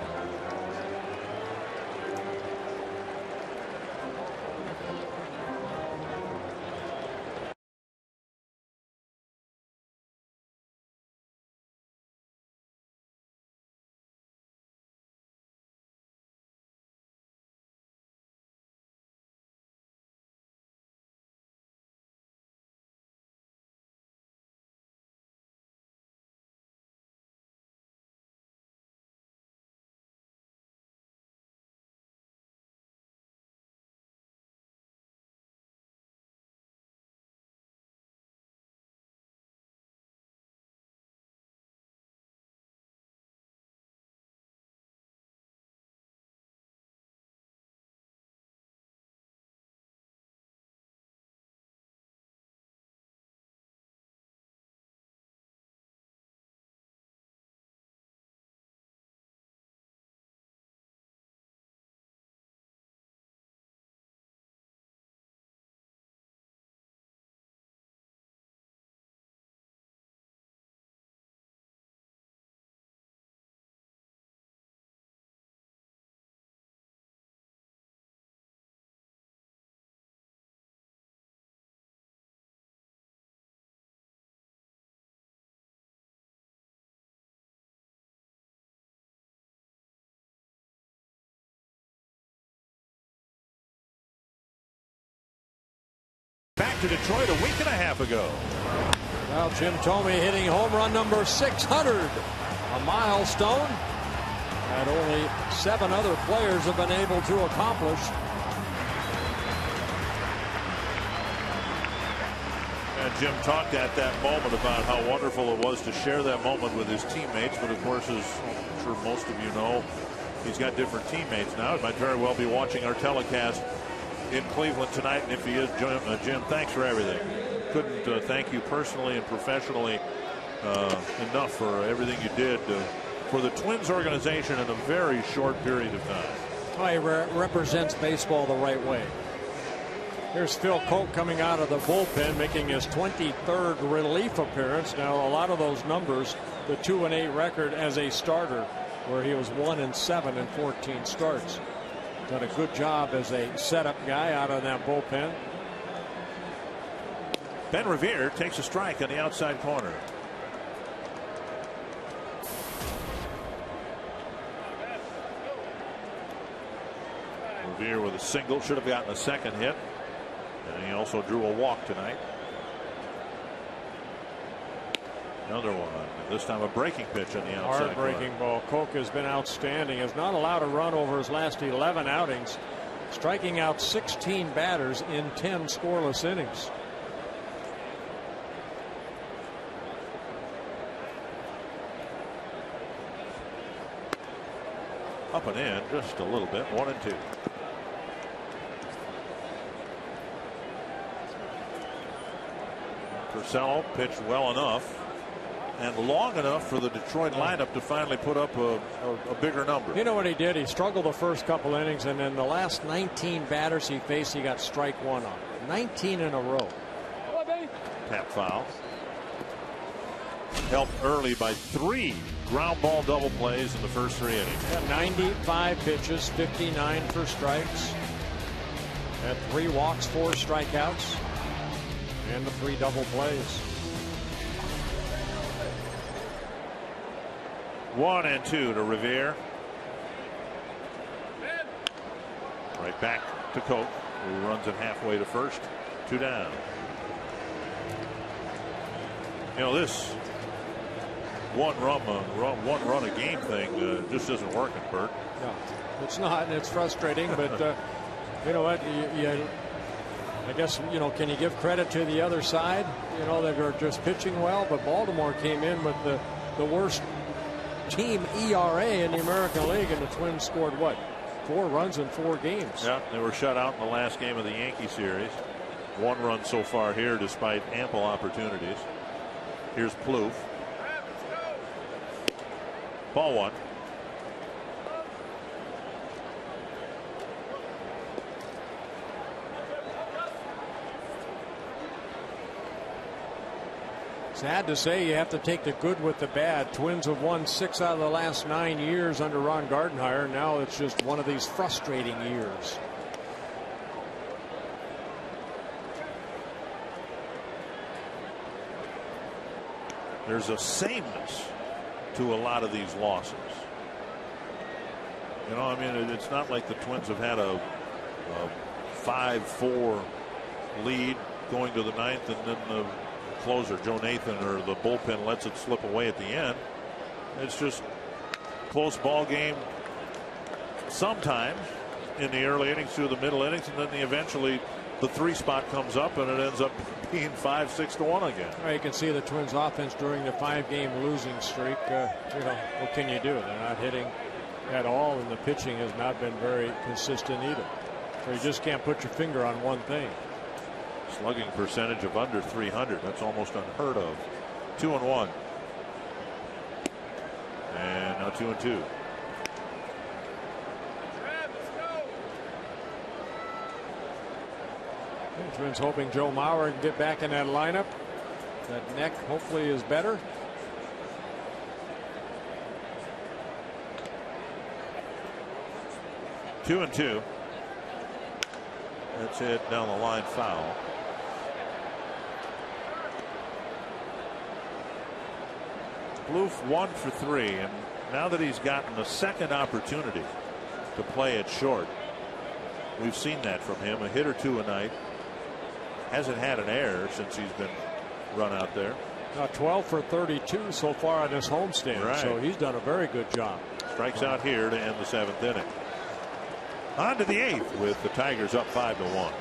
Back to Detroit a week and a half ago. Well, Jim Thome hitting home run number 600, a milestone that only 7 other players have been able to accomplish. And Jim talked at that moment about how wonderful it was to share that moment with his teammates. But of course, as I'm sure most of you know, he's got different teammates now. He might very well be watching our telecast in Cleveland tonight. And if he is, Jim, thanks for everything. Couldn't thank you personally and professionally enough for everything you did for the Twins organization in a very short period of time. Oh, he represents baseball the right way. Here's Phil Koch coming out of the bullpen, making his 23rd relief appearance. Now, a lot of those numbers, the 2-8 record as a starter, where he was 1-7 in 14 starts. Done a good job as a setup guy out of that bullpen. Ben Revere takes a strike on the outside corner. Revere with a single, should have gotten a second hit. And he also drew a walk tonight. Another one. This time a breaking pitch on the outside. Hard-breaking ball. Koch has been outstanding. Has not allowed a run over his last 11 outings. Striking out 16 batters in 10 scoreless innings. Up and in just a little bit. 1-2. Porcello pitched well enough and long enough for the Detroit lineup to finally put up a bigger number. You know what he did? He struggled the first couple innings, and then the last 19 batters he faced, he got strike 1 on. 19 in a row. Tap foul. Helped early by 3 ground ball double plays in the first 3 innings. Had 95 pitches, 59 for strikes. Had 3 walks, 4 strikeouts. And the 3 double plays. 1-2 to Revere. Right back to Koch, who runs it halfway to first. 2 down. You know, this one run a game thing just isn't working, Bert. No, it's not, and it's frustrating. But you know what? I guess, you know, can you give credit to the other side? You know, they were just pitching well, but Baltimore came in with the worst team ERA in the American League, and the Twins scored what? 4 runs in 4 games. Yeah, they were shut out in the last game of the Yankee series. 1 run so far here, despite ample opportunities. Here's Plouffe. Ball one. Sad to say, you have to take the good with the bad. Twins have won 6 out of the last 9 years under Ron Gardenhire. Now it's just one of these frustrating years. There's a sameness to a lot of these losses. You know, I mean, it's not like the Twins have had a 5-4 lead going to the ninth, and then the closer, Joe Nathan, or the bullpen lets it slip away at the end. It's just close ball game sometimes in the early innings through the middle innings, and then eventually the 3 spot comes up and it ends up being 5-6-1 again. Well, you can see the Twins offense during the 5-game losing streak. You know, what can you do? They're not hitting at all, and the pitching has not been very consistent either. So you just can't put your finger on one thing. Slugging percentage of under 300. That's almost unheard of. 2-1. And now 2-2. Twins hoping Joe Mauer can get back in that lineup. That neck hopefully is better. Two and two. That's it down the line, foul. Bloof 1 for 3, and now that he's gotten a second opportunity to play it short, we've seen that from him. A hit or two a night. Hasn't had an error since he's been run out there. Now 12 for 32 so far on this homestand. Right. So he's done a very good job. Strikes out here to end the 7th inning. On to the 8th with the Tigers up 5-1.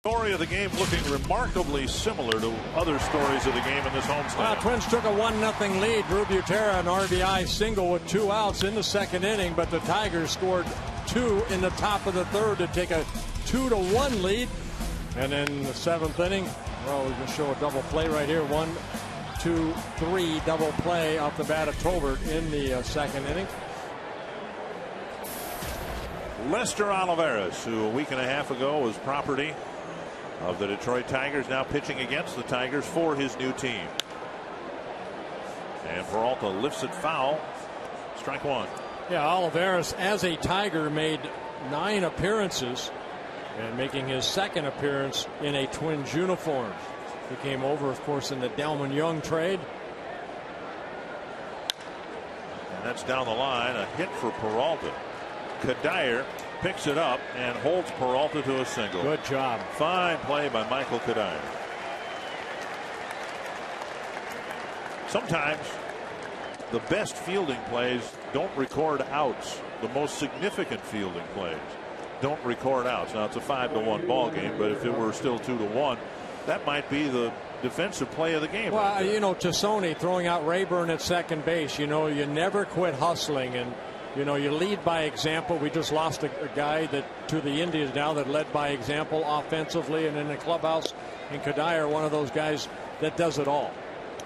Story of the game looking remarkably similar to other stories of the game in this homestand. Twins took a 1-0 lead. Drew Butera, an RBI single with 2 outs in the 2nd inning, but the Tigers scored 2 in the top of the 3rd to take a 2-1 lead. And in the 7th inning, well, we can show a double play right here. 1, 2, 3 double play off the bat of Tolbert in the 2nd inning. Lester Olivares, who a week and a half ago was property of the Detroit Tigers, now pitching against the Tigers for his new team. And Peralta lifts it foul. Strike 1. Yeah, Olivares, as a Tiger, made 9 appearances and making his 2nd appearance in a Twins uniform. He came over, of course, in the Delman Young trade. And that's down the line. A hit for Peralta. Kadire picks it up and holds Peralta to a single. Good job. Fine play by Michael Kadire. sometimes the best fielding plays don't record outs. The most significant fielding plays don't record outs. Now it's a 5-1 ball game, but if it were still 2-1, that might be the defensive play of the game. Well, right, you know, Tassone throwing out Rayburn at second base. You know, you never quit hustling, and you know, you lead by example. We just lost a guy to the Indians now that led by example offensively, and in the clubhouse, and Kadire, one of those guys that does it all.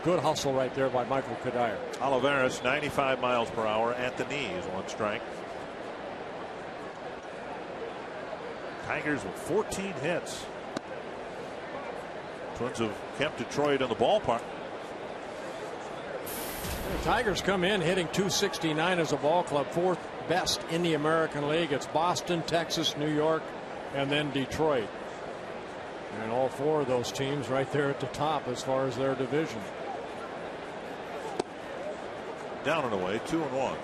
Good hustle right there by Michael Kadire. Olivares 95 miles per hour at the knees. 1 strike. Tigers with 14 hits. Twins have kept Detroit in the ballpark. The Tigers come in hitting .269 as a ball club, 4th best in the American League. It's Boston, Texas, New York, and then Detroit. And all 4 of those teams right there at the top as far as their division. Down and away, 2-1.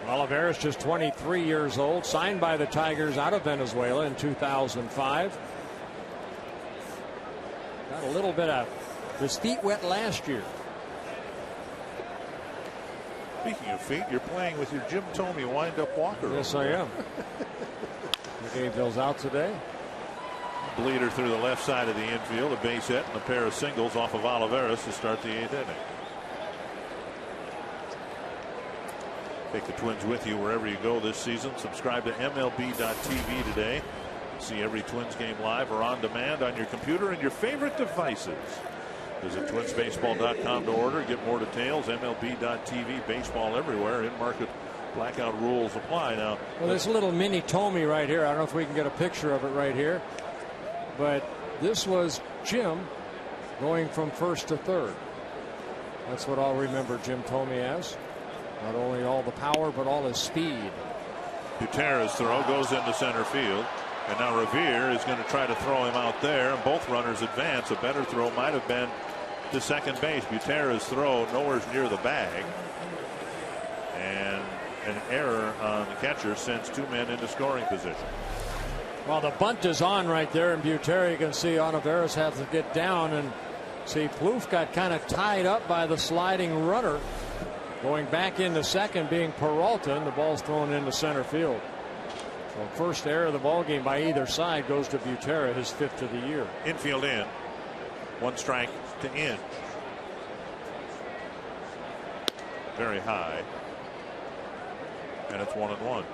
Olivares just 23 years old, signed by the Tigers out of Venezuela in 2005. Got a little bit of his feet wet last year. Speaking of feet, you're playing with your Jim Thome wind-up walker. Yes, I am. We gave those out today. Bleeder through the left side of the infield, a base hit, and a pair of singles off of Olivares to start the 8th inning. Take the Twins with you wherever you go this season. Subscribe to MLB.tv today. See every Twins game live or on demand on your computer and your favorite devices. Visit twinsbaseball.com to order. Get more details. MLB.tv. Baseball everywhere. In-market blackout rules apply. Now, well, there's a little mini Thome right here. I don't know if we can get a picture of it right here. But this was Jim going from first to third. That's what I'll remember Jim Thome as. Not only all the power, but all his speed. Gutierrez's throw goes into center field. And now Revere is going to try to throw him out there. And both runners advance. A better throw might have been to second base. Gutierrez's throw nowhere near the bag. And an error on the catcher sends 2 men into scoring position. Well, the bunt is on right there. And Gutierrez, you can see Olivares has to get down. And see, Plouffe got kind of tied up by the sliding runner. Going back into second being Peralta, and the ball's thrown into center field. So first error of the ball game by either side goes to Gutierrez, his 5th of the year. Infield in. 1 strike to in. Very high. And it's 1-1.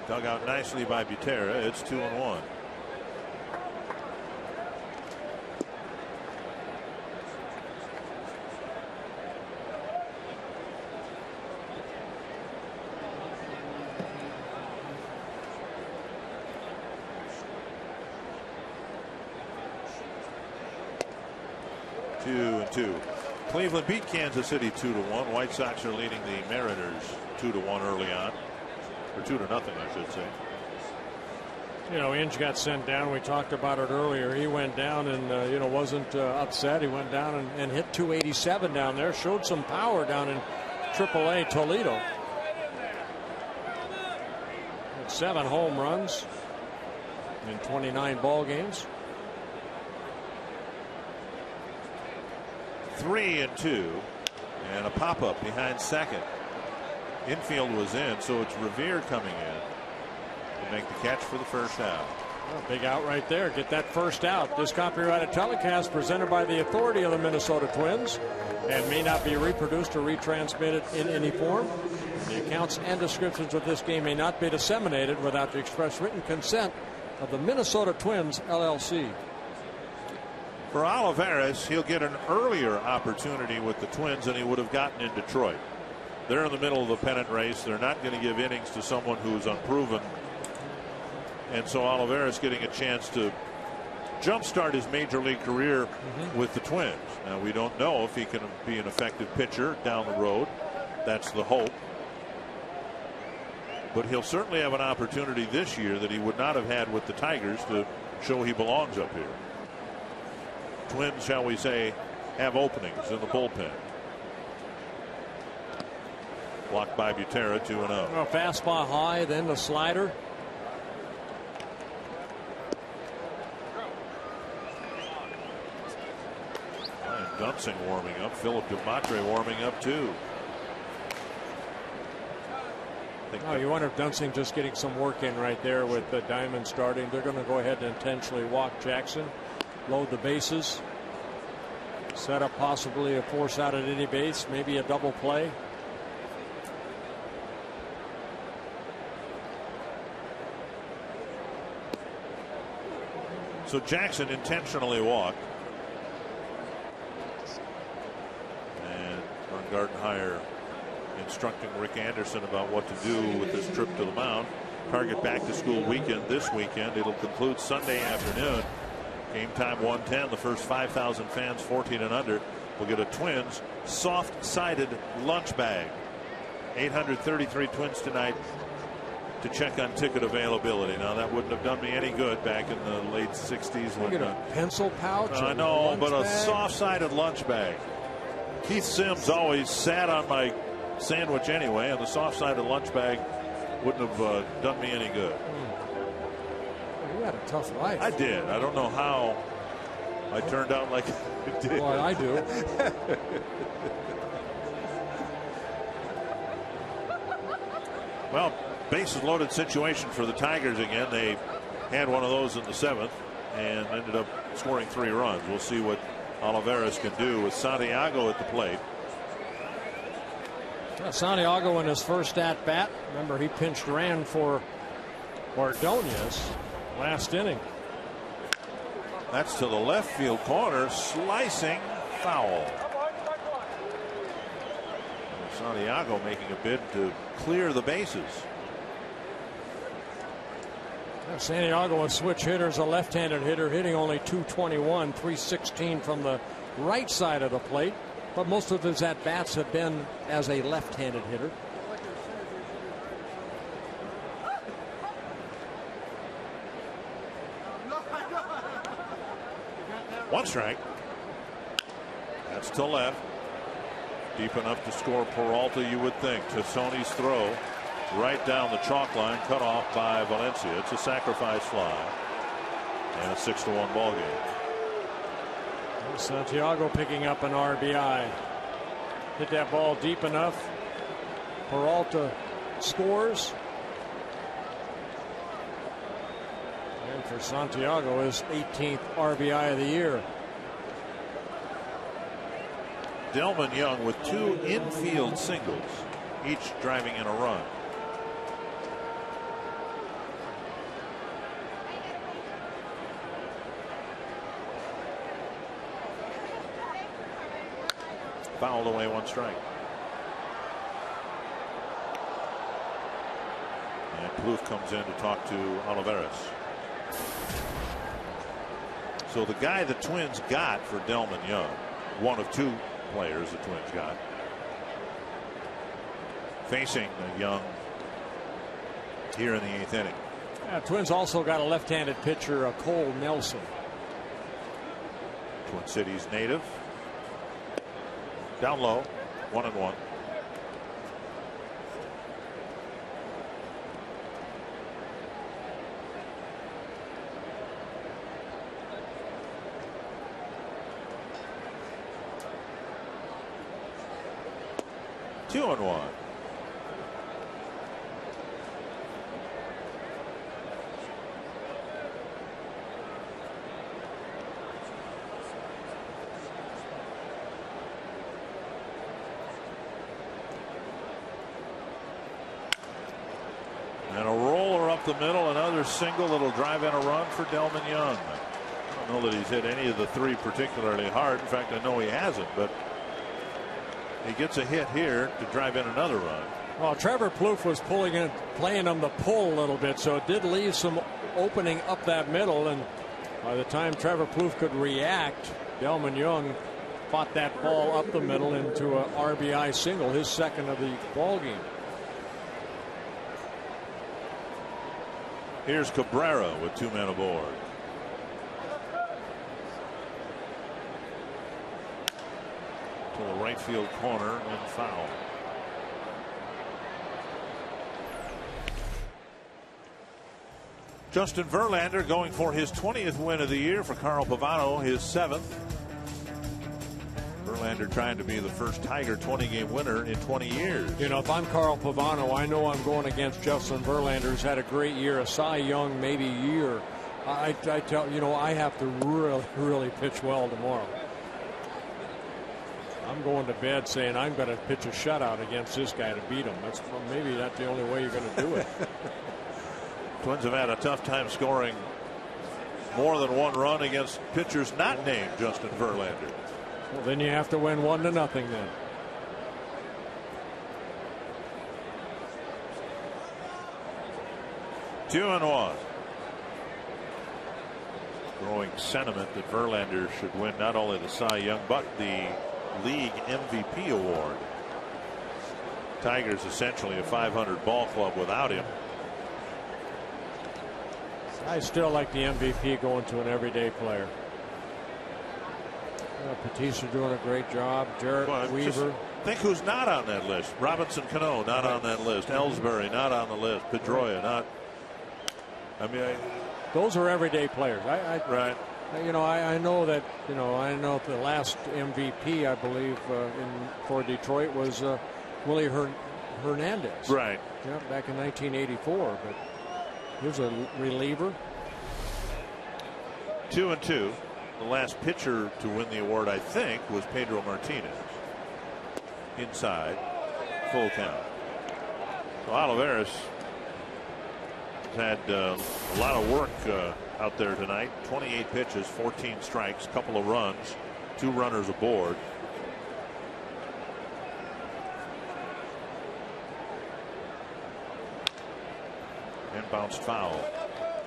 Dug out nicely by Butera. It's 2-1. Two and two. Cleveland beat Kansas City 2-1. White Sox are leading the Mariners 2-1 early on. Or 2-0, I should say. You know, Inge got sent down. We talked about it earlier. He went down and, you know, wasn't upset. He went down and hit 287 down there. Showed some power down in AAA Toledo. Had 7 home runs in 29 ball games. 3-2. And a pop-up behind second. Infield was in, so it's Revere coming in to make the catch for the first out. Well, big out right there. Get that first out. This copyrighted telecast presented by the authority of the Minnesota Twins and may not be reproduced or retransmitted in any form. The accounts and descriptions of this game may not be disseminated without the express written consent of the Minnesota Twins, LLC. For Olivares, he'll get an earlier opportunity with the Twins than he would have gotten in Detroit. They're in the middle of the pennant race. They're not going to give innings to someone who's unproven. And so Olivares getting a chance to jumpstart his major league career with the Twins. Now, we don't know if he can be an effective pitcher down the road. That's the hope. But he'll certainly have an opportunity this year that he would not have had with the Tigers to show he belongs up here. Twins, shall we say, have openings in the bullpen. Blocked by Butera, 2-0. Well, fastball high, then the slider. Ryan Dunsing warming up. Philip DeMatre warming up too. Oh, you wonder if Dunsing just getting some work in right there with the Diamond starting. They're going to go ahead and intentionally walk Jackson, load the bases, set up possibly a force out at any base, maybe a double play. So Jackson intentionally walked. And Ron Gardenhire instructing Rick Anderson about what to do with this trip to the mound. Target back to school weekend this weekend. It'll conclude Sunday afternoon. Game time 1:10. The first 5,000 fans 14 and under will get a Twins soft-sided lunch bag. 833 Twins tonight to check on ticket availability. Now, that wouldn't have done me any good back in the late 60s. Look at a pencil pouch. I know, but a soft-sided lunch bag. Keith Sims always sat on my sandwich anyway, and the soft-sided lunch bag wouldn't have done me any good. You had a tough life. I did. I don't know how I turned out like it did. Well, I do. Well, bases loaded situation for the Tigers again. They had one of those in the 7th and ended up scoring 3 runs. We'll see what Olivares can do with Santiago at the plate. Santiago in his first at bat. Remember, he pinched ran for Ordonez last inning. That's to the left field corner, slicing foul. Santiago making a bid to clear the bases. Santiago, a switch hitter, is a left-handed hitter, hitting only .221, .316 from the right side of the plate. But most of his at-bats have been as a left-handed hitter. One strike. That's to left. Deep enough to score Peralta, you would think. To Sony's throw. Right down the chalk line, cut off by Valencia. It's a sacrifice fly. And a 6-1 ball game. Santiago picking up an RBI. Hit that ball deep enough. Peralta scores. And for Santiago, his 18th RBI of the year. Delman Young with 2 infield singles, each driving in a run. Fouled away, 1 strike. And Plouffe comes in to talk to Olivares. So the guy the Twins got for Delman Young, one of 2 players the Twins got, facing Young here in the 8th inning. Twins also got a left-handed pitcher, Cole Nelson. Twin Cities native. Down low, 1-1. Two and 1. And a roller up the middle, another single that'll drive in a run for Delman Young. I don't know that he's hit any of the 3 particularly hard. In fact, I know he hasn't, but he gets a hit here to drive in another run. Well, Trevor Plouffe was playing on the pull a little bit, so it did leave some opening up that middle, and By the time Trevor Plouffe could react, Delman Young fought that ball up the middle into an RBI single, his second of the ball game. Here's Cabrera with 2 men aboard. To the right field corner and foul. Justin Verlander going for his 20th win of the year. For Carl Pavano, his 7th. Verlander trying to be the first Tiger 20-game winner in 20 years. You know, if I'm Carl Pavano, I know I'm going against Justin Verlander, who's had a great year, a Cy Young maybe year. I tell you know, I have to really pitch well tomorrow. I'm going to bed saying I'm going to pitch a shutout against this guy to beat him. Maybe that's the only way you're going to do it. Twins have had a tough time scoring more than 1 run against pitchers not named Justin Verlander. Well, then you have to win 1-0 then. Two and 1. Growing sentiment that Verlander should win not only the Cy Young but the league MVP award. Tigers essentially a 500 ball club without him. I still like the MVP going to an everyday player. Batista doing a great job. Jarrett Weaver. Think who's not on that list. Robinson Cano not on that list. Ellsbury not on the list. Pedroia not. I mean, those are everyday players. Right. You know, I know that. You know, I know the last MVP I believe for Detroit was Willie Hernandez. Right. Yeah, back in 1984. But here's a reliever. 2 and 2. The last pitcher to win the award, I think, was Pedro Martinez. Inside, full count. So Olivares had a lot of work out there tonight. 28 pitches, 14 strikes, couple of runs, 2 runners aboard. And bounced foul.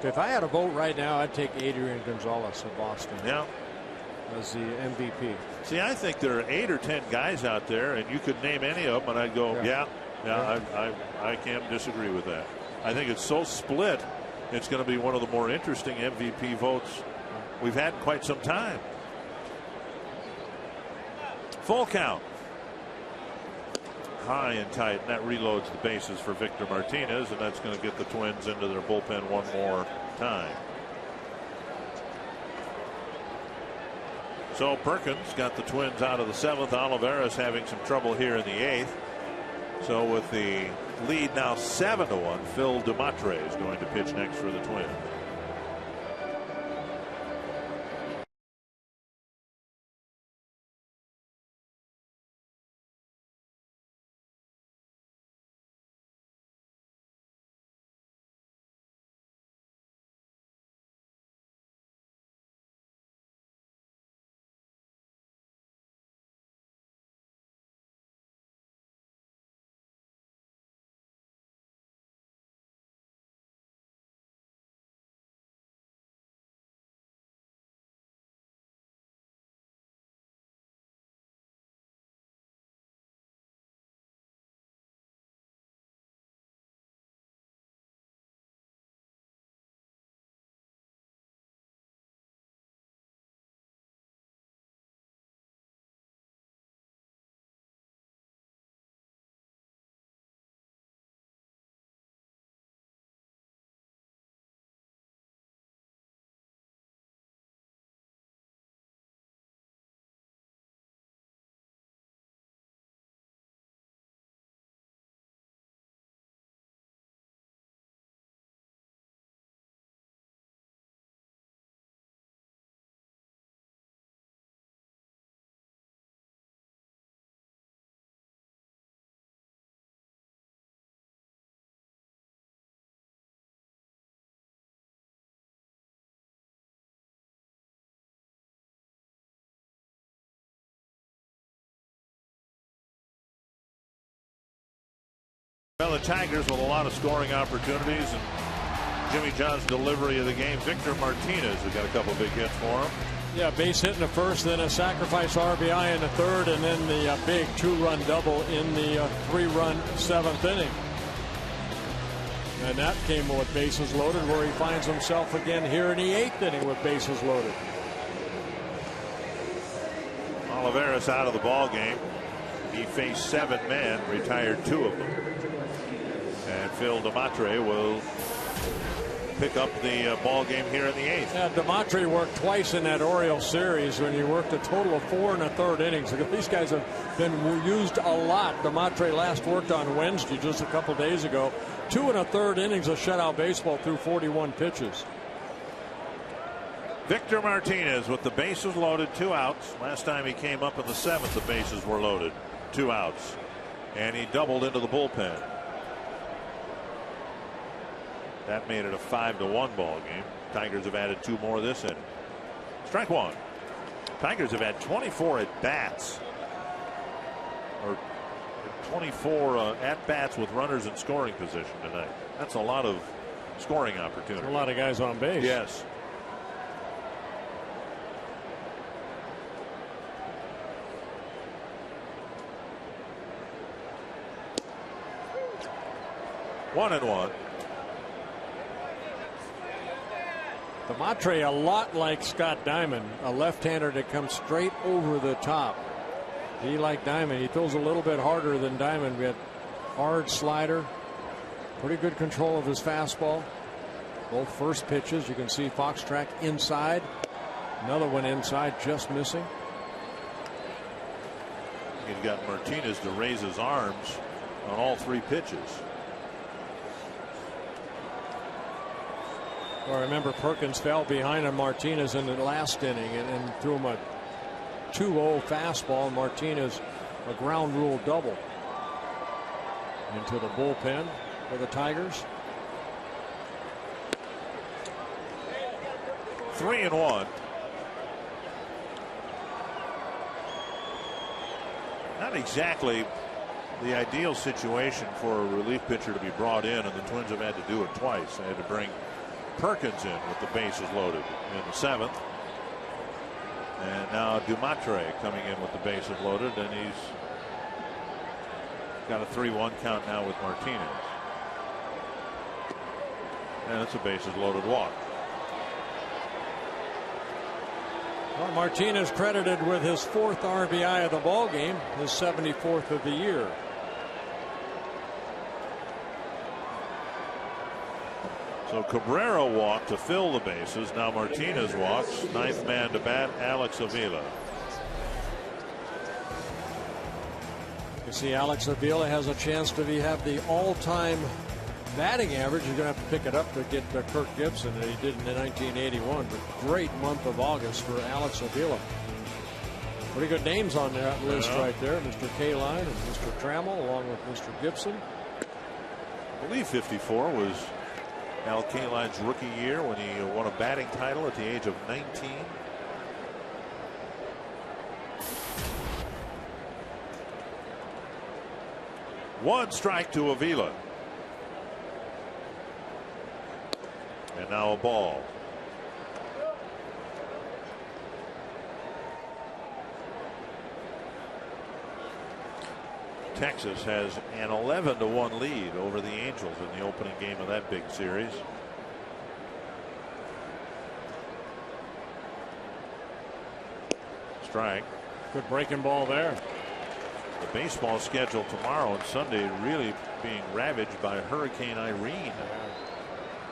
If I had a vote right now, I'd take Adrian Gonzalez of Boston. Yeah. As the MVP. See, I think there are 8 or 10 guys out there, and you could name any of them, and I'd go, yeah. I can't disagree with that. I think it's so split, it's going to be one of the more interesting MVP votes we've had in quite some time. Full count. High and tight, and that reloads the bases for Victor Martinez, and that's going to get the Twins into their bullpen one more time. So Perkins got the Twins out of the 7th. Olivares having some trouble here in the 8th. So with the lead now 7-1, Phil DeMatre is going to pitch next for the Twins. Well, the Tigers with a lot of scoring opportunities, and Jimmy John's delivery of the game. Victor Martinez, who got a couple big hits for him. Yeah, base hit in the first, then a sacrifice RBI in the third, and then the big 2-run double in the 3-run 7th inning. And that came with bases loaded, where he finds himself again here in the 8th inning with bases loaded. Olivares out of the ball game. He faced 7 men, retired 2 of them. And Phil DeMatre will pick up the ball game here in the 8th. Yeah, DeMatre worked twice in that Orioles series when he worked a total of 4 1/3 innings. These guys have been used a lot. DeMatre last worked on Wednesday, just a couple days ago. 2 1/3 innings of shutout baseball through 41 pitches. Victor Martinez with the bases loaded, 2 outs. Last time he came up in the 7th, the bases were loaded, 2 outs. And he doubled into the bullpen. That made it a 5-1 ball game. Tigers have added 2 more this inning. Strike 1. Tigers have had 24 at bats, or 24 at bats with runners in scoring position tonight. That's a lot of scoring opportunity. A lot of guys on base. Yes. One and one. DeMatre a lot like Scott Diamond, a left-hander that comes straight over the top. He, like Diamond, he throws a little bit harder than Diamond. We had hard slider, pretty good control of his fastball. Both first pitches, you can see Fox track inside, another one inside, just missing. He's got Martinez to raise his arms on all 3 pitches. Well, remember, Perkins fell behind on Martinez in the last inning and threw him a 2-0 fastball. Martinez a ground rule double into the bullpen for the Tigers. 3-1. Not exactly the ideal situation for a relief pitcher to be brought in, and the Twins have had to do it twice. They had to bring Perkins in with the bases loaded in the 7th. And now DeMatre coming in with the bases loaded, and he's got a 3-1 count now with Martinez. And it's a bases loaded walk. Well, Martinez credited with his 4th RBI of the ball game, his 74th of the year. So Cabrera walked to fill the bases. Now Martinez walks. 9th man to bat, Alex Avila. You see, Alex Avila has a chance to have the all-time batting average. He's going to have to pick it up to get Kirk Gibson that he did in 1981. But great month of August for Alex Avila. Pretty good names on that list right there. Mr. Kaline and Mr. Trammell, along with Mr. Gibson. I believe 54 was Al Kaline's rookie year when he won a batting title at the age of 19. One strike to Avila. And now a ball. Texas has an 11-1 lead over the Angels in the opening game of that big series. Strike. Good breaking ball there. The baseball schedule tomorrow and Sunday really being ravaged by Hurricane Irene.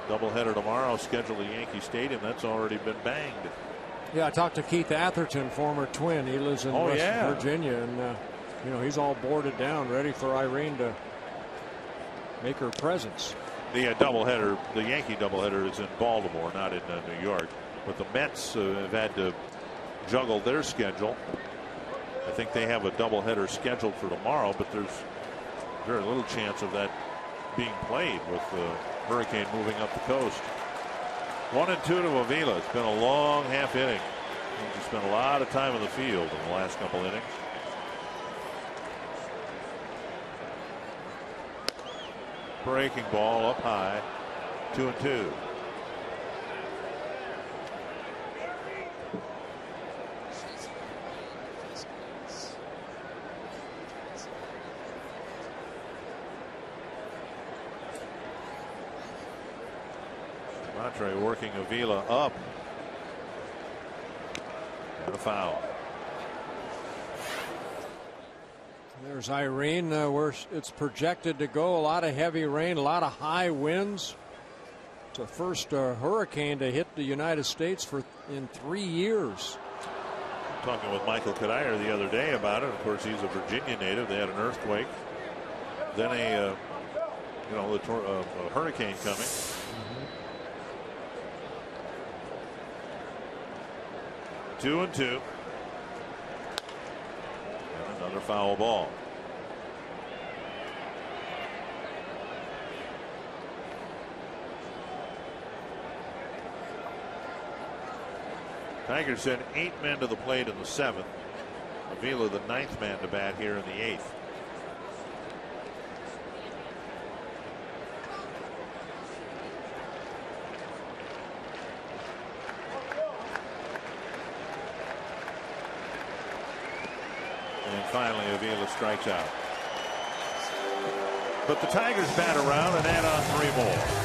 Doubleheader tomorrow scheduled at Yankee Stadium. That's already been banged. Yeah, I talked to Keith Atherton, former Twin. He lives in West Virginia, and you know, he's all boarded down, ready for Irene to make her presence. The doubleheader, the Yankee doubleheader, is in Baltimore, not in New York. But the Mets have had to juggle their schedule. I think they have a doubleheader scheduled for tomorrow, but there's very little chance of that being played with the Hurricane moving up the coast. 1-2 to Avila. It's been a long half inning. He's spent a lot of time in the field in the last couple innings. Breaking ball up high. 2-2. Montre working Avila up. And a foul. There's Irene, where it's projected to go. A lot of heavy rain, a lot of high winds. It's the first hurricane to hit the United States in 3 years. Talking with Michael Kadire the other day about it. Of course, he's a Virginia native. They had an earthquake, then a hurricane coming. Mm-hmm. 2-2. And another foul ball. Tigers sent 8 men to the plate in the 7th. Avila, the 9th man to bat here in the 8th. And finally, Avila strikes out. But the Tigers bat around and add on 3 more.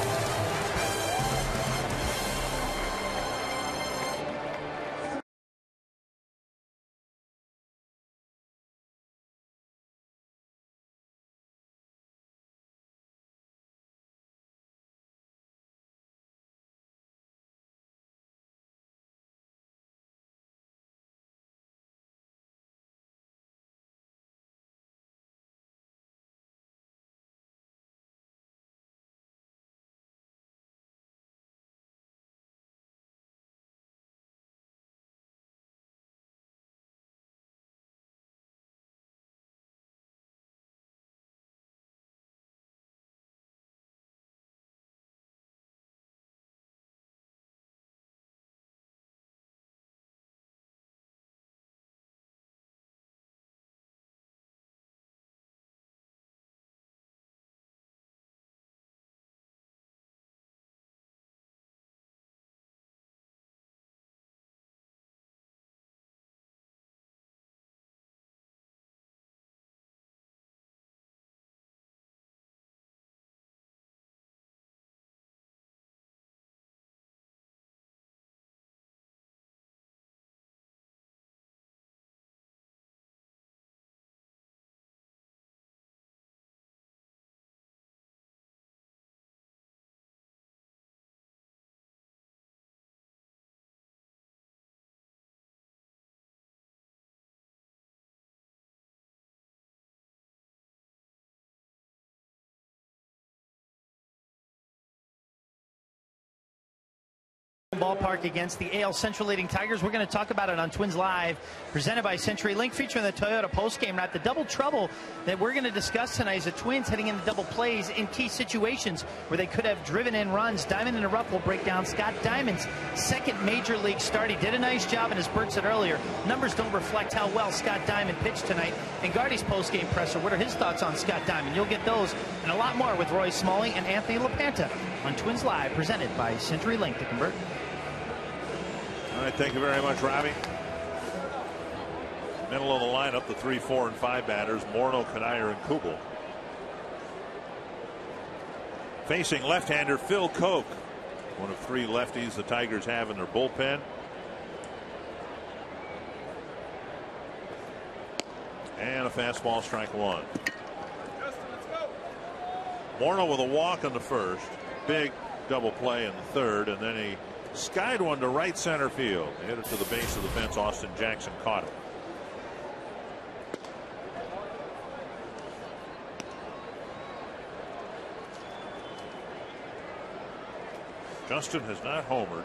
Ballpark against the AL Central leading Tigers. We're going to talk about it on Twins Live, presented by CenturyLink, featuring the Toyota postgame wrap. The double trouble that we're going to discuss tonight is the Twins heading into double plays in key situations where they could have driven in runs. Diamond in the Rough will break down Scott Diamond's second major league start. He did a nice job, and as Bert said earlier, numbers don't reflect how well Scott Diamond pitched tonight. And Gardy's postgame presser, what are his thoughts on Scott Diamond? You'll get those and a lot more with Roy Smalling and Anthony LaPanta on Twins Live, presented by CenturyLink. Dick and Bert. All right, thank you very much, Robbie. Middle of the lineup, the 3, 4, and 5 batters, Morneau, Kadire, and Kubel. Facing left-hander Phil Koch, one of 3 lefties the Tigers have in their bullpen. And a fastball, strike 1. Morneau with a walk on the first, big double play in the 3rd, and then he skied one to right center field. They hit it to the base of the fence. Austin Jackson caught it. Justin has not homered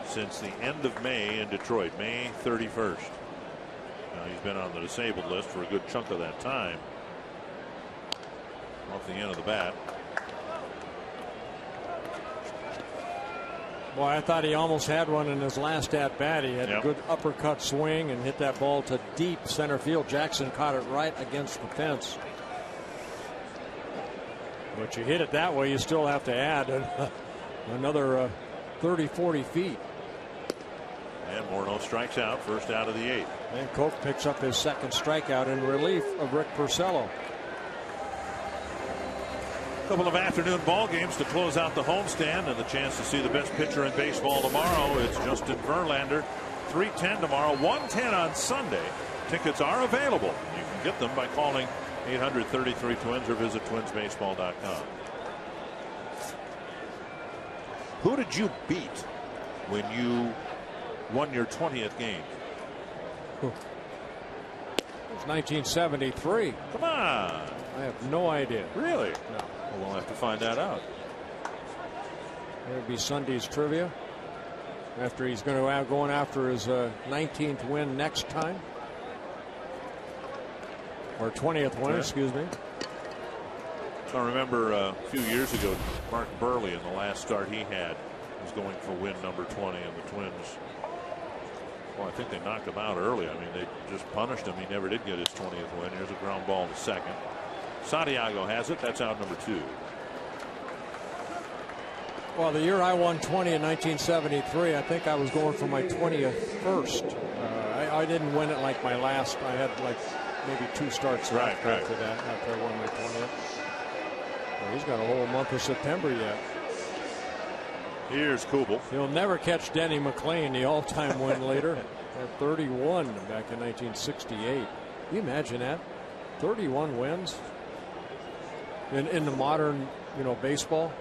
since the end of May in Detroit, May 31st. Now he's been on the disabled list for a good chunk of that time. Off the end of the bat. Boy, I thought he almost had one in his last at bat. He had a good uppercut swing and hit that ball to deep center field. Jackson caught it right against the fence. But you hit it that way, you still have to add another 30-40 feet. And Morneau strikes out, first out of the 8th. And Koch picks up his second strikeout in relief of Rick Porcello. Couple of afternoon ball games to close out the homestand, and the chance to see the best pitcher in baseball tomorrow. It's Justin Verlander. 3:10 tomorrow, 1:10 on Sunday. Tickets are available. You can get them by calling 800-33-TWINS or visit twinsbaseball.com. Who did you beat when you won your 20th game? It was 1973. Come on. I have no idea. Really? No. Well, we'll have to find that out. It'll be Sunday's trivia. After he's going to going after his 19th win next time. Or 20th win, excuse me. I remember a few years ago, Mark Burley in the last start he had was going for win number 20, and the Twins, well, I think they knocked him out early. I mean, they just punished him. He never did get his 20th win. Here's a ground ball to second. Santiago has it. That's out number 2. Well, the year I won 20 in 1973, I think I was going for my 20th first. I didn't win it like my last. I had like maybe 2 starts left after that, after I won my 20th. Well, he's got a whole month of September yet. Here's Kubel. He'll never catch Denny McLain, the all-time win leader, at 31 back in 1968. Can you imagine that? 31 wins in the modern, baseball.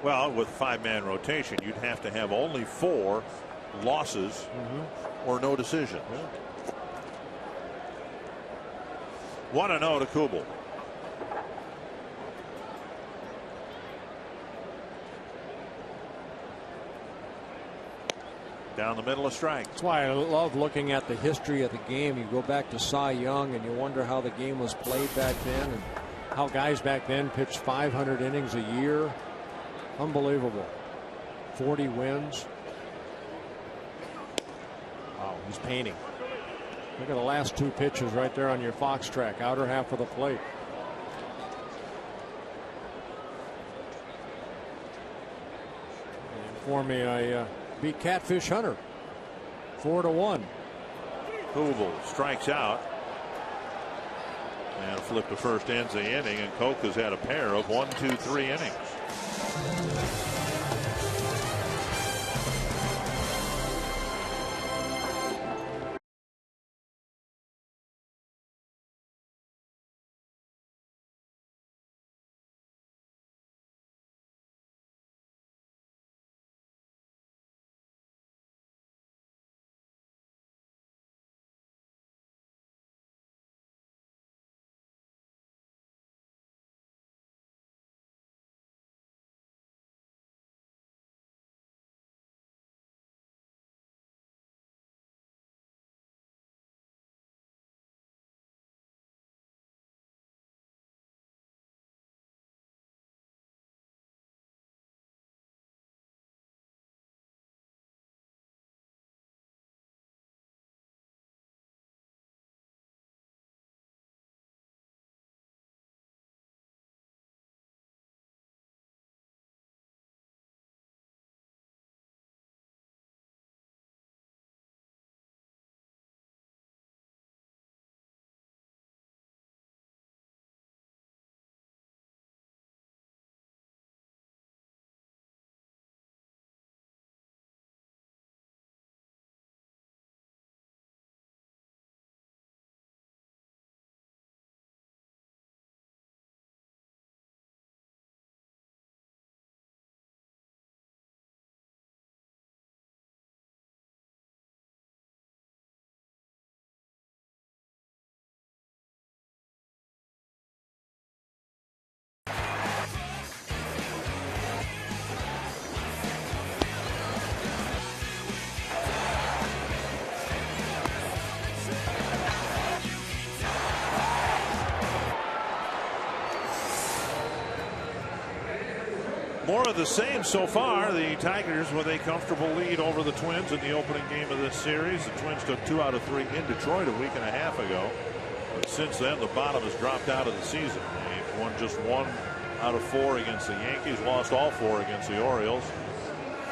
Well, with 5-man rotation, you'd have to have only 4 losses or no decisions. 1-0 to Kubel. Down the middle, a strike. That's why I love looking at the history of the game. You go back to Cy Young and you wonder how the game was played back then and how guys back then pitched 500 innings a year. Unbelievable. 40 wins. Wow, he's painting. Look at the last 2 pitches right there on your Fox track, outer half of the plate. And for me, I beat Catfish Hunter 4-1. Kubel strikes out. And flip to first ends the inning, and Koch has had a pair of 1, 2, 3 innings. More of the same so far. The Tigers with a comfortable lead over the Twins in the opening game of this series. The Twins took 2 out of 3 in Detroit a week and a half ago. But since then, the bottom has dropped out of the season. They won just 1 out of 4 against the Yankees, lost all 4 against the Orioles.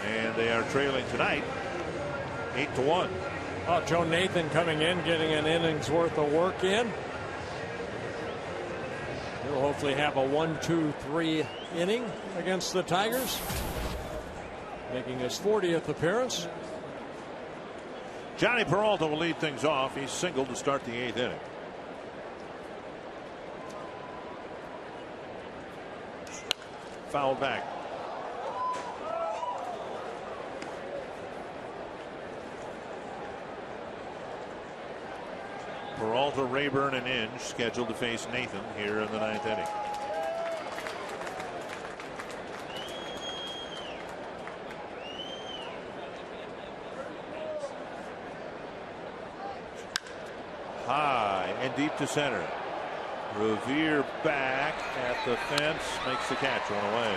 And they are trailing tonight 8-1. Oh, Joe Nathan coming in, getting an inning's worth of work in. He'll He'll hopefully have a 1-2-3 inning against the Tigers, making his 40th appearance. Johnny Peralta will lead things off. He's singled to start the 8th inning. Foul back. Peralta, Rayburn, and Inge scheduled to face Nathan here in the 9th inning. High and deep to center. Revere back at the fence, makes the catch, one away.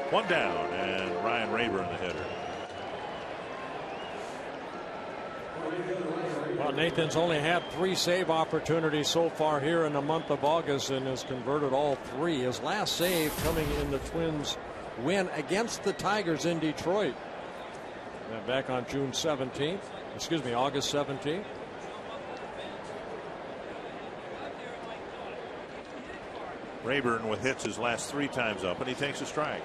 One down, and Ryan Rayburn the hitter. Well, Nathan's only had 3 save opportunities so far here in the month of August and has converted all 3. His last save coming in the Twins' win against the Tigers in Detroit. Back on June 17th. Excuse me, August 17th. Rayburn with hits his last 3 times up, and he takes a strike.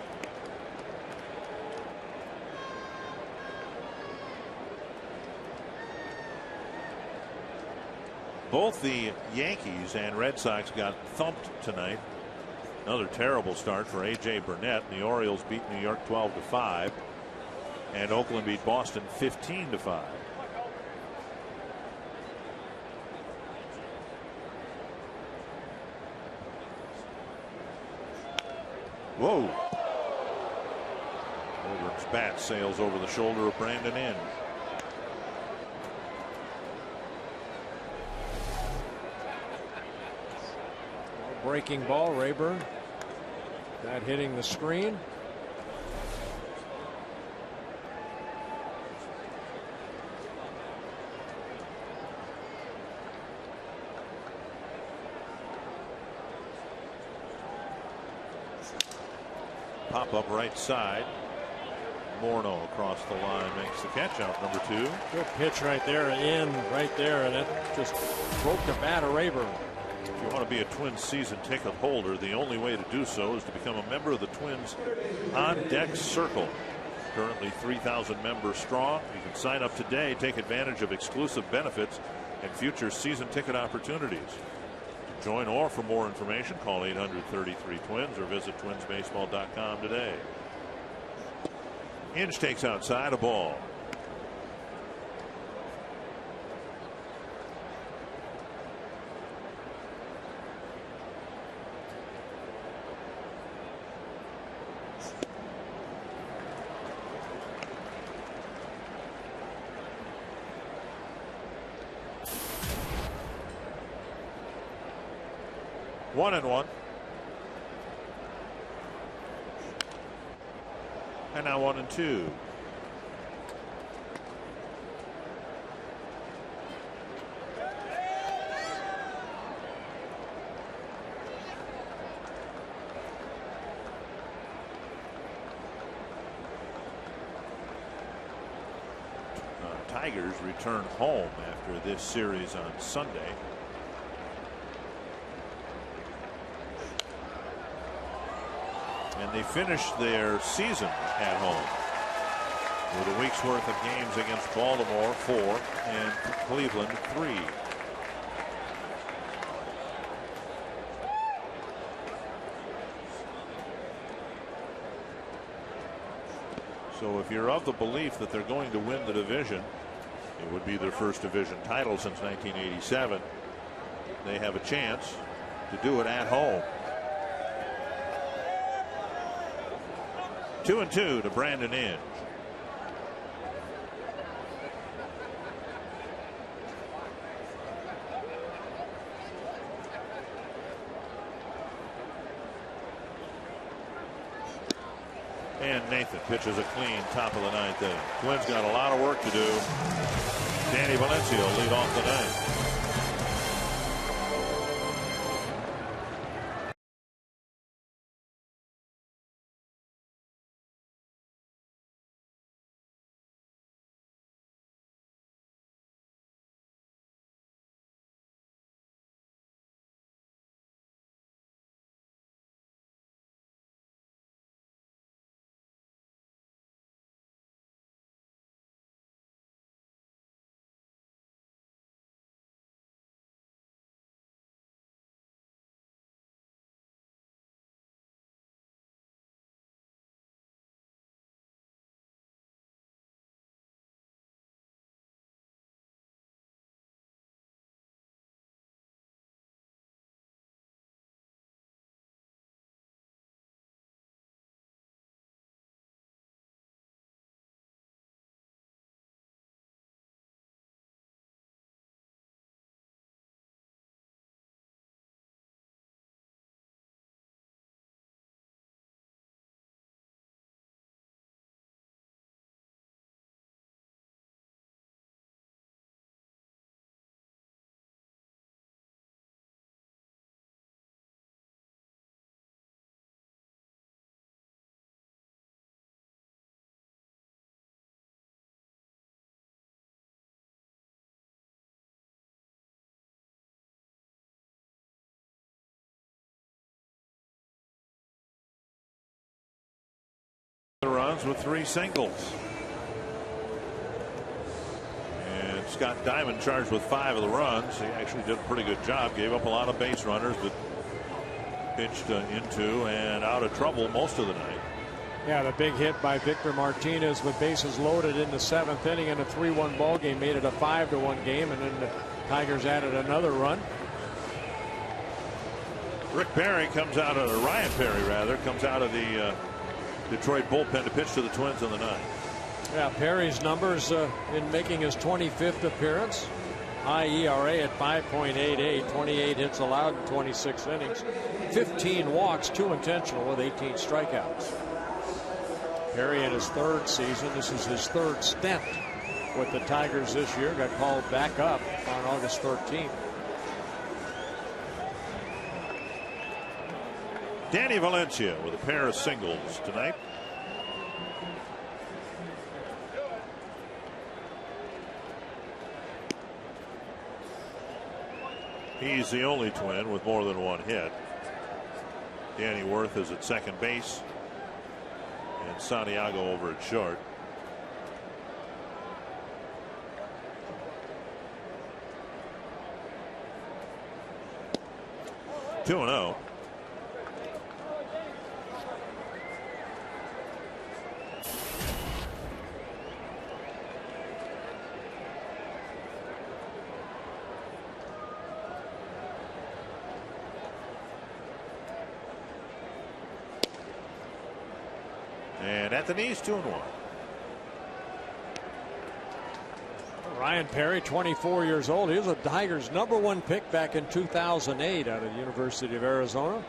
Both the Yankees and Red Sox got thumped tonight. Another terrible start for A.J. Burnett. The Orioles beat New York 12-5. And Oakland beat Boston 15-5. Whoa. Rayburn's bat sails over the shoulder of Brandon Inge. Breaking ball, Rayburn. That hitting the screen. Pop up right side. Morneau across the line makes the catch out, number 2. Good pitch right there, in right there, and it just broke the bat of Rayburn. If you want to be a Twins season ticket holder, the only way to do so is to become a member of the Twins On Deck Circle. Currently 3,000 members strong. You can sign up today, take advantage of exclusive benefits and future season ticket opportunities. To join or for more information, call 800-33-TWINS or visit twinsbaseball.com today. Inge takes outside, a ball. One and one. And now 1-2. Tigers return home after this series on Sunday. And they finished their season at home with a week's worth of games against Baltimore 4 and Cleveland 3. So if you're of the belief that they're going to win the division, it would be their first division title since 1987. They have a chance to do it at home. 2-2 to Brandon Inge. And Nathan pitches a clean top of the 9th inning. Twins got a lot of work to do. Danny Valencia will lead off the 9th. with 3 singles. And Scott Diamond charged with 5 of the runs. He actually did a pretty good job. Gave up a lot of base runners, but pitched into and out of trouble most of the night. Yeah, the big hit by Victor Martinez with bases loaded in the 7th inning in a 3-1 ball game made it a 5-1 game, and then the Tigers added another run. Ryan Perry comes out of the Detroit bullpen to pitch to the Twins in the 9th. Yeah, Perry's numbers in making his 25th appearance. High ERA at 5.88, 28 hits allowed in 26 innings, 15 walks, 2 intentional with 18 strikeouts. Perry in his 3rd season. This is his 3rd stint with the Tigers this year. Got called back up on August 13th. Danny Valencia with a pair of singles tonight. He's the only Twin with more than 1 hit. Danny Worth is at second base, and Santiago over at short. Two and 0. And at the knees, 2 and 1. Ryan Perry, 24 years old. He was a Tigers #1 pick back in 2008 out of the University of Arizona.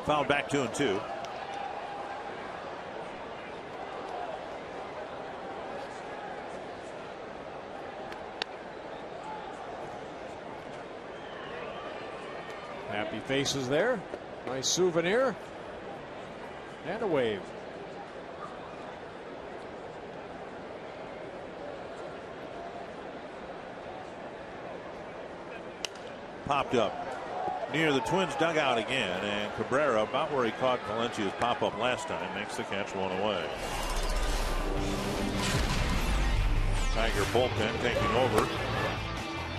Fouled back 2 and 2. Happy faces there. Nice souvenir. And a wave. Popped up near the Twins dugout again, and Cabrera, about where he caught Valencia's pop up last time, makes the catch 1 away. Tiger bullpen taking over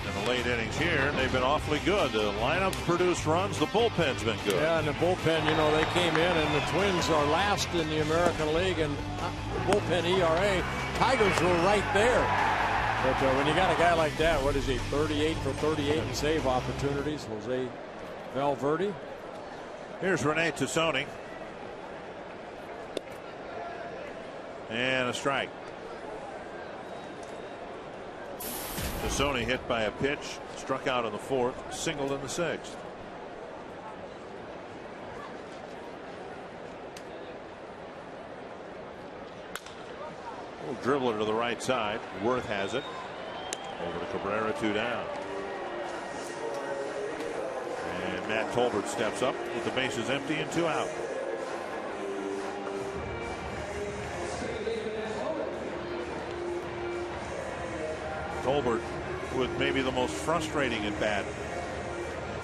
in the late innings here. They've been awfully good. The lineup's produced runs. The bullpen's been good. Yeah, and the bullpen, you know, they came in, and the Twins are last in the American League, and the bullpen ERA, Tigers were right there. But when you got a guy like that, what is he, 38 for 38 in save opportunities, Jose Valverde. Here's Rene Tassoni. And a strike. Tassoni hit by a pitch, struck out in the 4th, singled in the 6th. Little dribbler to the right side. Worth has it. Over to Cabrera, 2 down. And Matt Tolbert steps up with the bases empty and 2 out. Tolbert with maybe the most frustrating at bat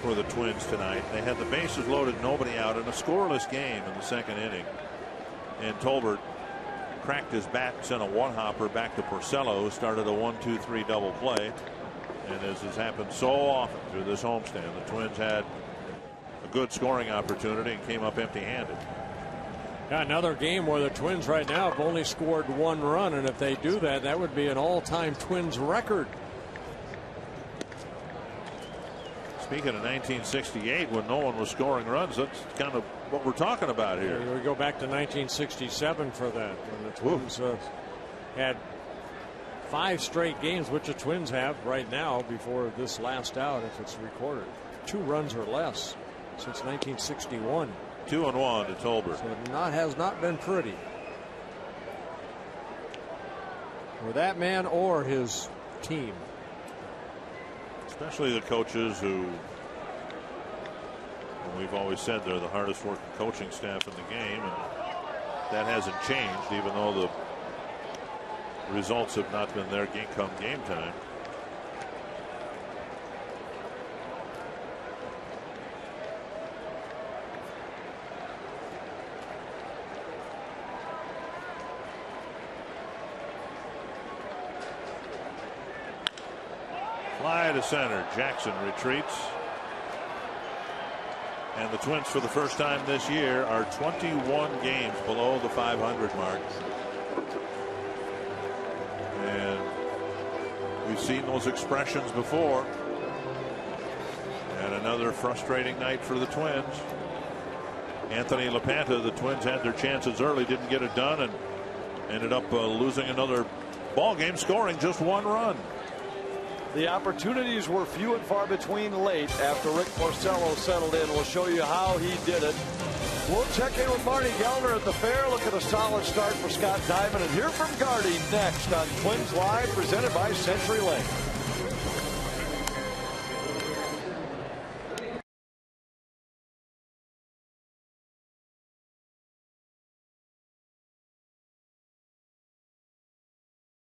for the Twins tonight. They had the bases loaded, nobody out, in a scoreless game in the 2nd inning. And Tolbert cracked his bat, sent a 1-hopper back to Porcello, who started a 1-2-3 double play. And as has happened so often through this homestand, the Twins had a good scoring opportunity and came up empty-handed. Yeah, another game where the Twins right now have only scored 1 run, and if they do that, that would be an all-time Twins record. Speaking of 1968, when no one was scoring runs, that's kind of what we're talking about here. We go back to 1967 for that, when the Twins had 5 straight games, which the Twins have right now before this last out, if it's recorded. 2 runs or less since 1961. 2 and 1 to Tolbert. So it has not been pretty for that man or his team. Especially the coaches who, we've always said, they're the hardest working coaching staff in the game, and that hasn't changed, even though the results have not been there come game time. Fly to center. Jackson retreats. And the Twins, for the first time this year, are 21 games below the 500 mark. And we've seen those expressions before. And another frustrating night for the Twins. Anthony LaPanta, the Twins had their chances early, didn't get it done, and ended up losing another ball game, scoring just one run. The opportunities were few and far between late after Rick Porcello settled in. We'll show you how he did it. We'll check in with Marty Gellner at the fair. Look at a solid start for Scott Diamond, and hear from Gardy next on Twins Live, presented by CenturyLink.